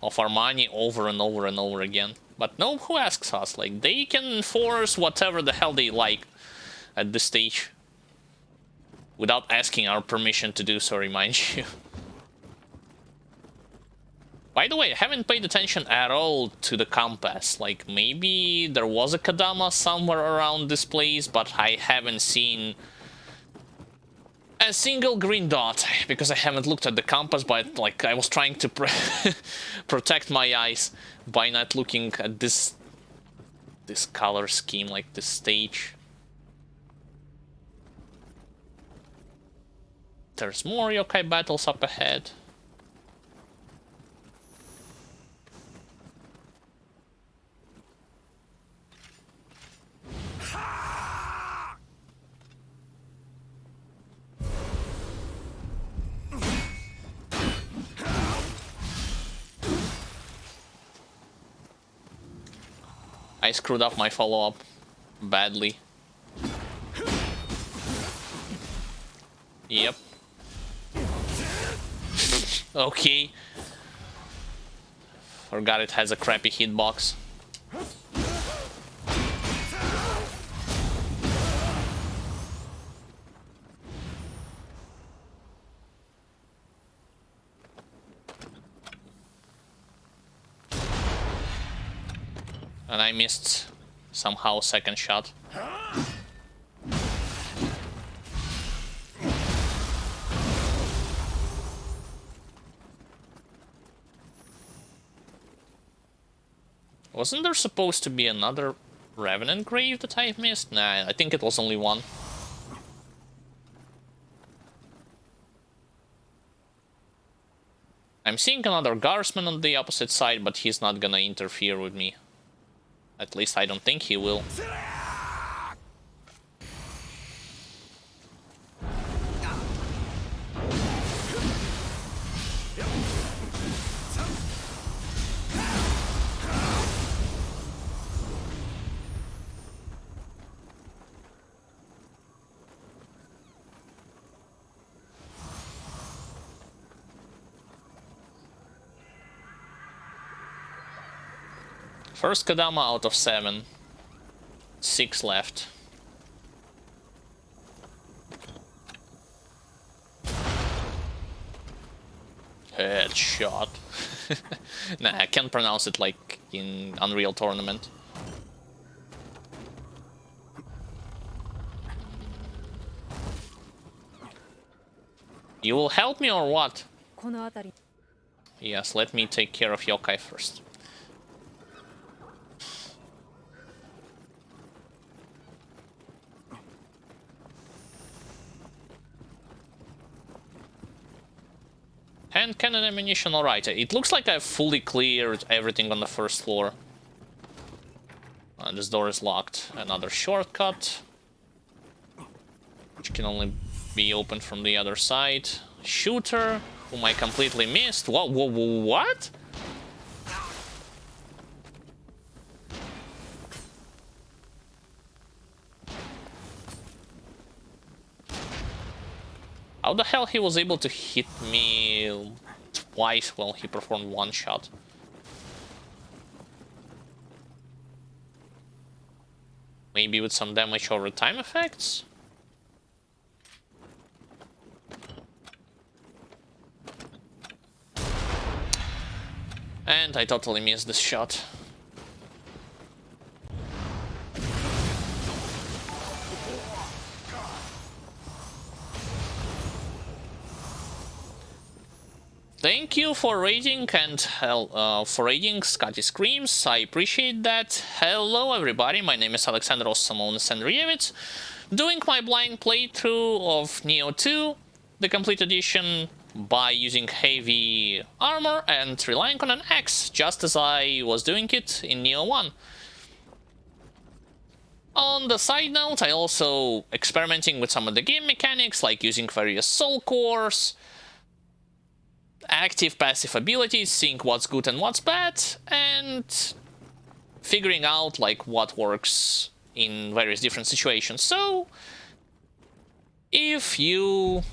of our money over and over and over again. But no, who asks us? Like, they can enforce whatever the hell they like at this stage without asking our permission to do so, remind you. By the way, I haven't paid attention at all to the compass. Like, maybe there was a Kadama somewhere around this place, but I haven't seen a single green dot, because I haven't looked at the compass, but like I was trying to protect my eyes by not looking at this color scheme, like this stage. There's more yokai battles up ahead. I screwed up my follow-up badly. Yep. Okay. Forgot it has a crappy hitbox. And I missed somehow second shot. Wasn't there supposed to be another Revenant grave that I missed? Nah, I think it was only one. I'm seeing another Guardsman on the opposite side, but he's not gonna interfere with me. At least I don't think he will. First Kadama out of 7. 6 left. Headshot. Nah, I can't pronounce it like in Unreal Tournament. You will help me or what? Yes, let me take care of yokai first. Hand cannon ammunition, alright. It looks like I've fully cleared everything on the first floor. This door is locked. Another shortcut, which can only be opened from the other side. Shooter, whom I completely missed. What? How the hell he was able to hit me twice while he performed one shot? Maybe with some damage over time effects? And I totally missed this shot. Thank you for raiding and for raiding Scotty Screams. I appreciate that. Hello everybody, my name is Xandrevets, doing my blind playthrough of Nioh 2, the complete edition, by using heavy armor and relying on an axe, just as I was doing it in Nioh 1. On the side note, I also experimenting with some of the game mechanics, like using various soul cores, active passive abilities, seeing what's good and what's bad, and figuring out like what works in various different situations. So if you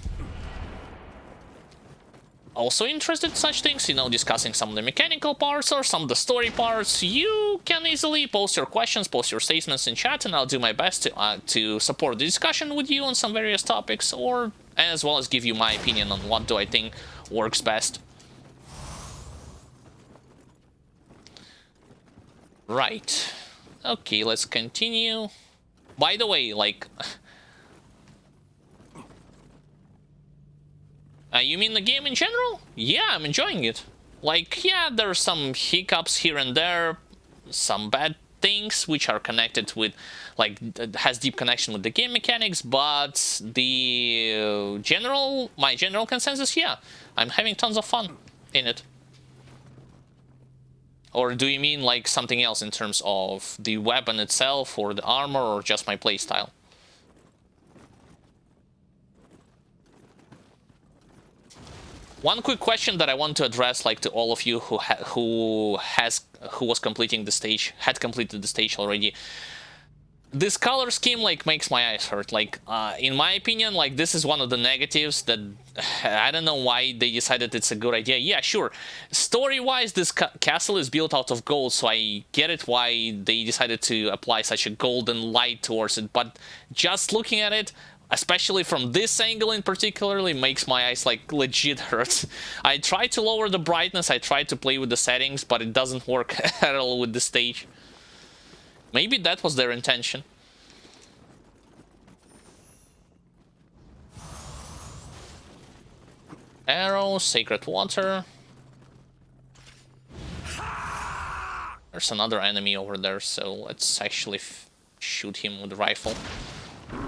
also interested in such things, you know, discussing some of the mechanical parts or some of the story parts, you can easily post your questions, post your statements in chat, and I'll do my best to support the discussion with you on some various topics, or as well as give you my opinion on what do I think works best. Right. Okay, let's continue. By the way, like... you mean the game in general? Yeah, I'm enjoying it. Like, yeah, there are some hiccups here and there, some bad things which are connected with, like, has deep connection with the game mechanics, but the my general consensus, yeah, I'm having tons of fun in it. Or do you mean like something else in terms of the weapon itself, or the armor, or just my playstyle? One quick question that I want to address, like, to all of you who was completing the stage, had completed the stage already. This color scheme, like, makes my eyes hurt. Like, in my opinion, like, this is one of the negatives that I don't know why they decided it's a good idea. Yeah, sure, story-wise, this castle is built out of gold, so I get it why they decided to apply such a golden light towards it. But just looking at it, especially from this angle in particularly, makes my eyes like legit hurt. I tried to lower the brightness, I tried to play with the settings, but it doesn't work at all with the stage. Maybe that was their intention. Arrow, sacred water. There's another enemy over there, so let's actually shoot him with a rifle.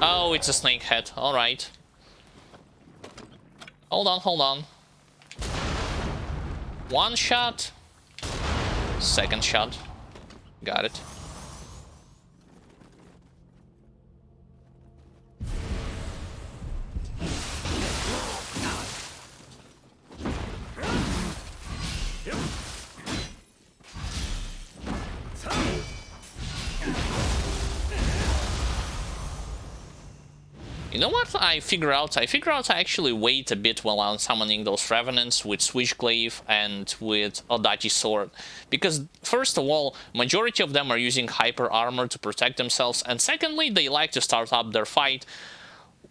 Oh, it's a snake head. Alright. Hold on, hold on. One shot. Second shot. Got it. You know what I figure out? I actually wait a bit while I'm summoning those revenants with Switchglaive and with Adachi Sword. Because, first of all, majority of them are using hyper armor to protect themselves, and secondly, they like to start up their fight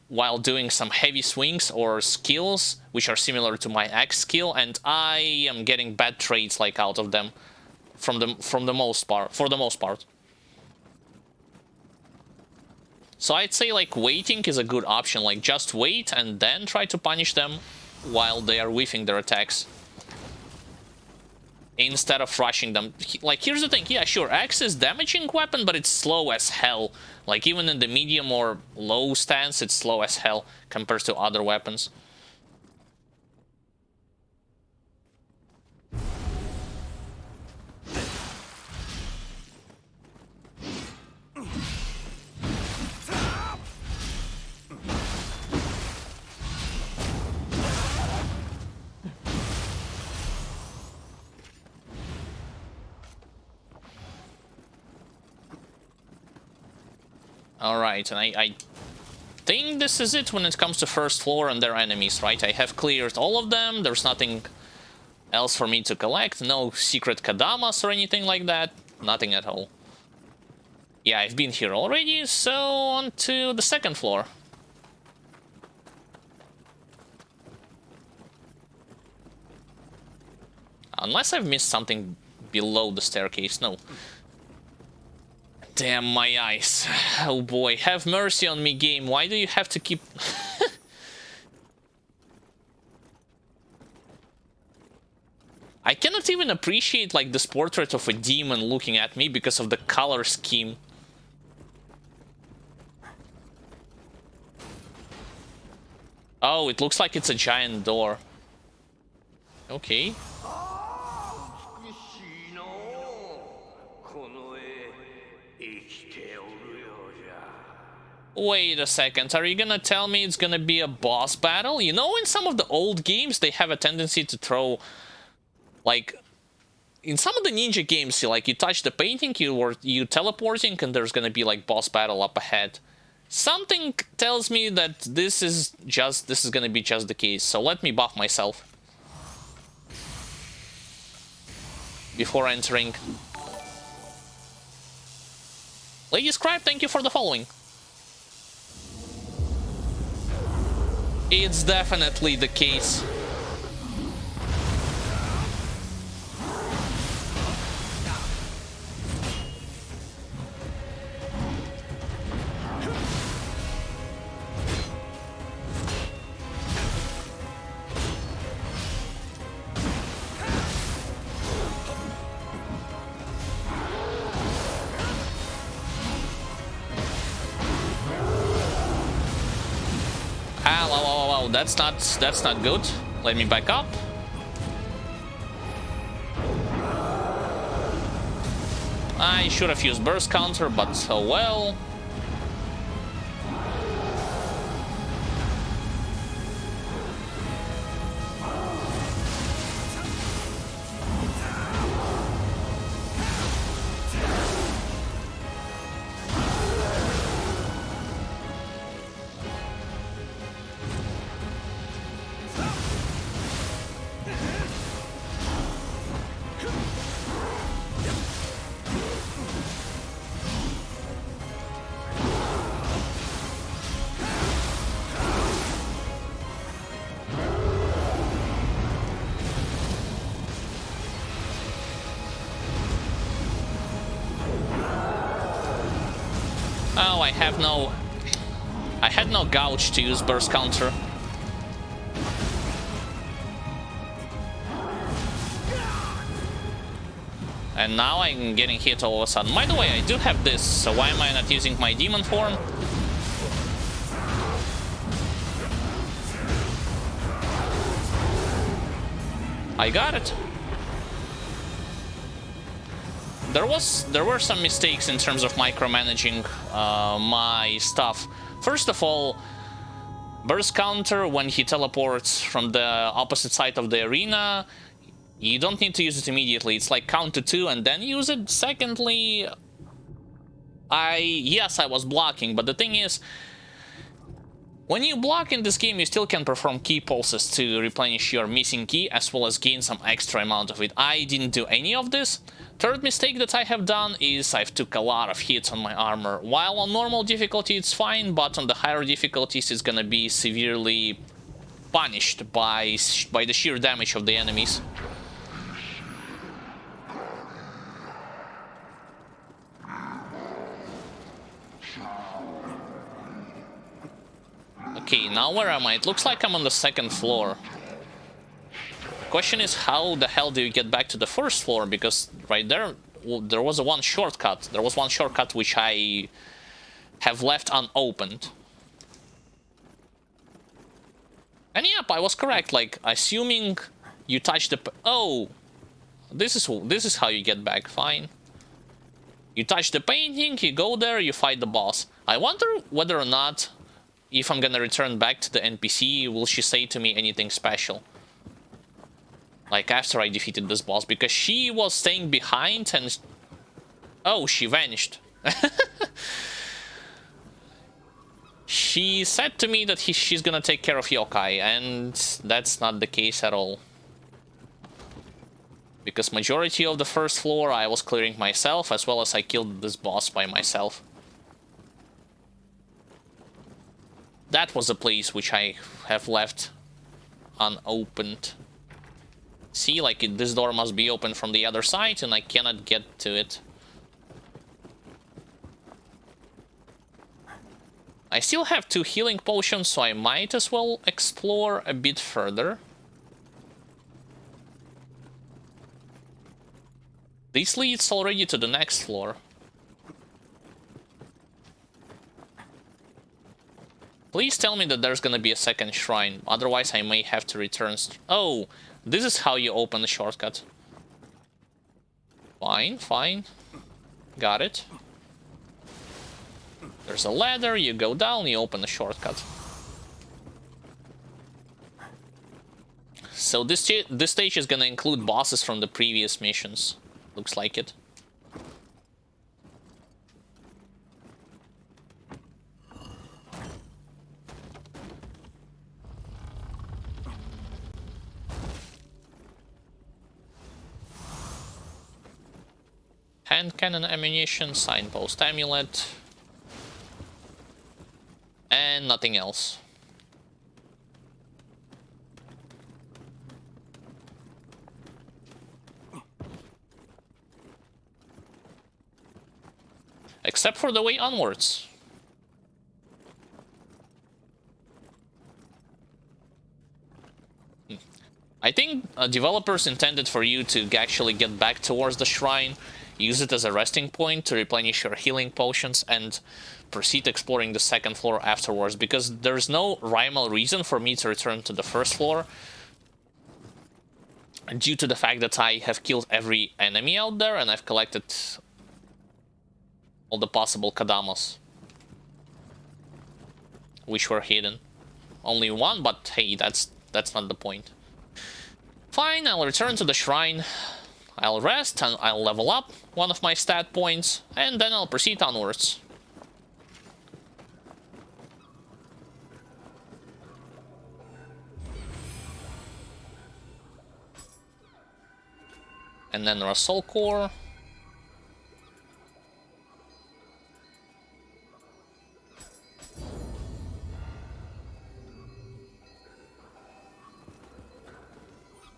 while doing some heavy swings or skills, which are similar to my axe skill, and I am getting bad trades like out of them for the most part. So I'd say like waiting is a good option, like just wait and then try to punish them while they are whiffing their attacks, instead of rushing them. Like, here's the thing, yeah, sure, axe is damaging weapon, but it's slow as hell. Like, even in the medium or low stance, it's slow as hell compared to other weapons. Alright, and I think this is it when it comes to first floor and their enemies, right? I have cleared all of them, there's nothing else for me to collect, no secret Kadamas or anything like that, nothing at all. Yeah, I've been here already, so on to the second floor. Unless I've missed something below the staircase. No. Damn my eyes. Oh boy. Have mercy on me, game. Why do you have to keep... I cannot even appreciate, like, this portrait of a demon looking at me because of the color scheme. Oh, it looks like it's a giant door. Okay. Wait a second, are you gonna tell me it's gonna be a boss battle? You know, in some of the old games, they have a tendency to throw... Like, in some of the ninja games, you touch the painting, you teleporting, and there's gonna be, like, boss battle up ahead. Something tells me that this is gonna be just the case, so let me buff myself before entering. Lady Scribe, thank you for the following. It's definitely the case. Wow, that's not good. Let me back up. I should have used burst counter, but oh well. Oh, I had no gouge to use burst counter. And now I'm getting hit all of a sudden. By the way, I do have this, so why am I not using my demon form? I got it. There were some mistakes in terms of micromanaging my stuff. First of all, burst counter, when he teleports from the opposite side of the arena, you don't need to use it immediately. It's like count to 2 and then use it. Secondly, yes, I was blocking, but the thing is, when you block in this game, you still can perform key pulses to replenish your missing key, as well as gain some extra amount of it. I didn't do any of this. Third mistake that I have done is I've took a lot of hits on my armor. While on normal difficulty it's fine, but on the higher difficulties it's gonna be severely punished by the sheer damage of the enemies. Okay, now where am I? It looks like I'm on the second floor. Question is, how the hell do you get back to the first floor? Because right there, there was one shortcut. There was one shortcut which I have left unopened. And yep, I was correct. Like, assuming you touch the... Oh! This is how you get back. Fine. You touch the painting, you go there, you fight the boss. I wonder whether or not, if I'm gonna return back to the NPC, will she say to me anything special? Like, after I defeated this boss, because she was staying behind and... Oh, she vanished. She said to me that she's gonna take care of yokai, and that's not the case at all. Because majority of the first floor I was clearing myself, as well as I killed this boss by myself. That was a place which I have left unopened. See, like, this door must be open from the other side, and I cannot get to it. I still have 2 healing potions, so I might as well explore a bit further. This leads already to the next floor. Please tell me that there's gonna be a second shrine, otherwise I may have to return. Oh, this is how you open the shortcut. Fine, fine. Got it. There's a ladder, you go down, you open the shortcut. So this stage is gonna include bosses from the previous missions. Looks like it. Hand cannon ammunition, signpost amulet. And nothing else. Except for the way onwards. I think developers intended for you to actually get back towards the shrine, use it as a resting point to replenish your healing potions, and proceed exploring the second floor afterwards, because there's no rhyme or reason for me to return to the first floor due to the fact that I have killed every enemy out there and I've collected all the possible Kadamos which were hidden. Only one, but hey, that's not the point. Fine, I'll return to the shrine, I'll rest and I'll level up one of my stat points, and then I'll proceed onwards. And then Russell Core.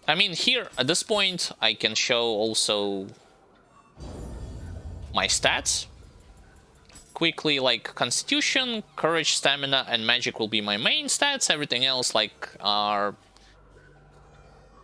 I mean, here, at this point, I can show also my stats. Quickly, like, Constitution, Courage, Stamina, and Magic will be my main stats. Everything else, like, are...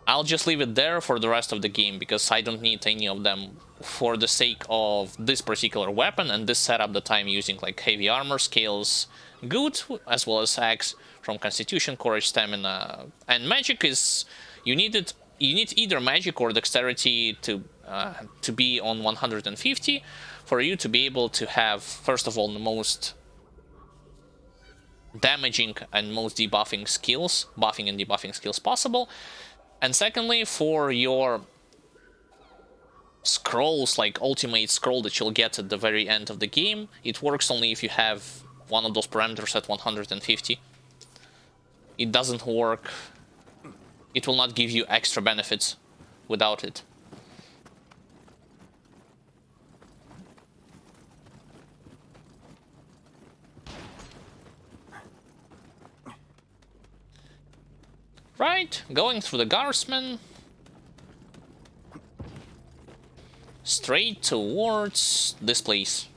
I'll just leave it there for the rest of the game, because I don't need any of them for the sake of this particular weapon and this setup that I'm using, like heavy armor scales good, as well as axe from Constitution, Courage, Stamina, and Magic is... You need either Magic or Dexterity to be on 150 for you to be able to have, first of all, the most damaging and most debuffing skills, buffing and debuffing skills possible. And secondly, for your scrolls, like ultimate scroll that you'll get at the very end of the game, it works only if you have one of those parameters at 150. It doesn't work. It will not give you extra benefits without it. Right, going through the Guardsmen. Straight towards this place.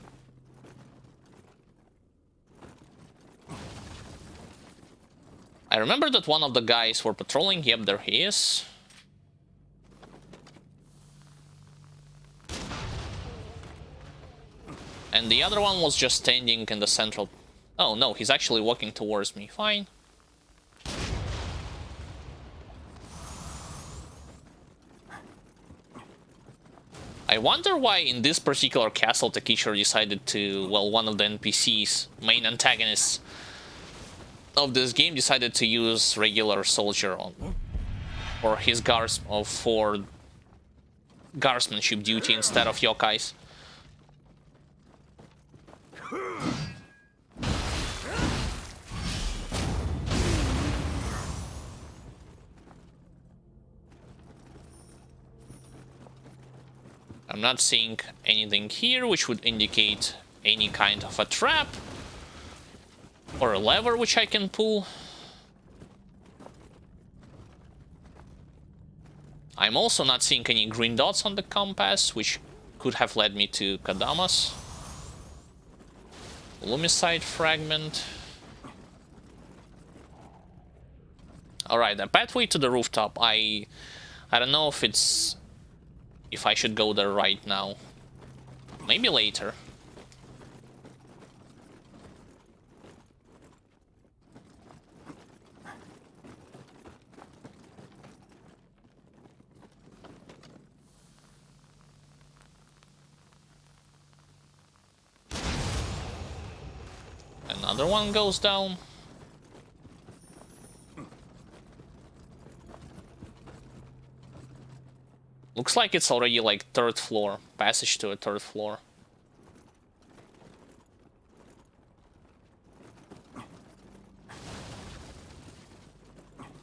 I remember that one of the guys were patrolling. Yep, there he is. And the other one was just standing in the central... Oh no, he's actually walking towards me. Fine. I wonder why in this particular castle Takichiro decided to... Well, one of the NPCs, main antagonists of this game, decided to use regular soldier on for his guards for guardsmanship duty instead of yokais. I'm not seeing anything here which would indicate any kind of a trap or a lever which I can pull. I I'm also not seeing any green dots on the compass, which could have led me to Kadamas. Lumicide fragment. Alright, a pathway to the rooftop. I don't know if I should go there right now. Maybe later. Another one goes down. Looks like it's already like 3rd floor. Passage to a 3rd floor.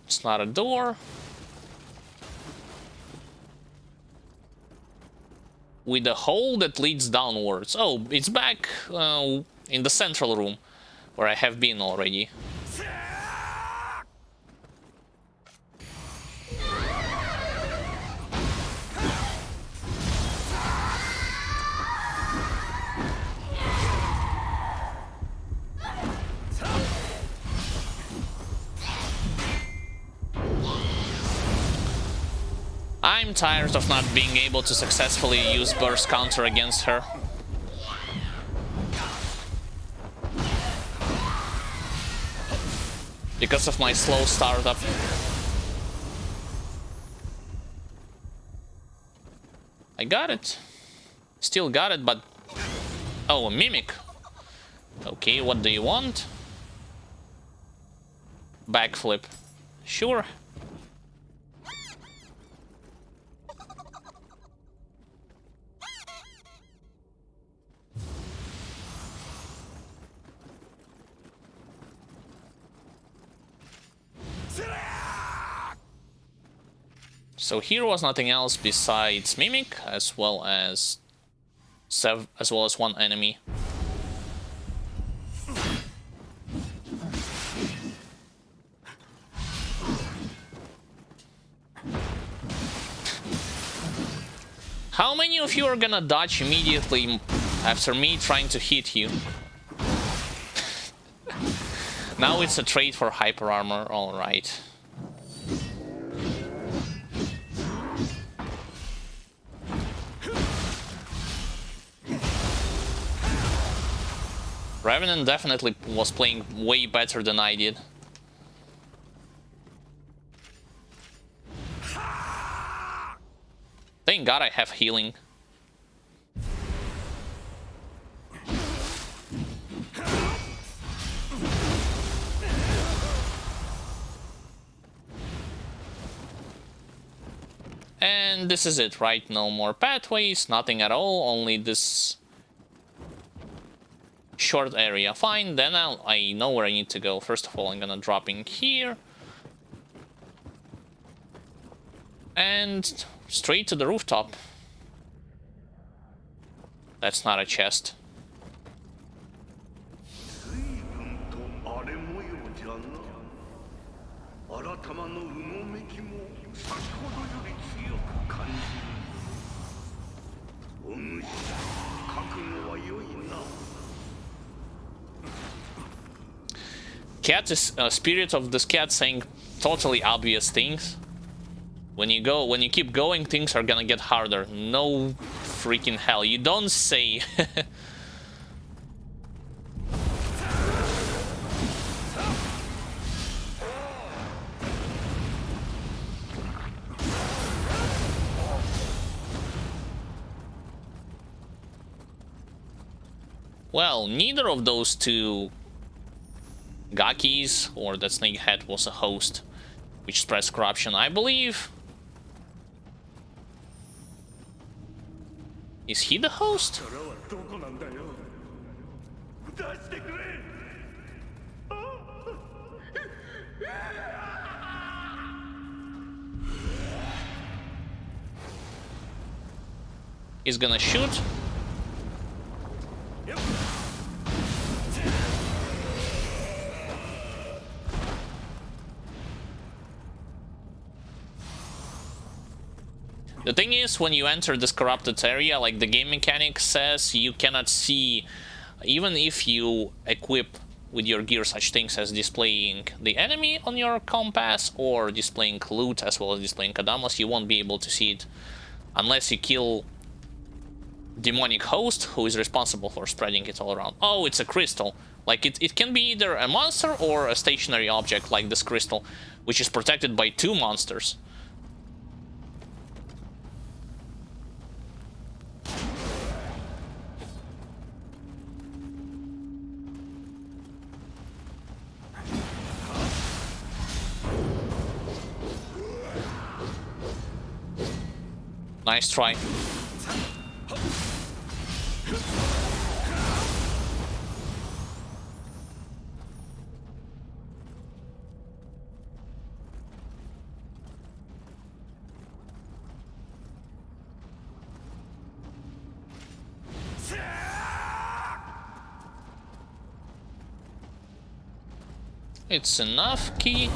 It's not a door. With a hole that leads downwards. Oh, it's back in the central room, where I have been already. I'm tired of not being able to successfully use burst counter against her. Because of my slow startup. I got it. Still got it, but... Oh, a mimic. Okay, what do you want? Backflip. Sure. So here was nothing else besides Mimic, as well as one enemy. How many of you are gonna dodge immediately after me trying to hit you? Now it's a trait for hyper armor, alright. Revenant definitely was playing way better than I did. Thank God I have healing. And this is it, right? No more pathways, nothing at all, only this short area. Fine, then I know where I need to go. First of all, I'm gonna drop in here. And straight to the rooftop. That's not a chest. Cat is spirit of this cat saying totally obvious things. When you keep going, things are gonna get harder. No freaking hell, you don't say. Well, neither of those two Gakis or that snakehead was a host which spreads corruption, I believe. Is he the host? He's gonna shoot. The thing is, when you enter this corrupted area, like the game mechanic says, you cannot see, even if you equip with your gear such things as displaying the enemy on your compass or displaying loot as well as displaying Kadamas, you won't be able to see it unless you kill demonic host who is responsible for spreading it all around. Oh, it's a crystal. Like it can be either a monster or a stationary object like this crystal, which is protected by 2 monsters. Nice try. It's enough, key.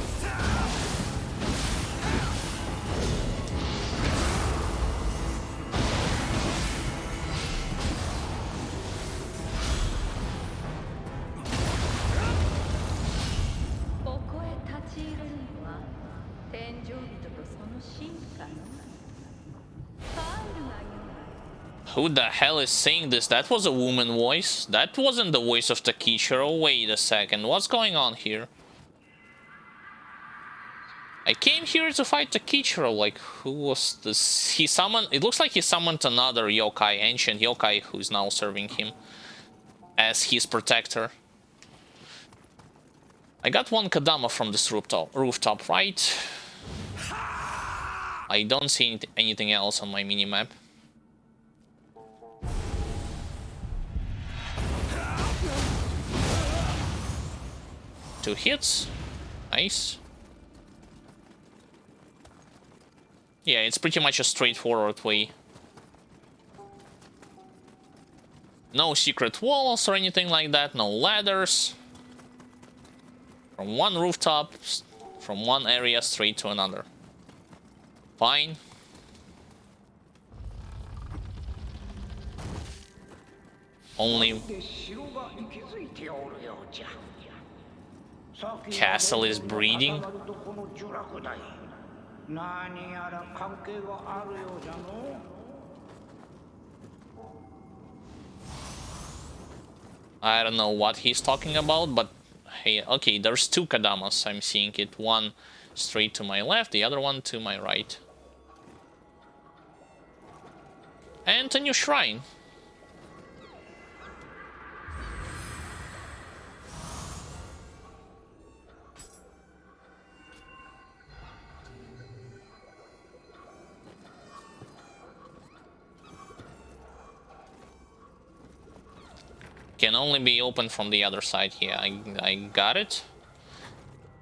Who the hell is saying this? That was a woman voice. That wasn't the voice of Takichiro. Wait a second. What's going on here? I came here to fight Takichiro. Like, who was this? He summoned... It looks like he summoned another yokai, ancient yokai, who's now serving him as his protector. I got 1 Kadama from this rooftop, right? I don't see anything else on my minimap. Two hits. Nice. Yeah, it's pretty much a straightforward way. No secret walls or anything like that, no ladders. From one rooftop, from one area straight to another. Fine. Only... Castle is breeding. I don't know what he's talking about, but hey, okay, there's 2 Kadamas. I'm seeing it. One straight to my left, the other one to my right. And a new shrine. Can only be opened from the other side here. I got it.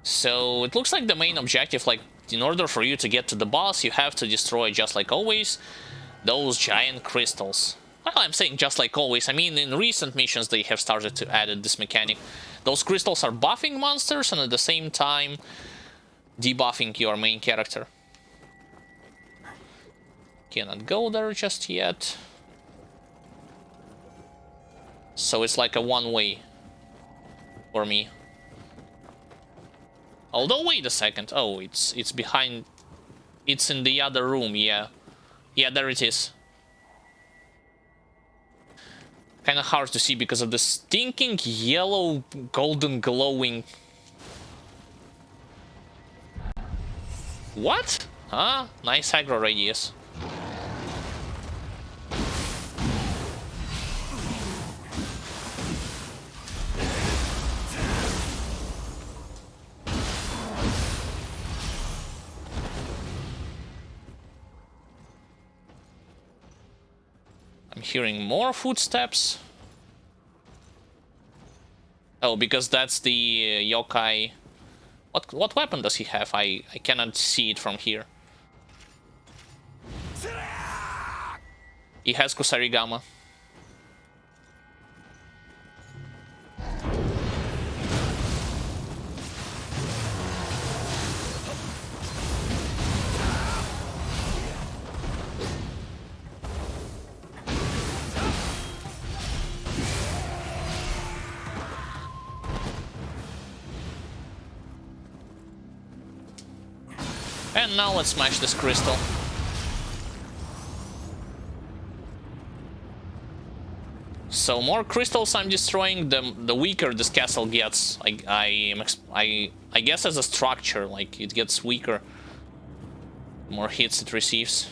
So it looks like the main objective, like in order for you to get to the boss, you have to destroy, just like always, those giant crystals. Well, I'm saying just like always. I mean, in recent missions they have started to add this mechanic. Those crystals are buffing monsters and at the same time debuffing your main character. Cannot go there just yet. So it's like a one-way for me. Although, wait a second. Oh, it's behind... It's in the other room, yeah. Yeah, there it is. Kinda hard to see because of the stinking yellow, golden glowing... What? Huh? Nice aggro radius. I'm hearing more footsteps. Oh, because that's the yokai. What weapon does he have? I cannot see it from here. He has Kusarigama. And now let's smash this crystal. So more crystals I'm destroying, the weaker this castle gets. I guess as a structure, like it gets weaker. More hits it receives.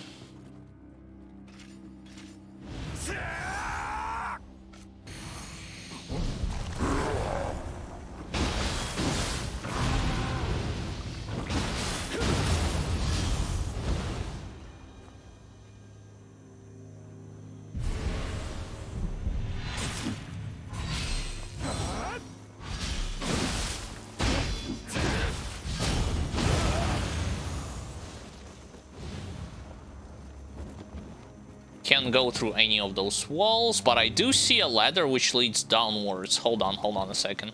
Can't go through any of those walls, but I do see a ladder which leads downwards. Hold on a second.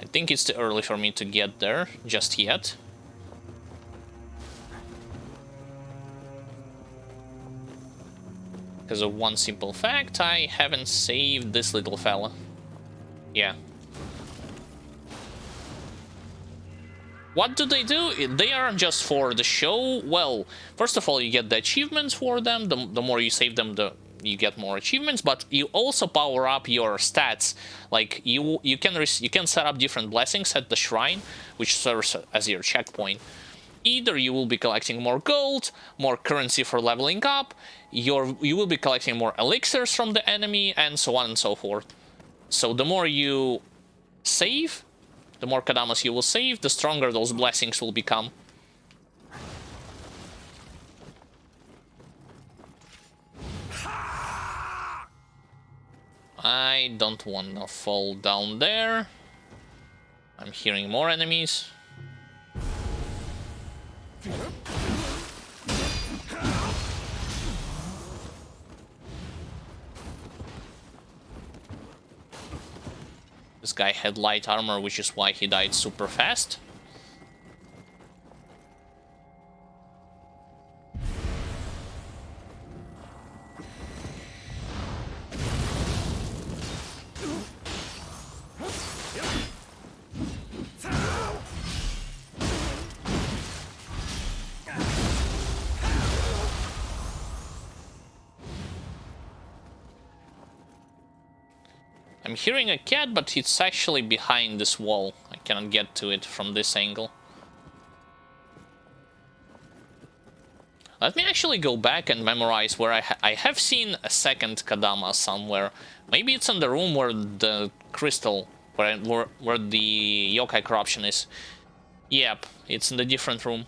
I think it's too early for me to get there just yet. Because of one simple fact, I haven't saved this little fella. Yeah. What do? They aren't just for the show. Well, first of all, you get the achievements for them. The more you save them, you get more achievements. But you also power up your stats. Like you can set up different blessings at the shrine, which serves as your checkpoint. Either you will be collecting more gold, more currency for leveling up. You will be collecting more elixirs from the enemy, and so on and so forth. So the more you save, the more Kadamas you will save, the stronger those blessings will become. I don't want to fall down there. I'm hearing more enemies. This guy had light armor, which is why he died super fast. I'm hearing a cat, but it's actually behind this wall. I cannot get to it from this angle. Let me actually go back and memorize where I have seen a second Kadama somewhere. Maybe it's in the room where the crystal, where the yokai corruption is. Yep, it's in the different room.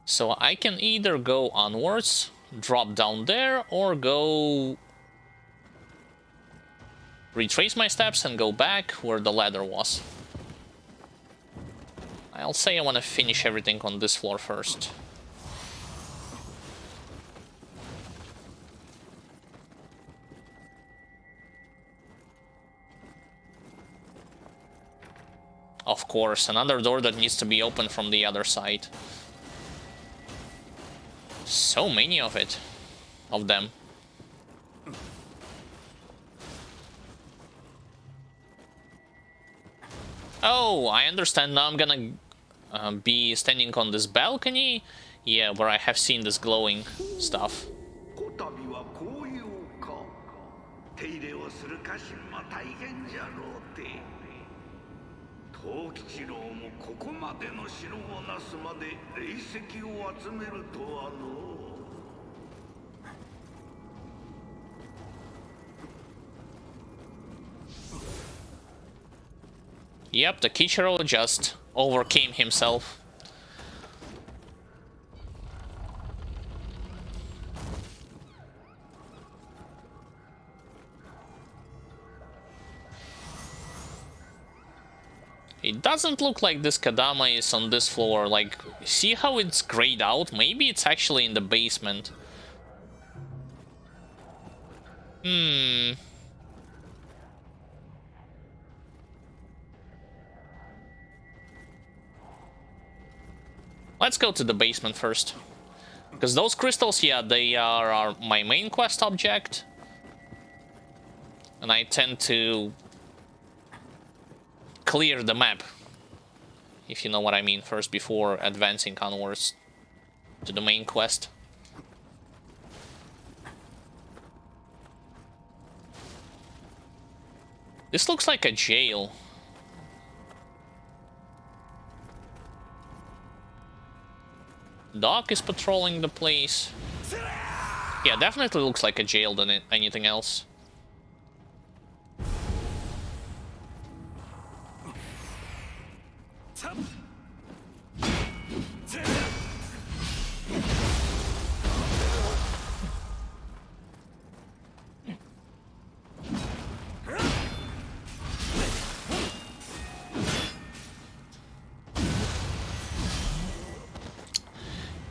So I can either go onwards, drop down there, or go retrace my steps and go back where the ladder was. I'll say I want to finish everything on this floor first. Of course, another door that needs to be opened from the other side. So many of them. Oh, I understand. Now I'm gonna be standing on this balcony. Yeah, where I have seen this glowing stuff. Yep, the Kichiro just overcame himself. It doesn't look like this Kadama is on this floor. Like, see how it's grayed out? Maybe it's actually in the basement. Let's go to the basement first. Because those crystals, yeah, they are my main quest object. And I tend to clear the map, if you know what I mean, first before advancing onwards to the main quest. This looks like a jail. Doc is patrolling the place. Yeah, definitely looks like a jail than anything else.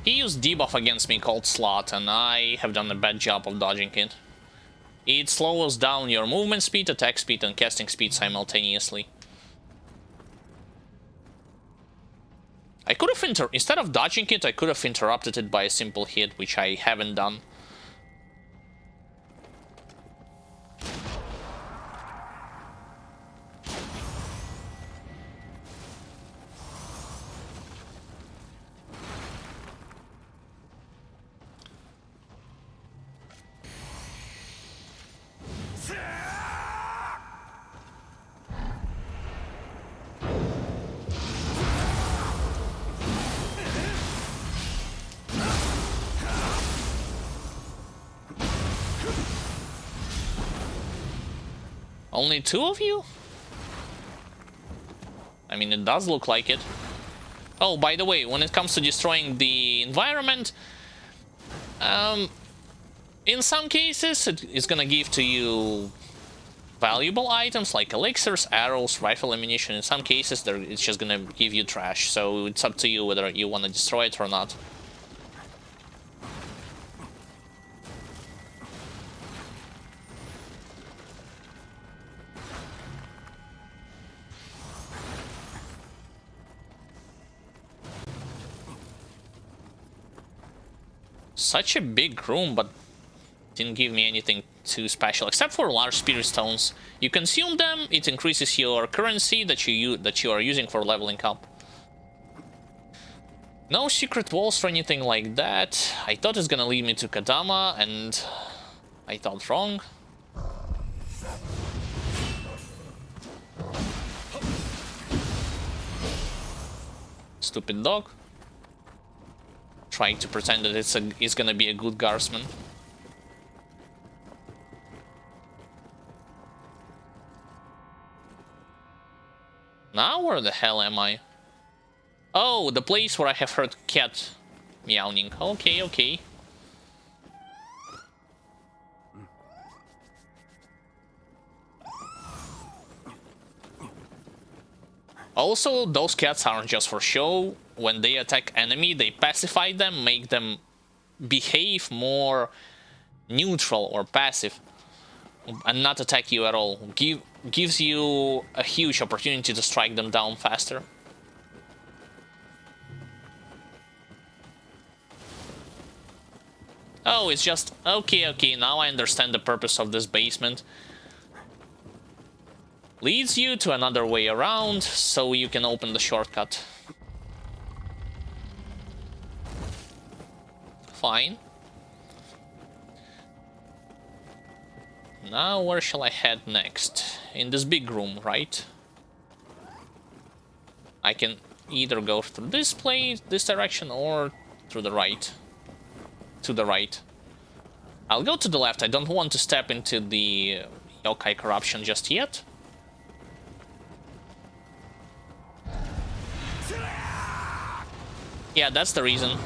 He used debuff against me called Slot, and I have done a bad job of dodging it. It slows down your movement speed, attack speed, and casting speed simultaneously. I could have instead of dodging it, I could have interrupted it by a simple hit, which I haven't done. Only 2 of you? I mean, it does look like it. Oh, by the way, when it comes to destroying the environment, in some cases it's gonna give to you valuable items like elixirs, arrows, rifle ammunition. In some cases, it's just gonna give you trash, so it's up to you whether you want to destroy it or not. Such a big room, but didn't give me anything too special, except for large spirit stones. You consume them, it increases your currency that you are using for leveling up. No secret walls or anything like that. I thought it's gonna lead me to Kadama, and I thought wrong. Stupid dog. Trying to pretend that it's gonna be a good guardsman. Now where the hell am I? Oh, the place where I have heard cat meowing. Okay, okay. Also, those cats aren't just for show. When they attack enemy, they pacify them, make them behave more neutral or passive, and not attack you at all. Gives you a huge opportunity to strike them down faster. Oh, it's just... Okay, okay, now I understand the purpose of this basement. Leads you to another way around, so you can open the shortcut. Fine. Now where shall I head next? In this big room, right? I can either go through this place, this direction, or through the right. To the right. I'll go to the left. I don't want to step into the yokai corruption just yet. Yeah, that's the reason.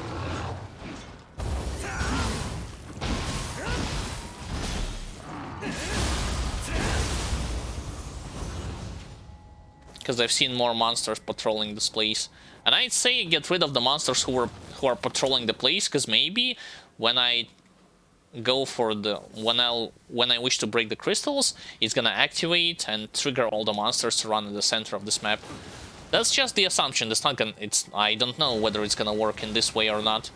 Because I've seen more monsters patrolling this place. And I'd say get rid of the monsters who are patrolling the place, because maybe when I go for the when I wish to break the crystals, it's gonna activate and trigger all the monsters to run in the center of this map. That's just the assumption. It's not gonna. I don't know whether it's gonna work in this way or not.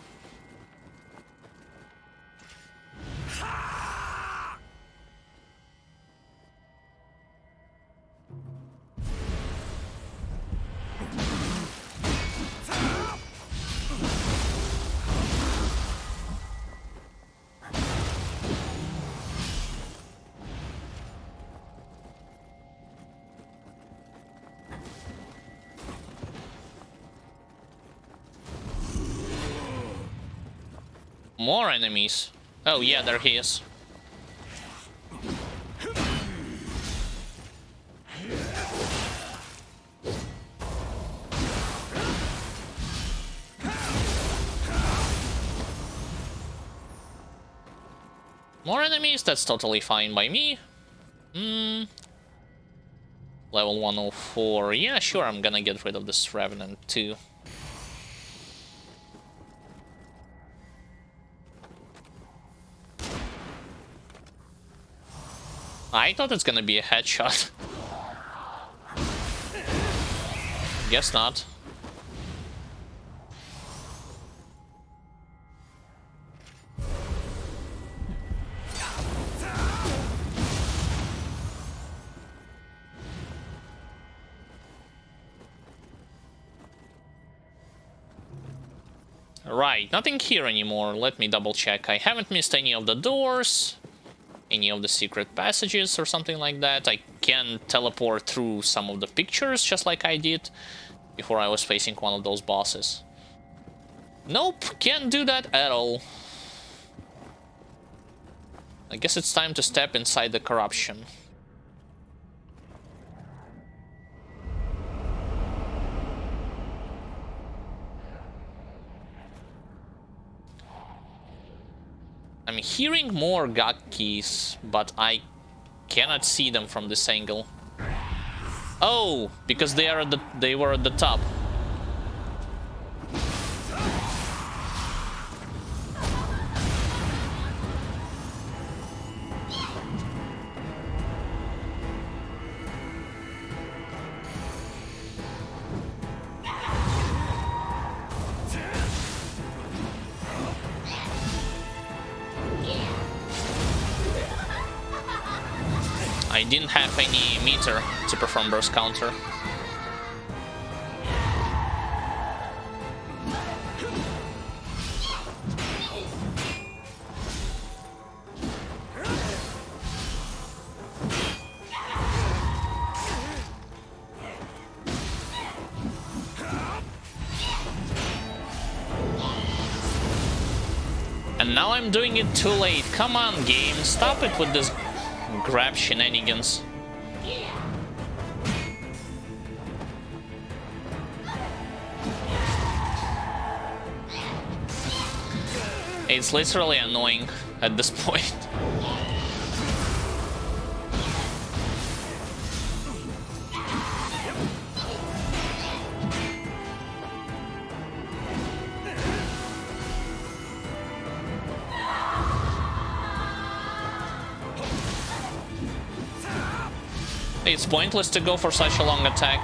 More enemies. Oh yeah, there he is. More enemies? That's totally fine by me. Level 104. Yeah, sure, I'm gonna get rid of this Revenant too. I thought it's gonna be a headshot. Guess not. Right, nothing here anymore. Let me double check. I haven't missed any of the doors, any of the secret passages or something like that. I can teleport through some of the pictures just like I did before I was facing one of those bosses. Nope, can't do that at all. I guess it's time to step inside the corruption. I'm hearing more God keys, but I cannot see them from this angle. Oh, because they were at the top. I didn't have any meter to perform burst counter. And now I'm doing it too late. Come on, game, stop it with this grab shenanigans. It's literally annoying at this point. It's pointless to go for such a long attack.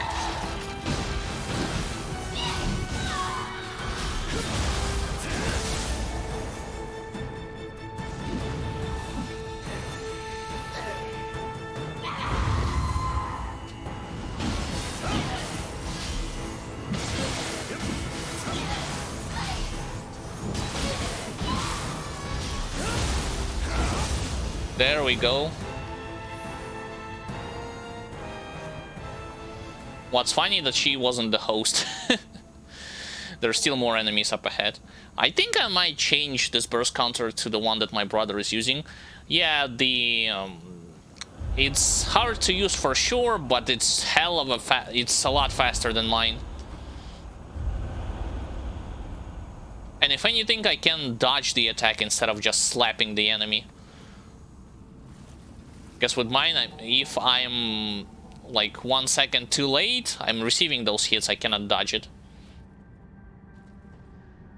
There we go. What's funny that she wasn't the host. There's still more enemies up ahead. I think I might change this burst counter to the one that my brother is using. Yeah, it's hard to use for sure, but it's it's a lot faster than mine. And if anything, I can dodge the attack instead of just slapping the enemy. Because with mine, if I'm like 1 second too late, I'm receiving those hits, I cannot dodge it.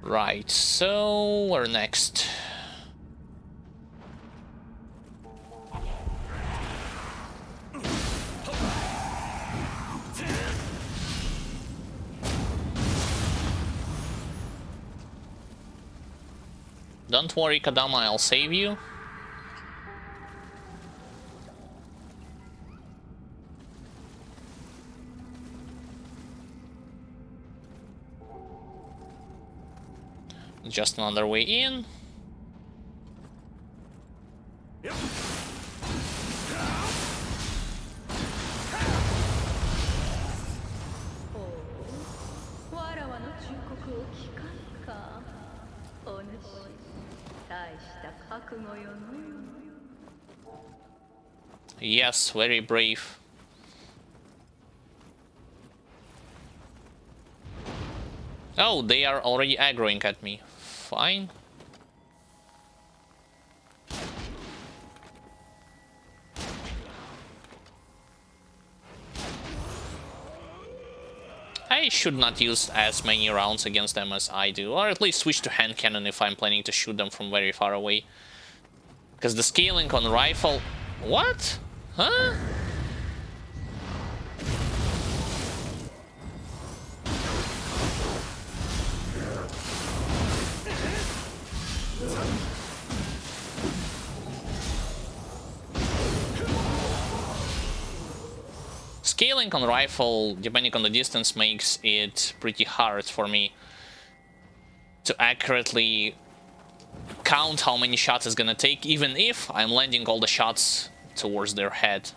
Right, so where next? Don't worry, Kadama, I'll save you. Just another way in. Yep. Yes, very brave. Oh, they are already aggroing at me. Fine. I should not use as many rounds against them as I do, or at least switch to hand cannon if I'm planning to shoot them from very far away. Because the scaling on rifle... What? Huh? Scaling on rifle, depending on the distance, makes it pretty hard for me to accurately count how many shots it's gonna take, even if I'm landing all the shots towards their head.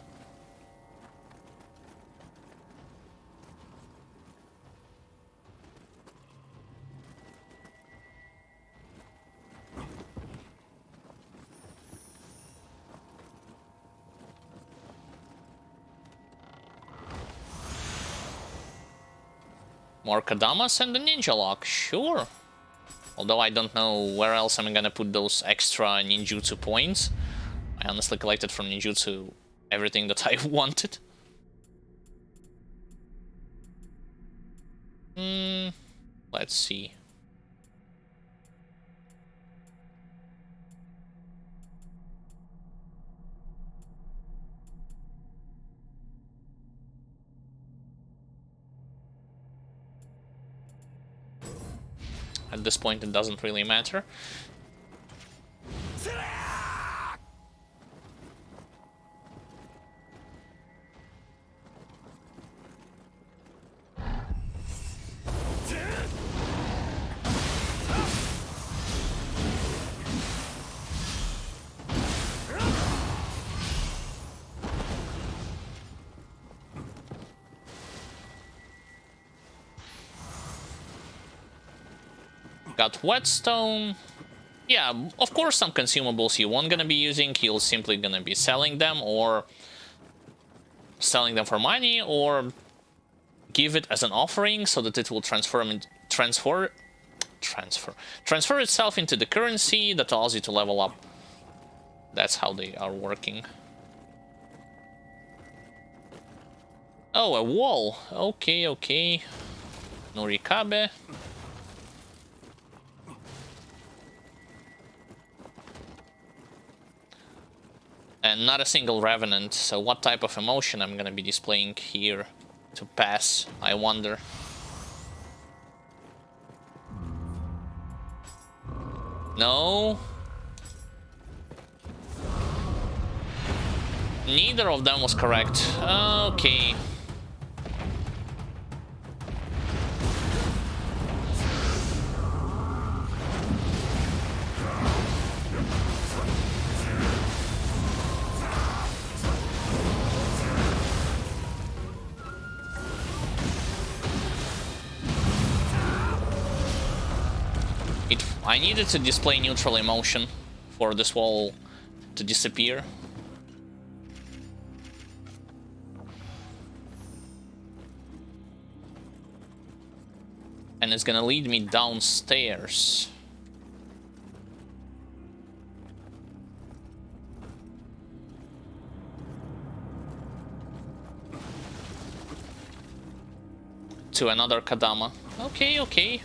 More Kadamas and the Ninja Lock, sure. Although I don't know where else I'm gonna put those extra ninjutsu points. I honestly collected from ninjutsu everything that I wanted. Let's see. At this point, it doesn't really matter. Got whetstone. Yeah, of course some consumables you won't gonna be using, you're simply gonna be selling them, or selling them for money, or give it as an offering so that it will transfer itself into the currency that allows you to level up. That's how they are working. Oh, a wall. Okay, okay. Norikabe. And not a single Revenant, so what type of emotion I'm gonna be displaying here to pass, I wonder. No. Neither of them was correct. Okay. I needed to display neutral emotion for this wall to disappear. And it's gonna lead me downstairs. To another Kadama. Okay, okay.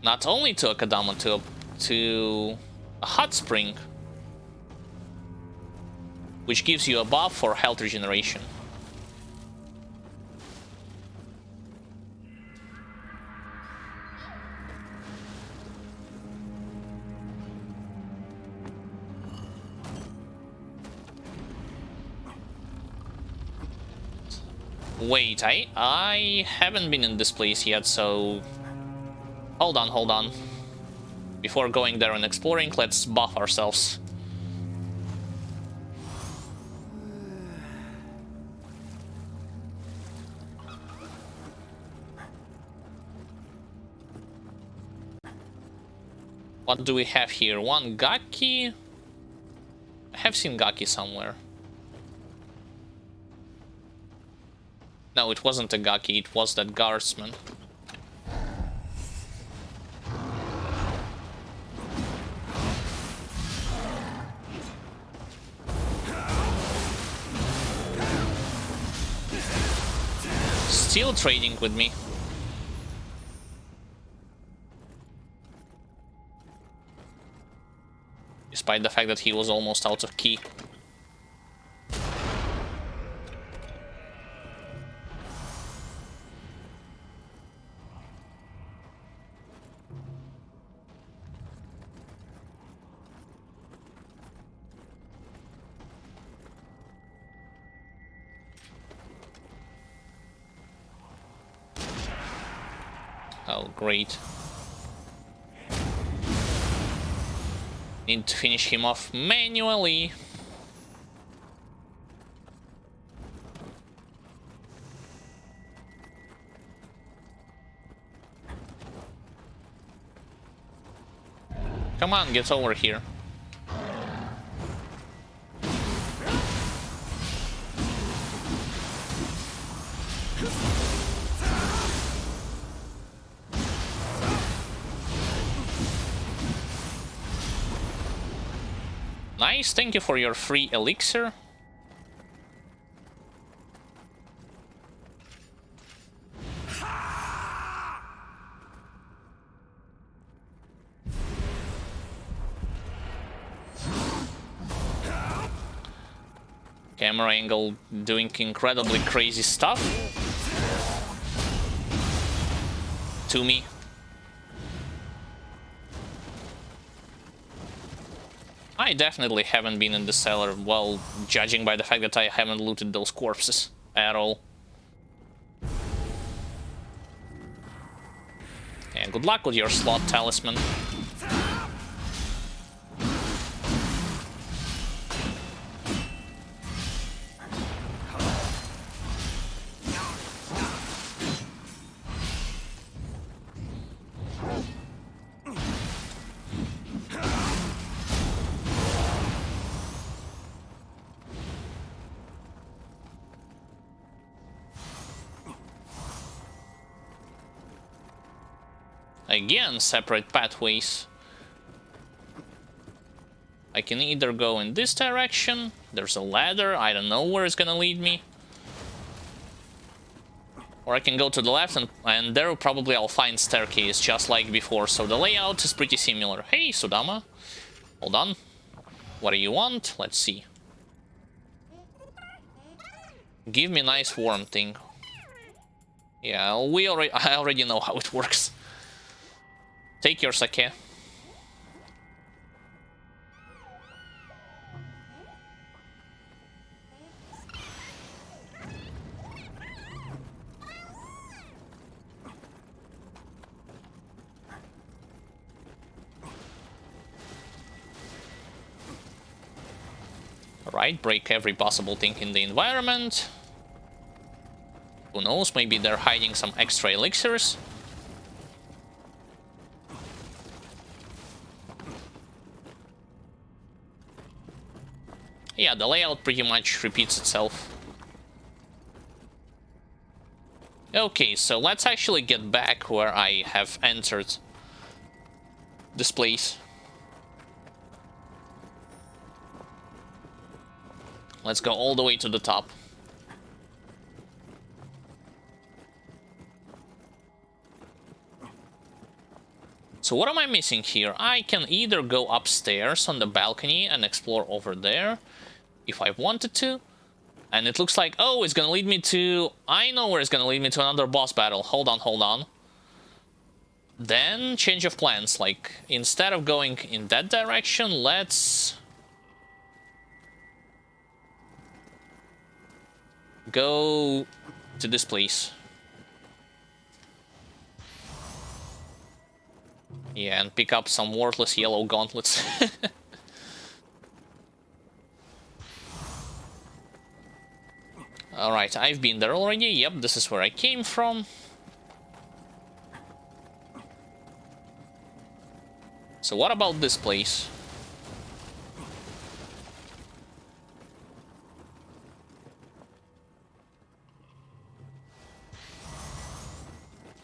Not only to a Kadama, to a hot spring, which gives you a buff for health regeneration. Wait, I haven't been in this place yet, so... Hold on, hold on. Before going there and exploring, let's buff ourselves. What do we have here? One Gaki. I have seen Gaki somewhere. No, it wasn't a Gaki, it was that guardsman. Still trading with me. Despite the fact that he was almost out of ki. Oh, great. Need to finish him off manually. Come on, get over here. Nice, thank you for your free elixir. Camera angle doing incredibly crazy stuff. To me. I definitely haven't been in the cellar, well, judging by the fact that I haven't looted those corpses at all. And good luck with your slot talisman. Again, separate pathways. I can either go in this direction, there's a ladder, I don't know where it's gonna lead me. Or I can go to the left and there probably I'll find staircase just like before, so the layout is pretty similar. Hey, Sudama. Hold on. What do you want? Let's see. Give me nice warm thing. Yeah, I already know how it works. Take your sake. Alright, break every possible thing in the environment. Who knows, maybe they're hiding some extra elixirs. Yeah, the layout pretty much repeats itself. Okay, so let's actually get back where I have entered this place. Let's go all the way to the top. So what am I missing here? I can either go upstairs on the balcony and explore over there, if I wanted to. And it looks like, oh, it's gonna lead me to... I know where it's gonna lead me to another boss battle. Hold on, hold on. Then, change of plans. Like, instead of going in that direction, let's... go to this place. Yeah, and pick up some worthless yellow gauntlets. Alright, I've been there already. Yep, this is where I came from. So what about this place?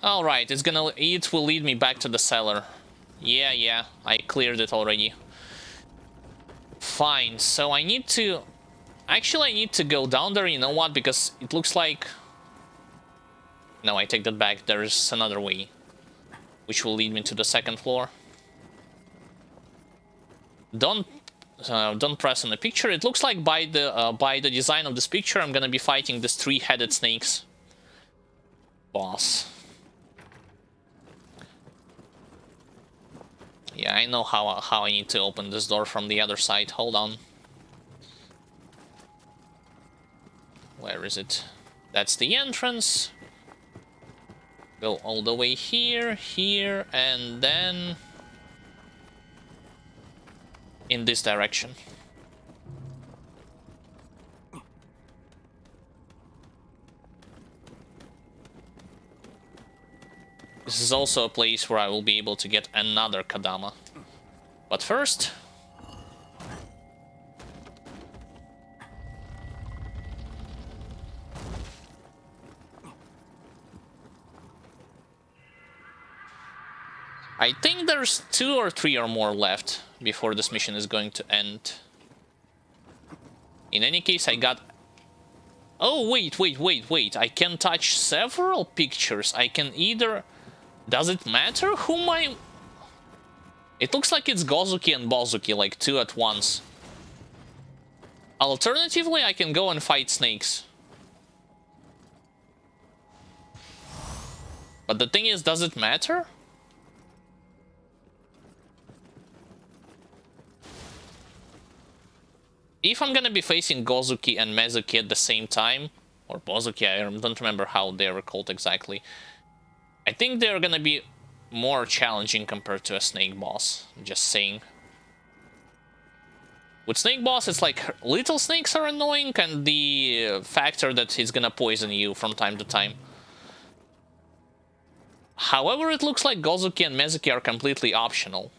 Alright, it will lead me back to the cellar. Yeah, I cleared it already. Fine, so I need to... Actually, I need to go down there, you know what? Because it looks like... No, I take that back. There's another way, which will lead me to the second floor. Don't press on the picture. It looks like by the design of this picture, I'm gonna be fighting this three-headed snakes boss. Yeah, I know how I need to open this door from the other side. Hold on. Where is it? That's the entrance. Go all the way here, and then in this direction. This is also a place where I will be able to get another Kadama. But first... I think there's 2 or 3 or more left before this mission is going to end. In any case, I got... Oh, wait. I can touch several pictures. I can either... Does it matter whom I... It looks like it's Gozuki and Bozuki, like 2 at once. Alternatively, I can go and fight snakes. But the thing is, does it matter? If I'm gonna be facing Gozuki and Mezuki at the same time, or Bozuki, I don't remember how they were called exactly, I think they're gonna be more challenging compared to a snake boss, just saying. With snake boss, it's like little snakes are annoying, and the factor that he's gonna poison you from time to time. However, it looks like Gozuki and Mezuki are completely optional.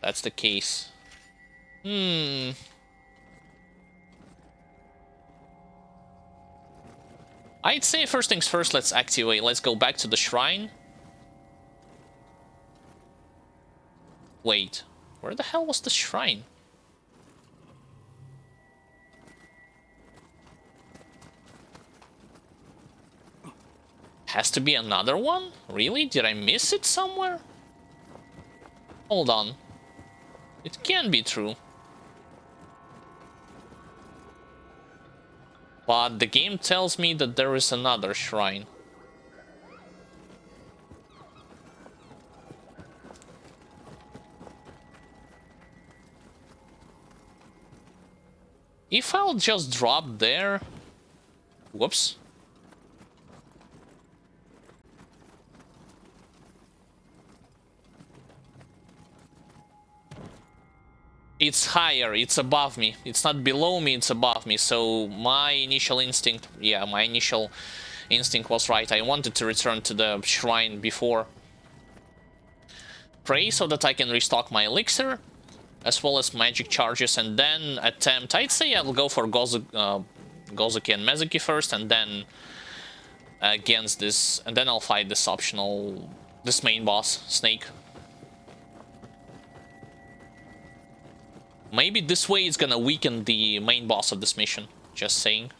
That's the case. I'd say first things first, let's go back to the shrine. Wait, where the hell was the shrine? Has to be another one? Really? Did I miss it somewhere? Hold on. It can be true. But the game tells me that there is another shrine. If I'll just drop there... Whoops. It's higher, it's above me. It's not below me, it's above me. So my initial instinct... Yeah, my initial instinct was right. I wanted to return to the shrine before Pray so that I can restock my elixir, as well as magic charges, and then attempt... I'd say I'll go for Gozuki and Mezuki first, and then against this... And then I'll fight this optional... This main boss, Snake. Maybe this way it's gonna weaken the main boss of this mission. Just saying.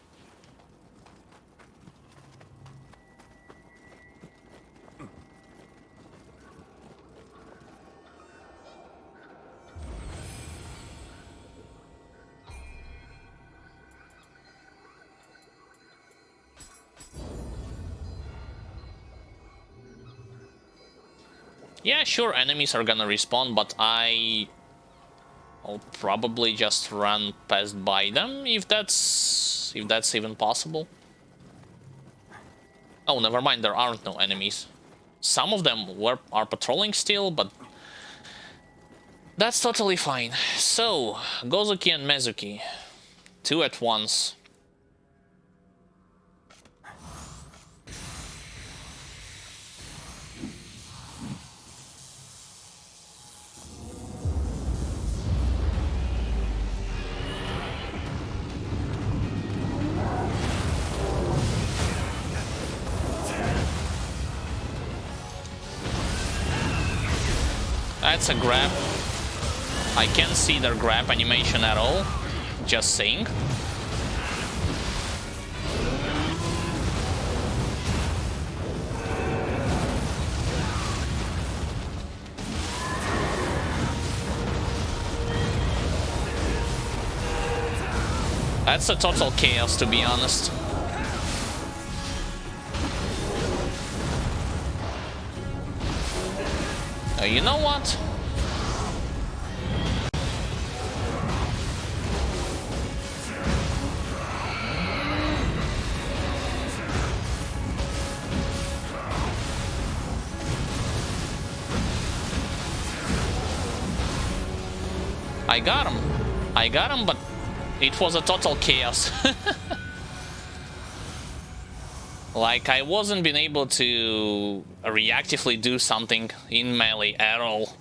Yeah, sure, enemies are gonna respawn, but I'll probably just run past by them, if that's even possible. Oh, never mind, there aren't no enemies. Some of them are patrolling still, but that's totally fine. So, Gozuki and Mezuki, 2 at once. that's a grab. I can't see their grab animation at all. Just saying. That's a total chaos, to be honest. You know what? I got him. I got him, but it was a total chaos. Like, I wasn't been able to reactively do something in melee at all.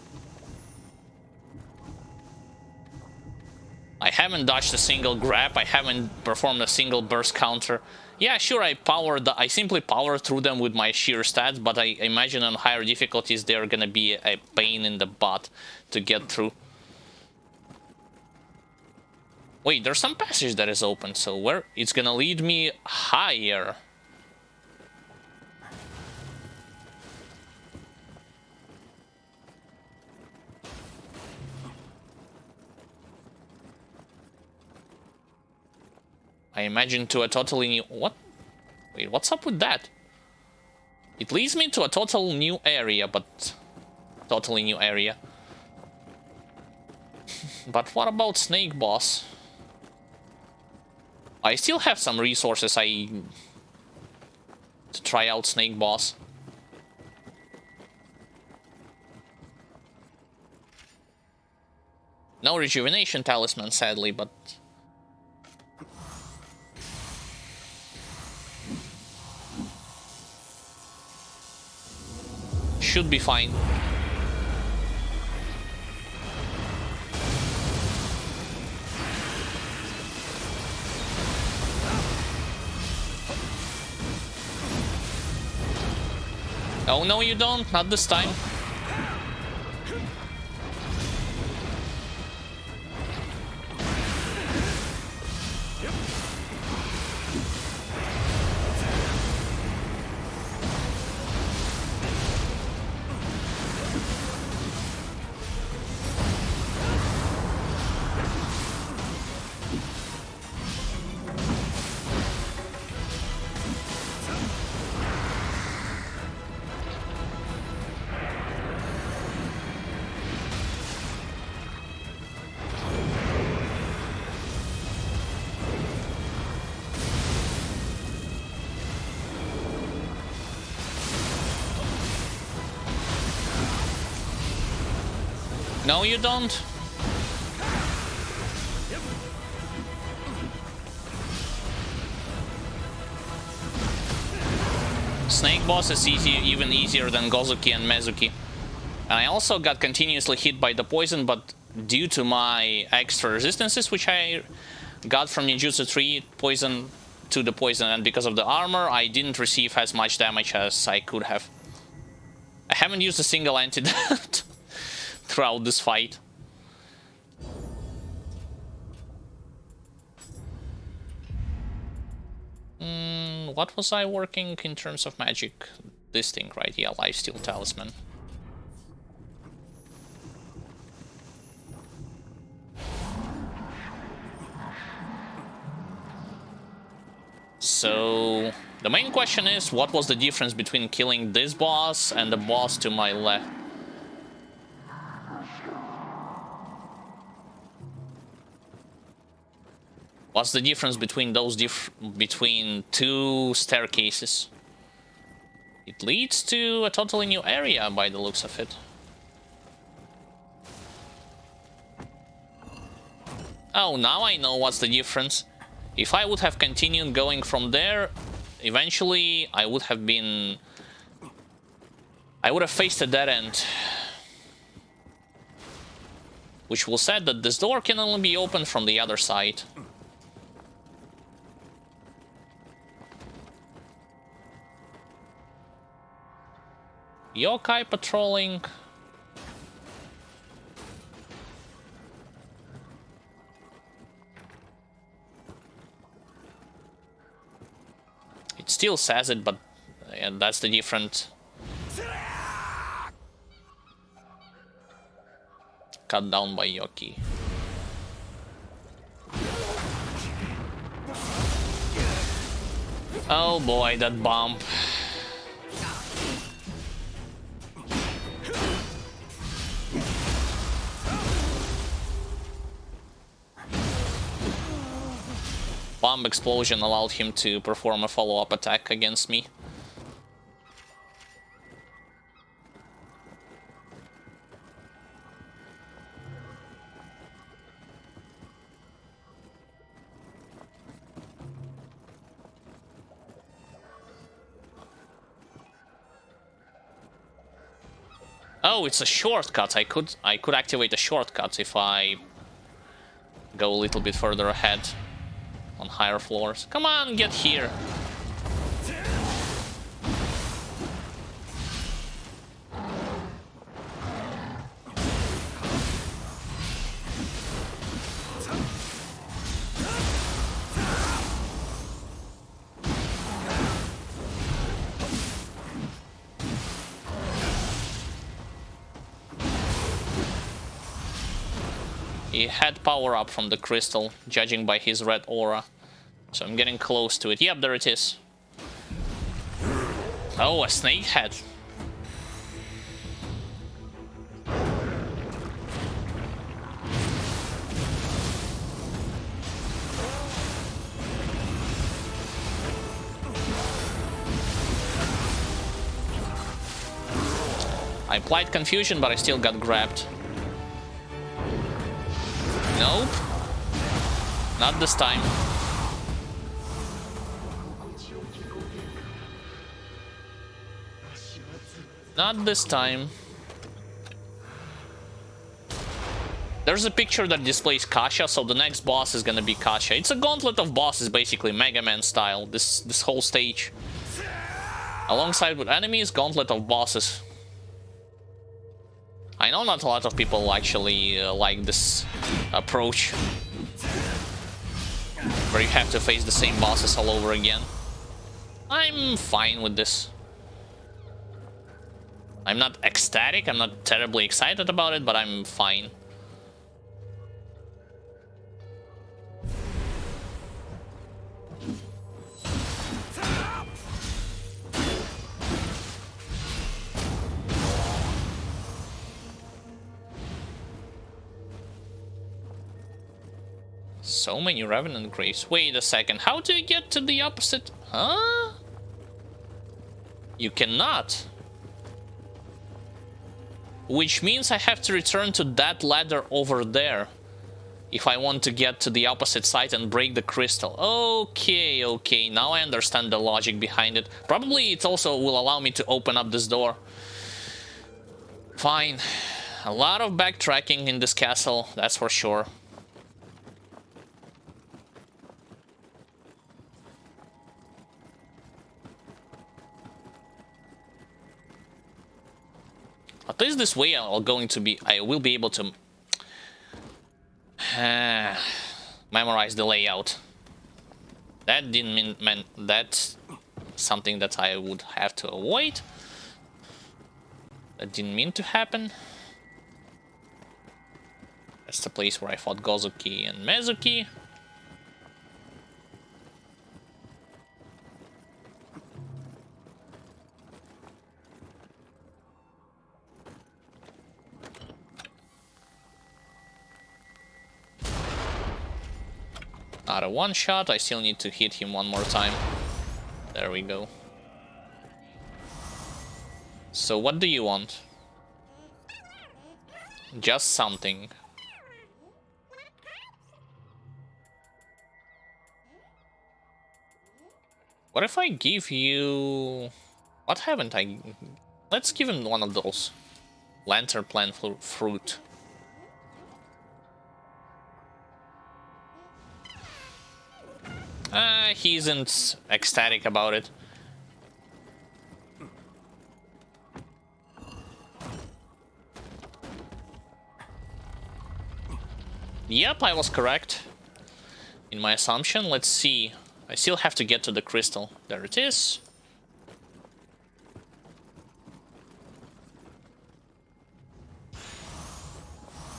I haven't dodged a single grab, I haven't performed a single burst counter. Yeah, sure, I simply powered through them with my sheer stats, but I imagine on higher difficulties they're gonna be a pain in the butt to get through. Wait, there's some passage that is open, so where? It's gonna lead me higher. I imagine to a totally new... What? Wait, what's up with that? It leads me to a total new area, but... Totally new area. But what about Snake Boss? I still have some resources to try out Snake Boss. No rejuvenation talisman, sadly, but... Should be fine. Oh no, you don't, not this time. No, you don't. Snake Boss is even easier than Gozuki and Mezuki. And I also got continuously hit by the poison, but due to my extra resistances, which I got from Ninjutsu 3 poison to the poison, and because of the armor, I didn't receive as much damage as I could have. I haven't used a single antidote throughout this fight. What was I working in terms of magic? This thing, right? Yeah, Lifesteal Talisman. So, the main question is, what was the difference between killing this boss and the boss to my left? What's the difference between those between two staircases? It leads to a totally new area by the looks of it. Oh, now I know what's the difference. If I would have continued going from there, eventually I would have faced a dead end. Which will say that this door can only be opened from the other side. Yokai patrolling. It still says it, but yeah, that's the different. Cut down by Yoki. Oh boy, that bump. Bomb explosion allowed him to perform a follow-up attack against me. Oh, it's a shortcut. I could activate a shortcut if I go a little bit further ahead on higher floors. Come on, get here. He had power up from the crystal, judging by his red aura. So I'm getting close to it. Yep, there it is. Oh, a snake head. I applied confusion, but I still got grabbed. Nope. Not this time. Not this time. There's a picture that displays Kasha, so the next boss is gonna be Kasha. It's a gauntlet of bosses, basically, Mega Man style, this whole stage. Alongside with enemies, gauntlet of bosses. I know not a lot of people actually like this approach, where you have to face the same bosses all over again. I'm fine with this. I'm not ecstatic, I'm not terribly excited about it, but I'm fine. So many Revenant Graves. Wait a second, how do you get to the opposite? Huh? You cannot. Which means I have to return to that ladder over there if I want to get to the opposite side and break the crystal. Okay, okay, now I understand the logic behind it. Probably it also will allow me to open up this door. Fine. A lot of backtracking in this castle, that's for sure. At least this way I will be able to memorize the layout. That didn't mean that's something that I would have to avoid. That didn't mean to happen. That's the place where I fought Gozuki and Mezuki. Not a one shot, I still need to hit him one more time. There we go. So what do you want? Just something. What if I give you... What haven't I... Let's give him one of those. Lantern plant fruit. He isn't ecstatic about it. Yep, I was correct in my assumption. Let's see. I still have to get to the crystal. There it is.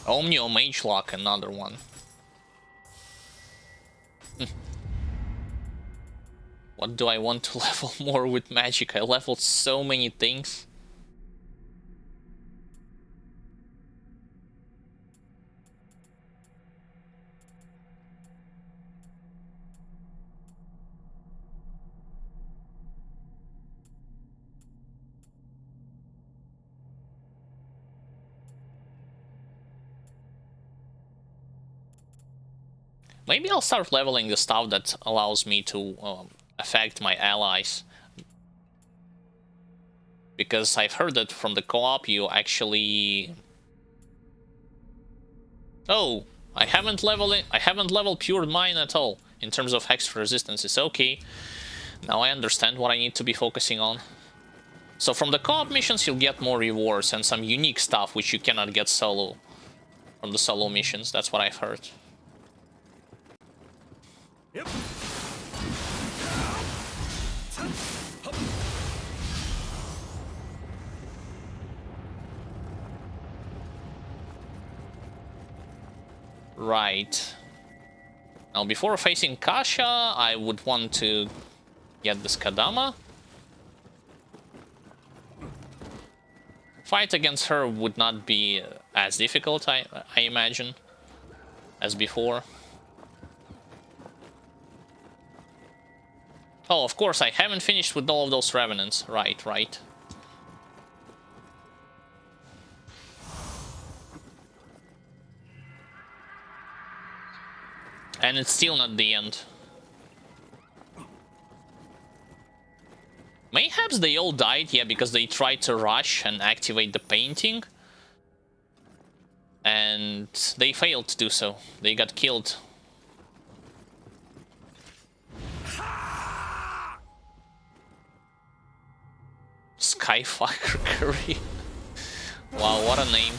Omnio Mage Lock, another one. What do I want to level more with magic? I leveled so many things. Maybe I'll start leveling the stuff that allows me to affect my allies. Because I've heard that from the co-op you actually... Oh, I haven't leveled Pure Mine at all in terms of hex resistances. Okay, now I understand what I need to be focusing on. So from the co-op missions you'll get more rewards and some unique stuff which you cannot get solo from the solo missions. That's what I've heard. Yep. Right. Now before facing Kasha, I would want to get this Kadama. Fight against her would not be as difficult, I imagine, as before. Oh, of course, I haven't finished with all of those Revenants. Right, right. And it's still not the end. Mayhaps they all died, yeah, because they tried to rush and activate the painting. And they failed to do so. They got killed. Skyfucker Curry. Wow, what a name.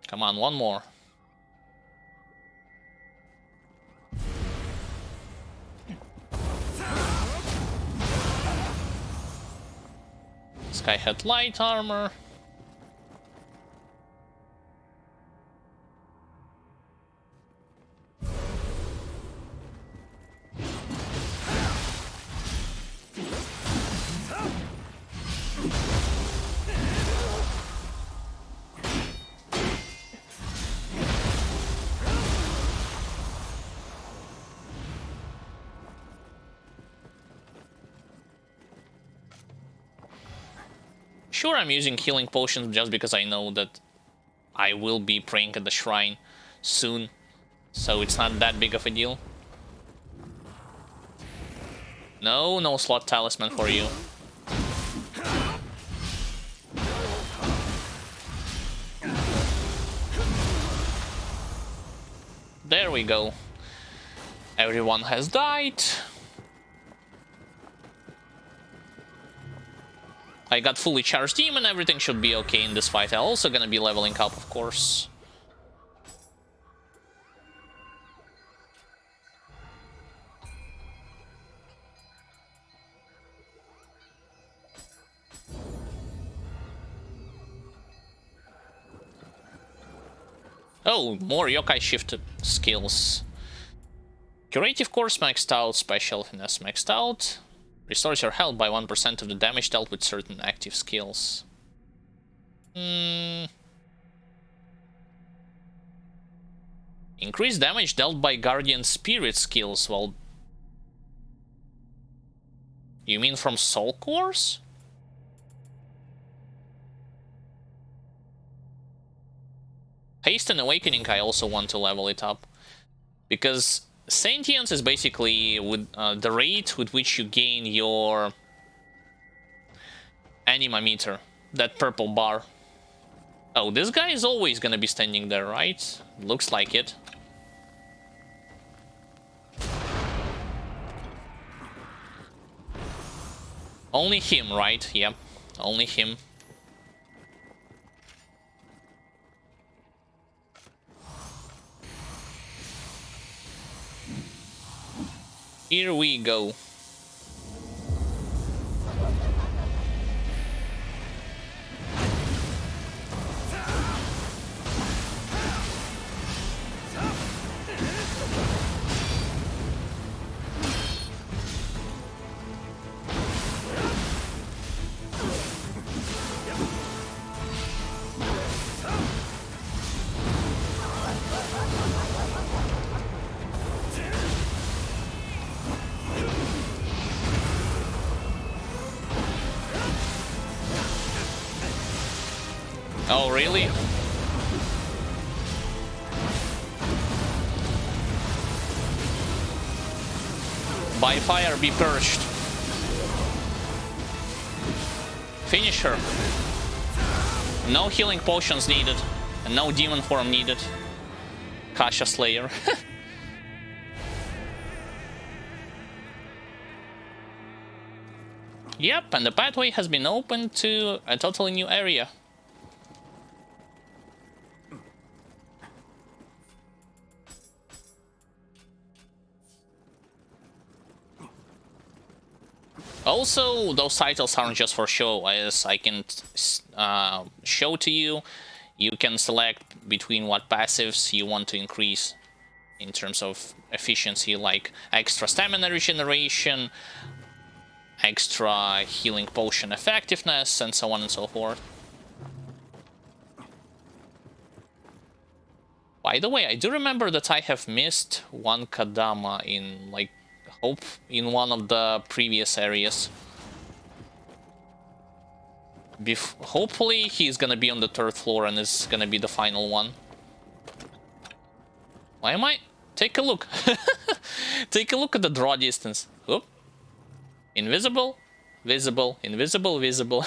Come on, one more. This guy had light armor. Sure, I'm using healing potions just because I know that I will be praying at the shrine soon, so it's not that big of a deal. No, no slot talisman for you. There we go. Everyone has died. I got fully charged demon, everything should be okay in this fight. I'm also gonna be leveling up, of course. Oh, more yokai shifted skills. Curative course maxed out, special finesse maxed out. Restores your health by 1% of the damage dealt with certain active skills. Increased damage dealt by Guardian Spirit skills. Well, you mean from Soul Cores? Haste and Awakening, I also want to level it up. Because Sentience is basically with the rate with which you gain your anima meter, that purple bar. Oh, this guy is always gonna be standing there, right? Looks like it. Only him, right? Yep, only him. Here we go. Oh, really? By fire be purged. Finish her. No healing potions needed. And no demon form needed. Kasha Slayer. Yep, and the pathway has been opened to a totally new area. Also, those titles aren't just for show, as I can show to you. You can select between what passives you want to increase in terms of efficiency, like extra stamina regeneration, extra healing potion effectiveness, and so on and so forth. By the way, I do remember that I have missed one Kadama in, like, in one of the previous areas. Hopefully he's gonna be on the 3rd floor and it's gonna be the final one. Why am I? Take a look. Take a look at the draw distance. Oop. Invisible, visible, invisible, visible.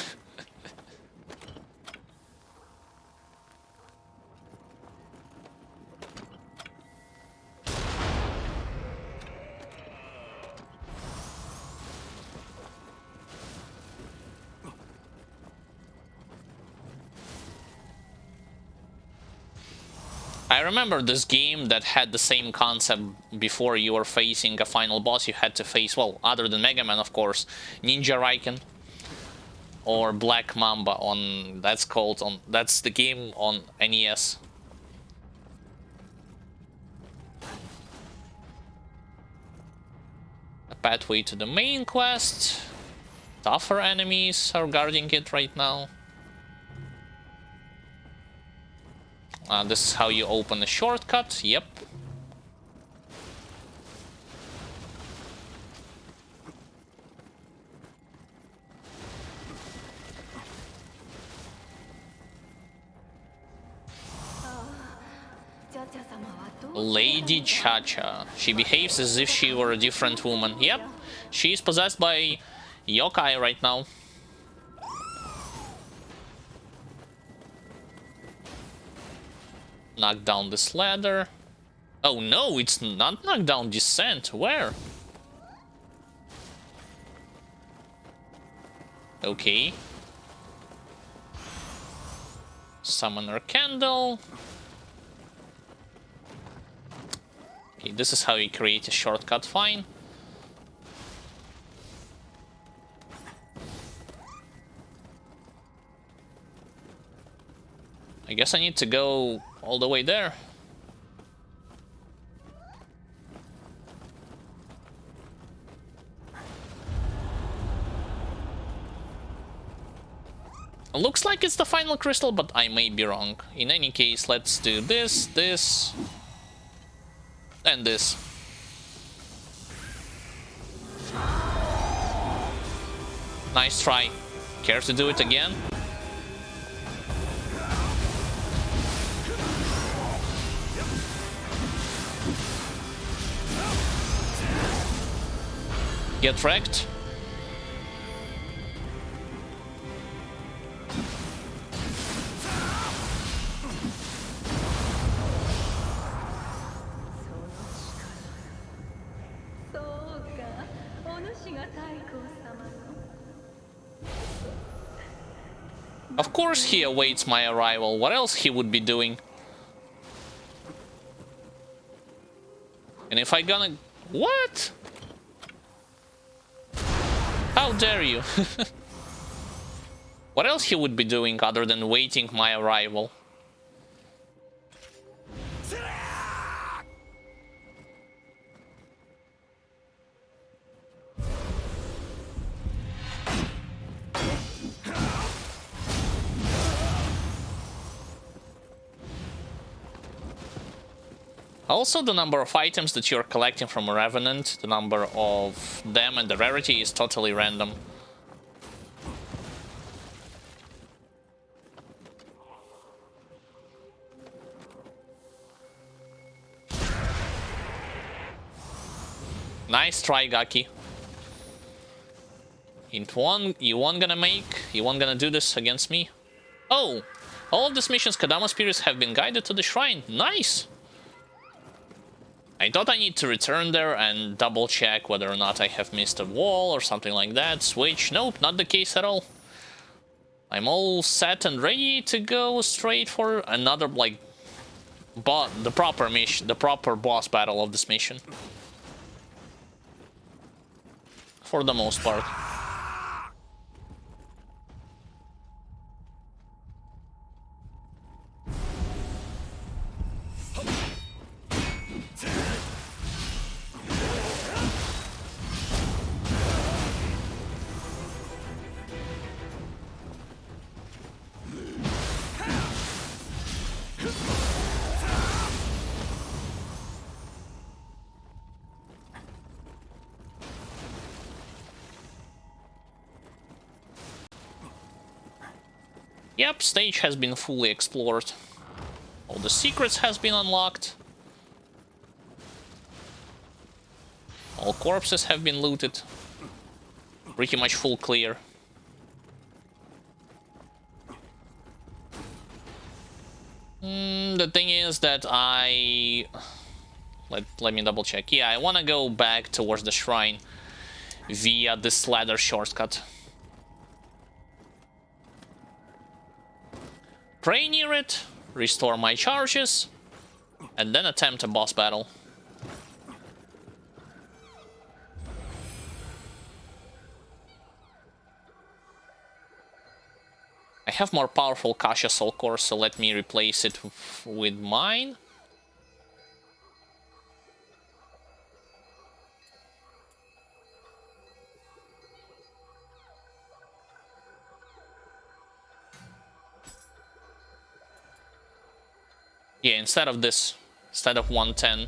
I remember this game that had the same concept. Before you were facing a final boss, you had to face, well, other than Mega Man, of course, Ninja Raiden or Black Mamba on, that's the game on NES. A pathway to the main quest. Tougher enemies are guarding it right now. This is how you open a shortcut. Yep. Lady Cha-Cha. She behaves as if she were a different woman. Yep. She's possessed by yokai right now. Knock down this ladder. Oh no, it's not knock down, descent. Where? Okay. Summoner candle. Okay, this is how you create a shortcut, fine. I guess I need to go all the way there. Looks like it's the final crystal, but I may be wrong. In any case, let's do this, this, and this. Nice try. Care to do it again? Get wrecked. Of course he awaits my arrival. What else he would be doing? And if I gonna... What? How dare you? What else he would be doing other than waiting my arrival? Also, the number of items that you're collecting from a Revenant, the number of them and the rarity is totally random. Nice try, Gaki. You weren't gonna do this against me? Oh! All of these missions Kadama spirits have been guided to the shrine. Nice! I thought I need to return there and double check whether or not I have missed a wall or something like that. Switch. Nope, not the case at all. I'm all set and ready to go straight for another, like, the proper mission, the proper boss battle of this mission. For the most part. Yep, stage has been fully explored. All the secrets has been unlocked. All corpses have been looted. Pretty much full clear. The thing is that let me double check. Yeah, I want to go back towards the shrine via this ladder shortcut. Pray near it, restore my charges, and then attempt a boss battle. I have more powerful Kasha Soul Core, so let me replace it with mine. Yeah, instead of this, instead of 110.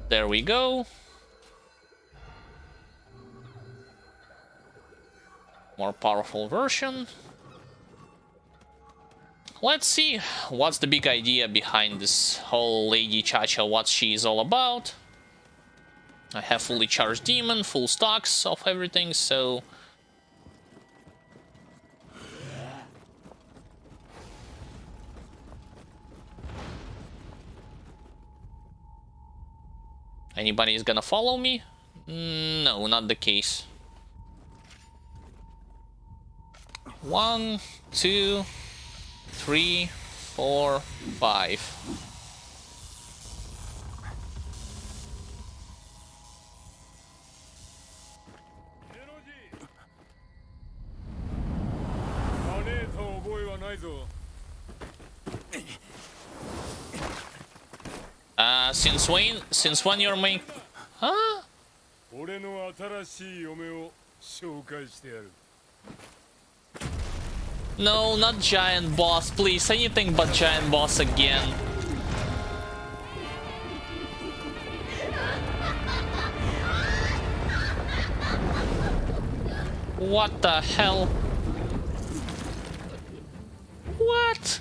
There we go. More powerful version. Let's see what's the big idea behind this whole Lady Chacha, what she is all about. I have fully charged demon, full stocks of everything, so... Anybody is gonna follow me? No, not the case. 1, 2, 3, 4, 5. Since when you're making... Huh? No, not giant boss, please. Anything but giant boss again. What the hell? What?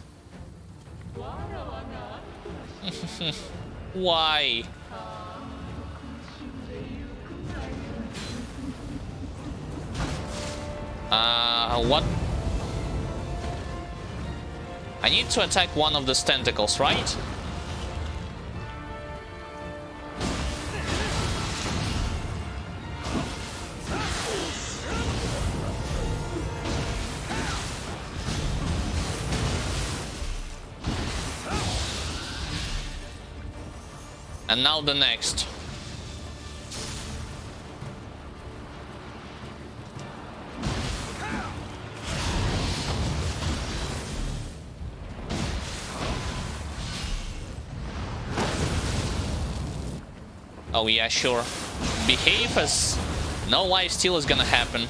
Why? What? I need to attack one of these tentacles, right? And now the next. Oh yeah, sure. Behave as no life steal is gonna happen.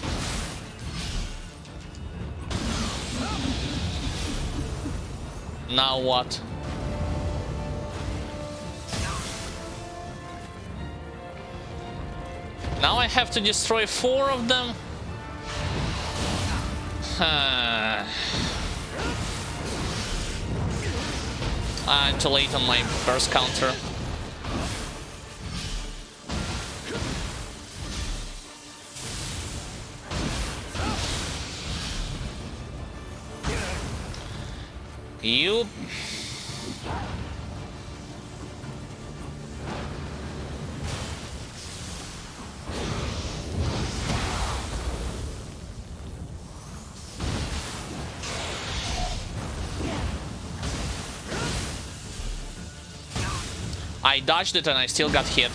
Now what? Now I have to destroy 4 of them? I'm too late on my burst counter. You... I dodged it and I still got hit.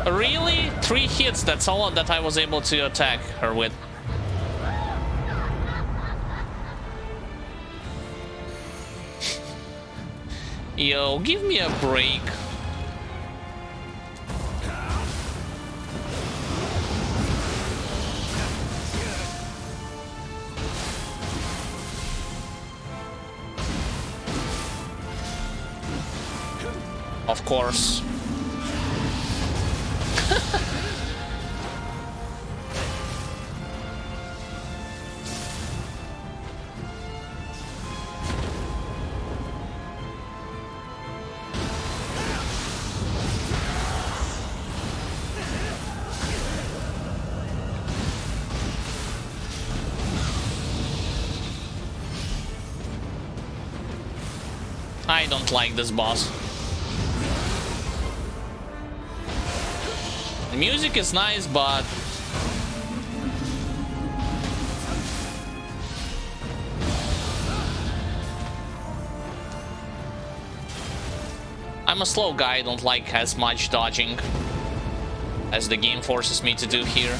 Really? 3 hits, that's all that I was able to attack her with. Yo, give me a break. Of course. I don't like this boss. The music is nice, but I'm a slow guy, I don't like as much dodging as the game forces me to do here.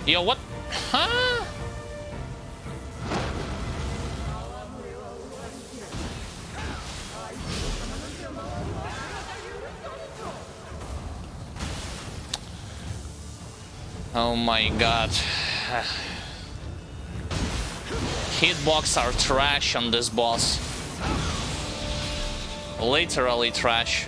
Yo, what? Huh? Oh my god. Hitbox are trash on this boss. Literally trash.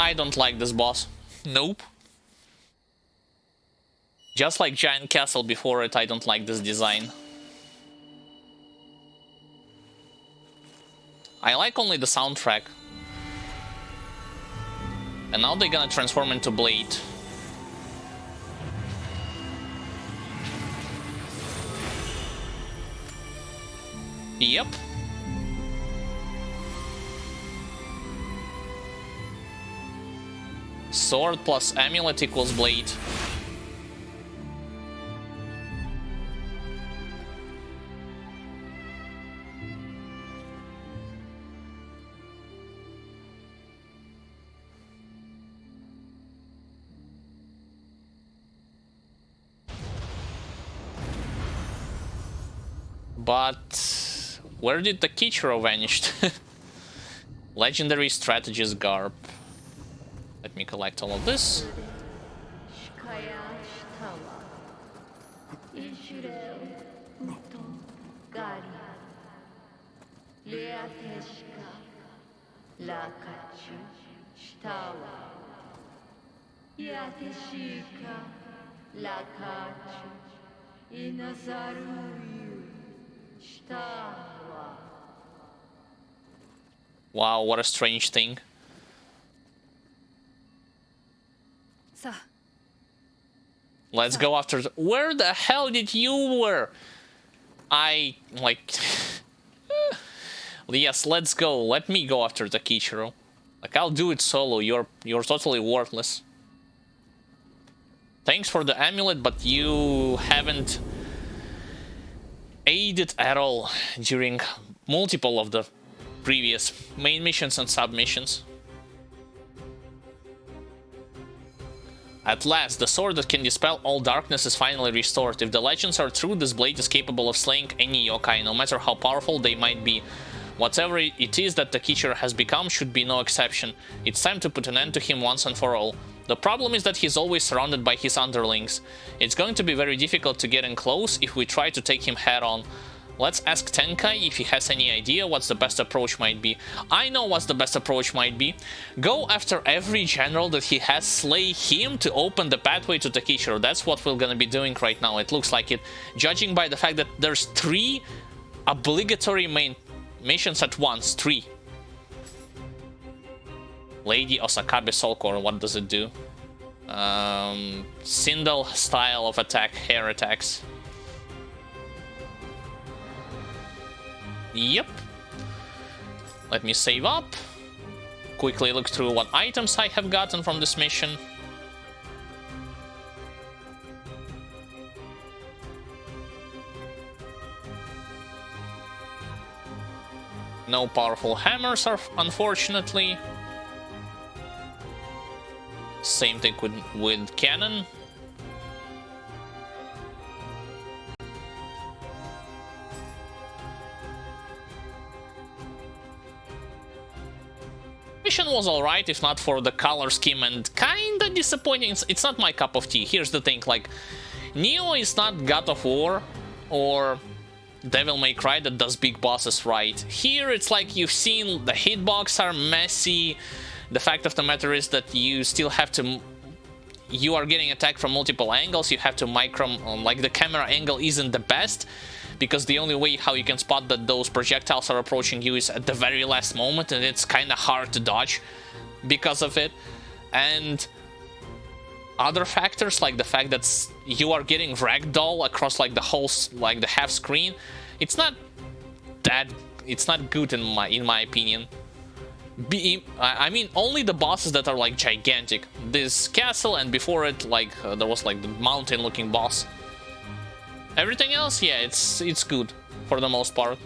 I don't like this boss. Nope. Just like Giant Castle before it, I don't like this design. I like only the soundtrack. And now they're gonna transform into Blade. Yep. Sword plus amulet equals blade. But where did the Kichiro vanished? Legendary strategist garb. Let me collect all of this. Wow, what a strange thing. Let's go after... Where the hell did you were? Yes, let's go. Let me go after the Kichiro. Like, I'll do it solo. You're totally worthless. Thanks for the amulet, but you haven't aided at all during multiple of the previous main missions and sub-missions. At last, the sword that can dispel all darkness is finally restored. If the legends are true, this blade is capable of slaying any yokai, no matter how powerful they might be. Whatever it is that the Kichiro has become should be no exception. It's time to put an end to him once and for all. The problem is that he's always surrounded by his underlings. It's going to be very difficult to get in close if we try to take him head on. Let's ask Tenkai if he has any idea what the best approach might be. I know what the best approach might be. Go after every general that he has, slay him to open the pathway to the Kichiro. That's what we're gonna be doing right now. It looks like it. Judging by the fact that there's 3 obligatory main missions at once. 3. Lady Osakabe Soul Core, what does it do? Sindel style of attack, hair attacks. Yep. Let me save up. Quickly look through what items I have gotten from this mission. No powerful hammers, unfortunately. Same thing with cannon. Mission was alright, if not for the color scheme, and kinda disappointing. It's not my cup of tea. Here's the thing, like, Nioh is not God of War or Devil May Cry that does big bosses right. Here it's like you've seen the hitbox are messy. The fact of the matter is that you still have to... You are getting attacked from multiple angles. You have to like, the camera angle isn't the best, because the only way how you can spot that those projectiles are approaching you is at the very last moment, and it's kind of hard to dodge because of it. And other factors, like the fact that you are getting ragdoll across like the whole, like the half screen, it's not good in my opinion. I mean, only the bosses that are like gigantic. This castle, and before it, like there was like the mountain looking boss. Everything else, yeah, it's good for the most part.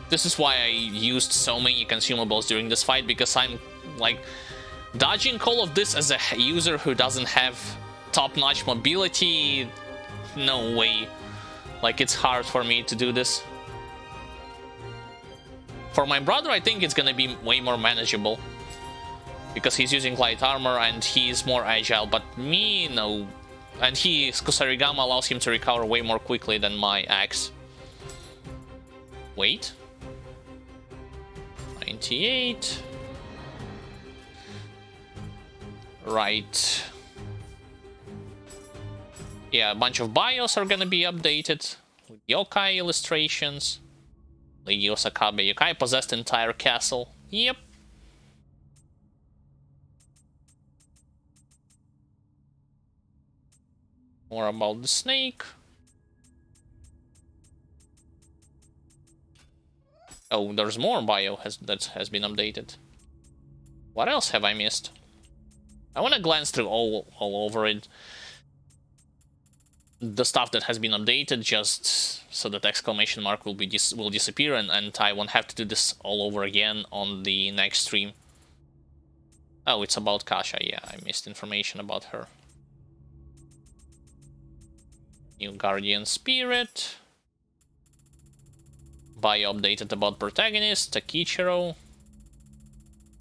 This is why I used so many consumables during this fight, because I'm like dodging all of this as a user who doesn't have top-notch mobility. No way. Like, it's hard for me to do this. For my brother, I think it's gonna be way more manageable, because he's using light armor and he's more agile, but me, no. And Kusarigama allows him to recover way more quickly than my axe. Wait. 98. Right. Yeah, a bunch of bios are gonna be updated with yokai illustrations. Lady Osakabe yokai possessed entire castle. Yep. More about the snake. Oh, there's more bio that has been updated. What else have I missed? I want to glance through all over it. The stuff that has been updated, just so that exclamation mark will disappear, and I won't have to do this all over again on the next stream. Oh, it's about Kasha. Yeah, I missed information about her. New Guardian Spirit. Bio updated about protagonist, Takichiro.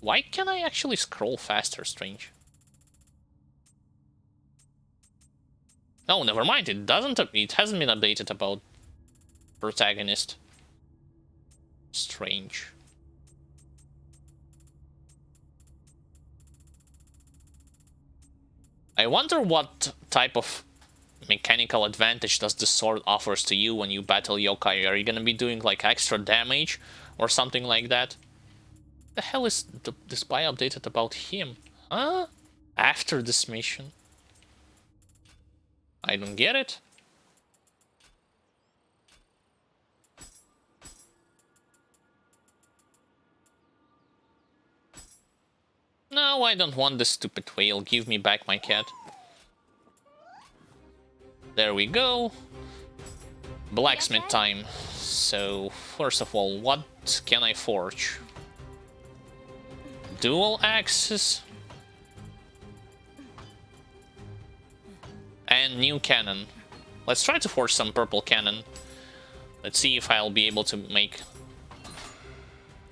Why can I actually scroll faster? Strange. No, never mind. It doesn't. It hasn't been updated about protagonist. Strange. I wonder what type of mechanical advantage does this sword offers to you when you battle yokai. Are you gonna be doing like extra damage or something like that? The hell is this bio updated about him? Huh? After this mission? I don't get it. No, I don't want this stupid whale. Give me back my cat. There we go. Blacksmith time. So, first of all, what can I forge? Dual axes. And new cannon. Let's try to forge some purple cannon. Let's see if I'll be able to make...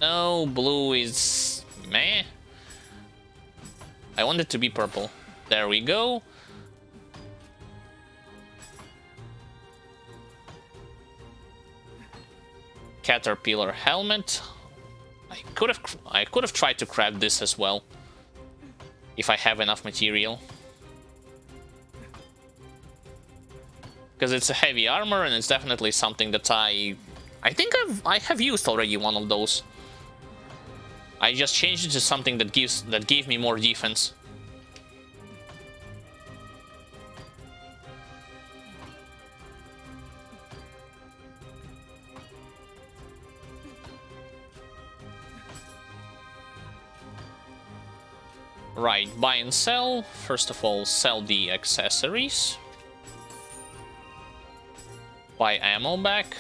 No, blue is... meh. I want it to be purple. There we go. Caterpillar helmet. I could have tried to craft this as well, if I have enough material. Because it's a heavy armor and it's definitely something that I think I have used already one of those. I just changed it to something that gave me more defense. Right, buy and sell. First of all, sell the accessories. Buy ammo back.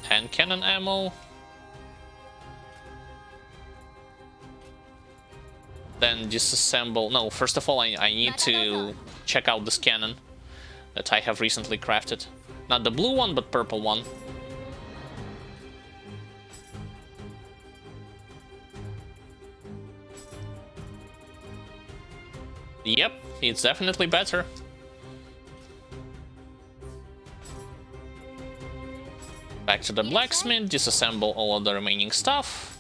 Hand cannon ammo. Then disassemble. No, first of all, I need to check out this cannon that I have recently crafted. Not the blue one, but purple one. Yep, it's definitely better. Back to the blacksmith, disassemble all of the remaining stuff.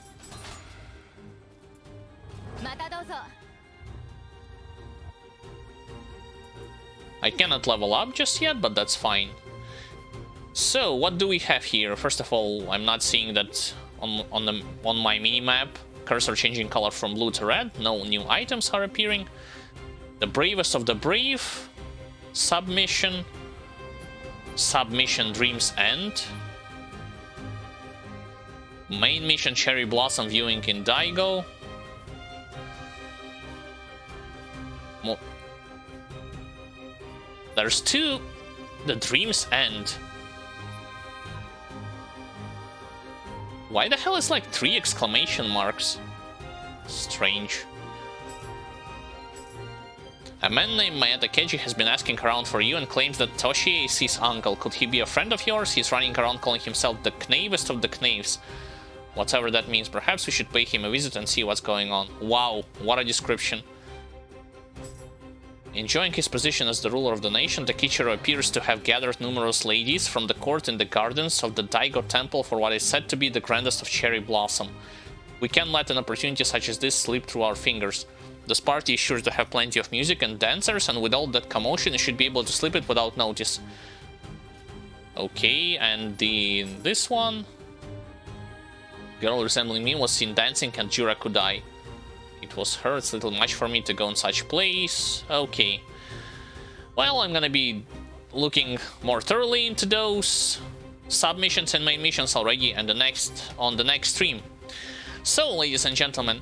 I cannot level up just yet, but that's fine. So, what do we have here? First of all, I'm not seeing that on my minimap. Cursor changing color from blue to red. No new items are appearing. The bravest of the brave. Submission. Submission Dreams End. Main mission Cherry Blossom viewing in Daigo. There's two. The Dreams End. Why the hell is like 3 exclamation marks? Strange. A man named Mayata Keiji has been asking around for you and claims that Toshie is his uncle. Could he be a friend of yours? He's running around calling himself the knavest of the knaves. Whatever that means, perhaps we should pay him a visit and see what's going on. Wow, what a description. Enjoying his position as the ruler of the nation, Takichiro appears to have gathered numerous ladies from the court in the gardens of the Daigo Temple for what is said to be the grandest of Cherry Blossom. We can't let an opportunity such as this slip through our fingers. This party is sure to have plenty of music and dancers, and with all that commotion, you should be able to slip it without notice. Okay, and this one? Girl resembling me was seen dancing at Jurakudai. It was her, it's a little much for me to go in such place. Okay. Well, I'm gonna be looking more thoroughly into those submissions and main missions already and on the next stream. So, ladies and gentlemen,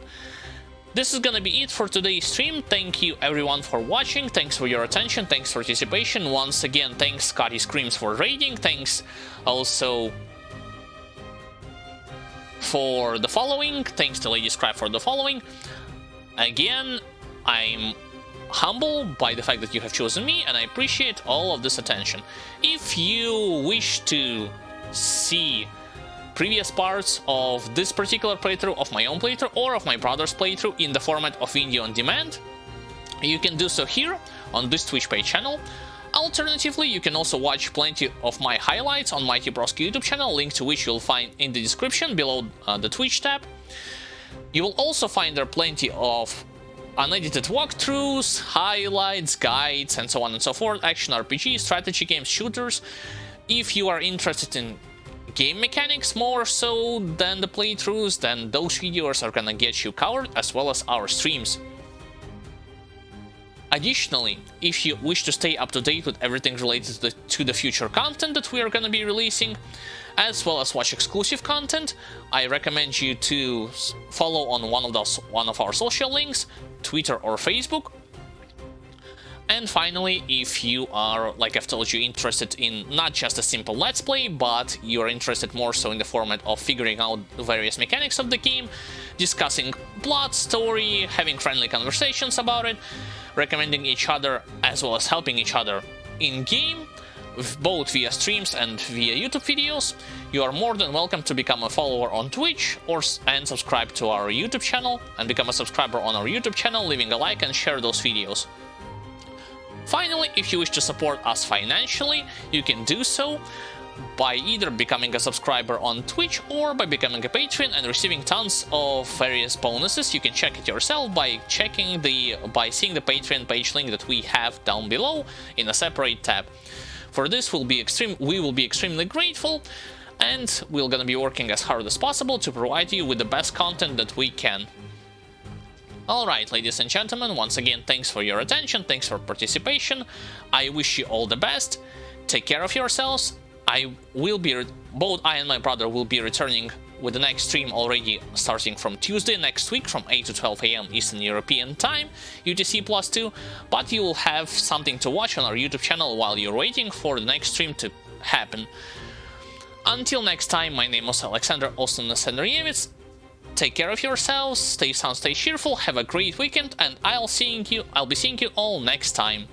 this is gonna be it for today's stream. Thank you everyone for watching, thanks for your attention, thanks for participation. Once again, thanks Scotty Screams for raiding, thanks also for the following, thanks to Lady Scribe for the following. Again, I'm humbled by the fact that you have chosen me, and I appreciate all of this attention. If you wish to see previous parts of this particular playthrough, of my own playthrough, or of my brother's playthrough in the format of video on demand, you can do so here on this Twitch page channel. Alternatively, you can also watch plenty of my highlights on MightyBrosky YouTube channel, link to which you'll find in the description below the Twitch tab. You will also find there plenty of unedited walkthroughs, highlights, guides, and so on and so forth, action RPG, strategy games, shooters. If you are interested in game mechanics more so than the playthroughs, then those videos are gonna get you covered, as well as our streams. Additionally, if you wish to stay up to date with everything related to the future content that we are going to be releasing, as well as watch exclusive content, I recommend you to follow on one of our social links, Twitter or Facebook. And finally, if you are, like I've told you, interested in not just a simple Let's Play, but you're interested more so in the format of figuring out the various mechanics of the game, discussing plot, story, having friendly conversations about it, recommending each other as well as helping each other in-game, both via streams and via YouTube videos, you are more than welcome to become a follower on Twitch and subscribe to our YouTube channel, and become a subscriber on our YouTube channel, leaving a like and share those videos. Finally, if you wish to support us financially, you can do so by either becoming a subscriber on Twitch or by becoming a patron and receiving tons of various bonuses. You can check it yourself by seeing the Patreon page link that we have down below in a separate tab. For this, we will be extremely grateful, and we're gonna be working as hard as possible to provide you with the best content that we can. Alright, ladies and gentlemen, once again, thanks for your attention, thanks for participation. I wish you all the best. Take care of yourselves. Both I and my brother will be returning with the next stream already starting from Tuesday next week from 8 to 12 AM Eastern European Time, UTC+2, but you will have something to watch on our YouTube channel while you're waiting for the next stream to happen. Until next time, my name is Alexander, also known as Xandrevets. Take care of yourselves, stay sound, stay cheerful, have a great weekend, and I'll be seeing you all next time.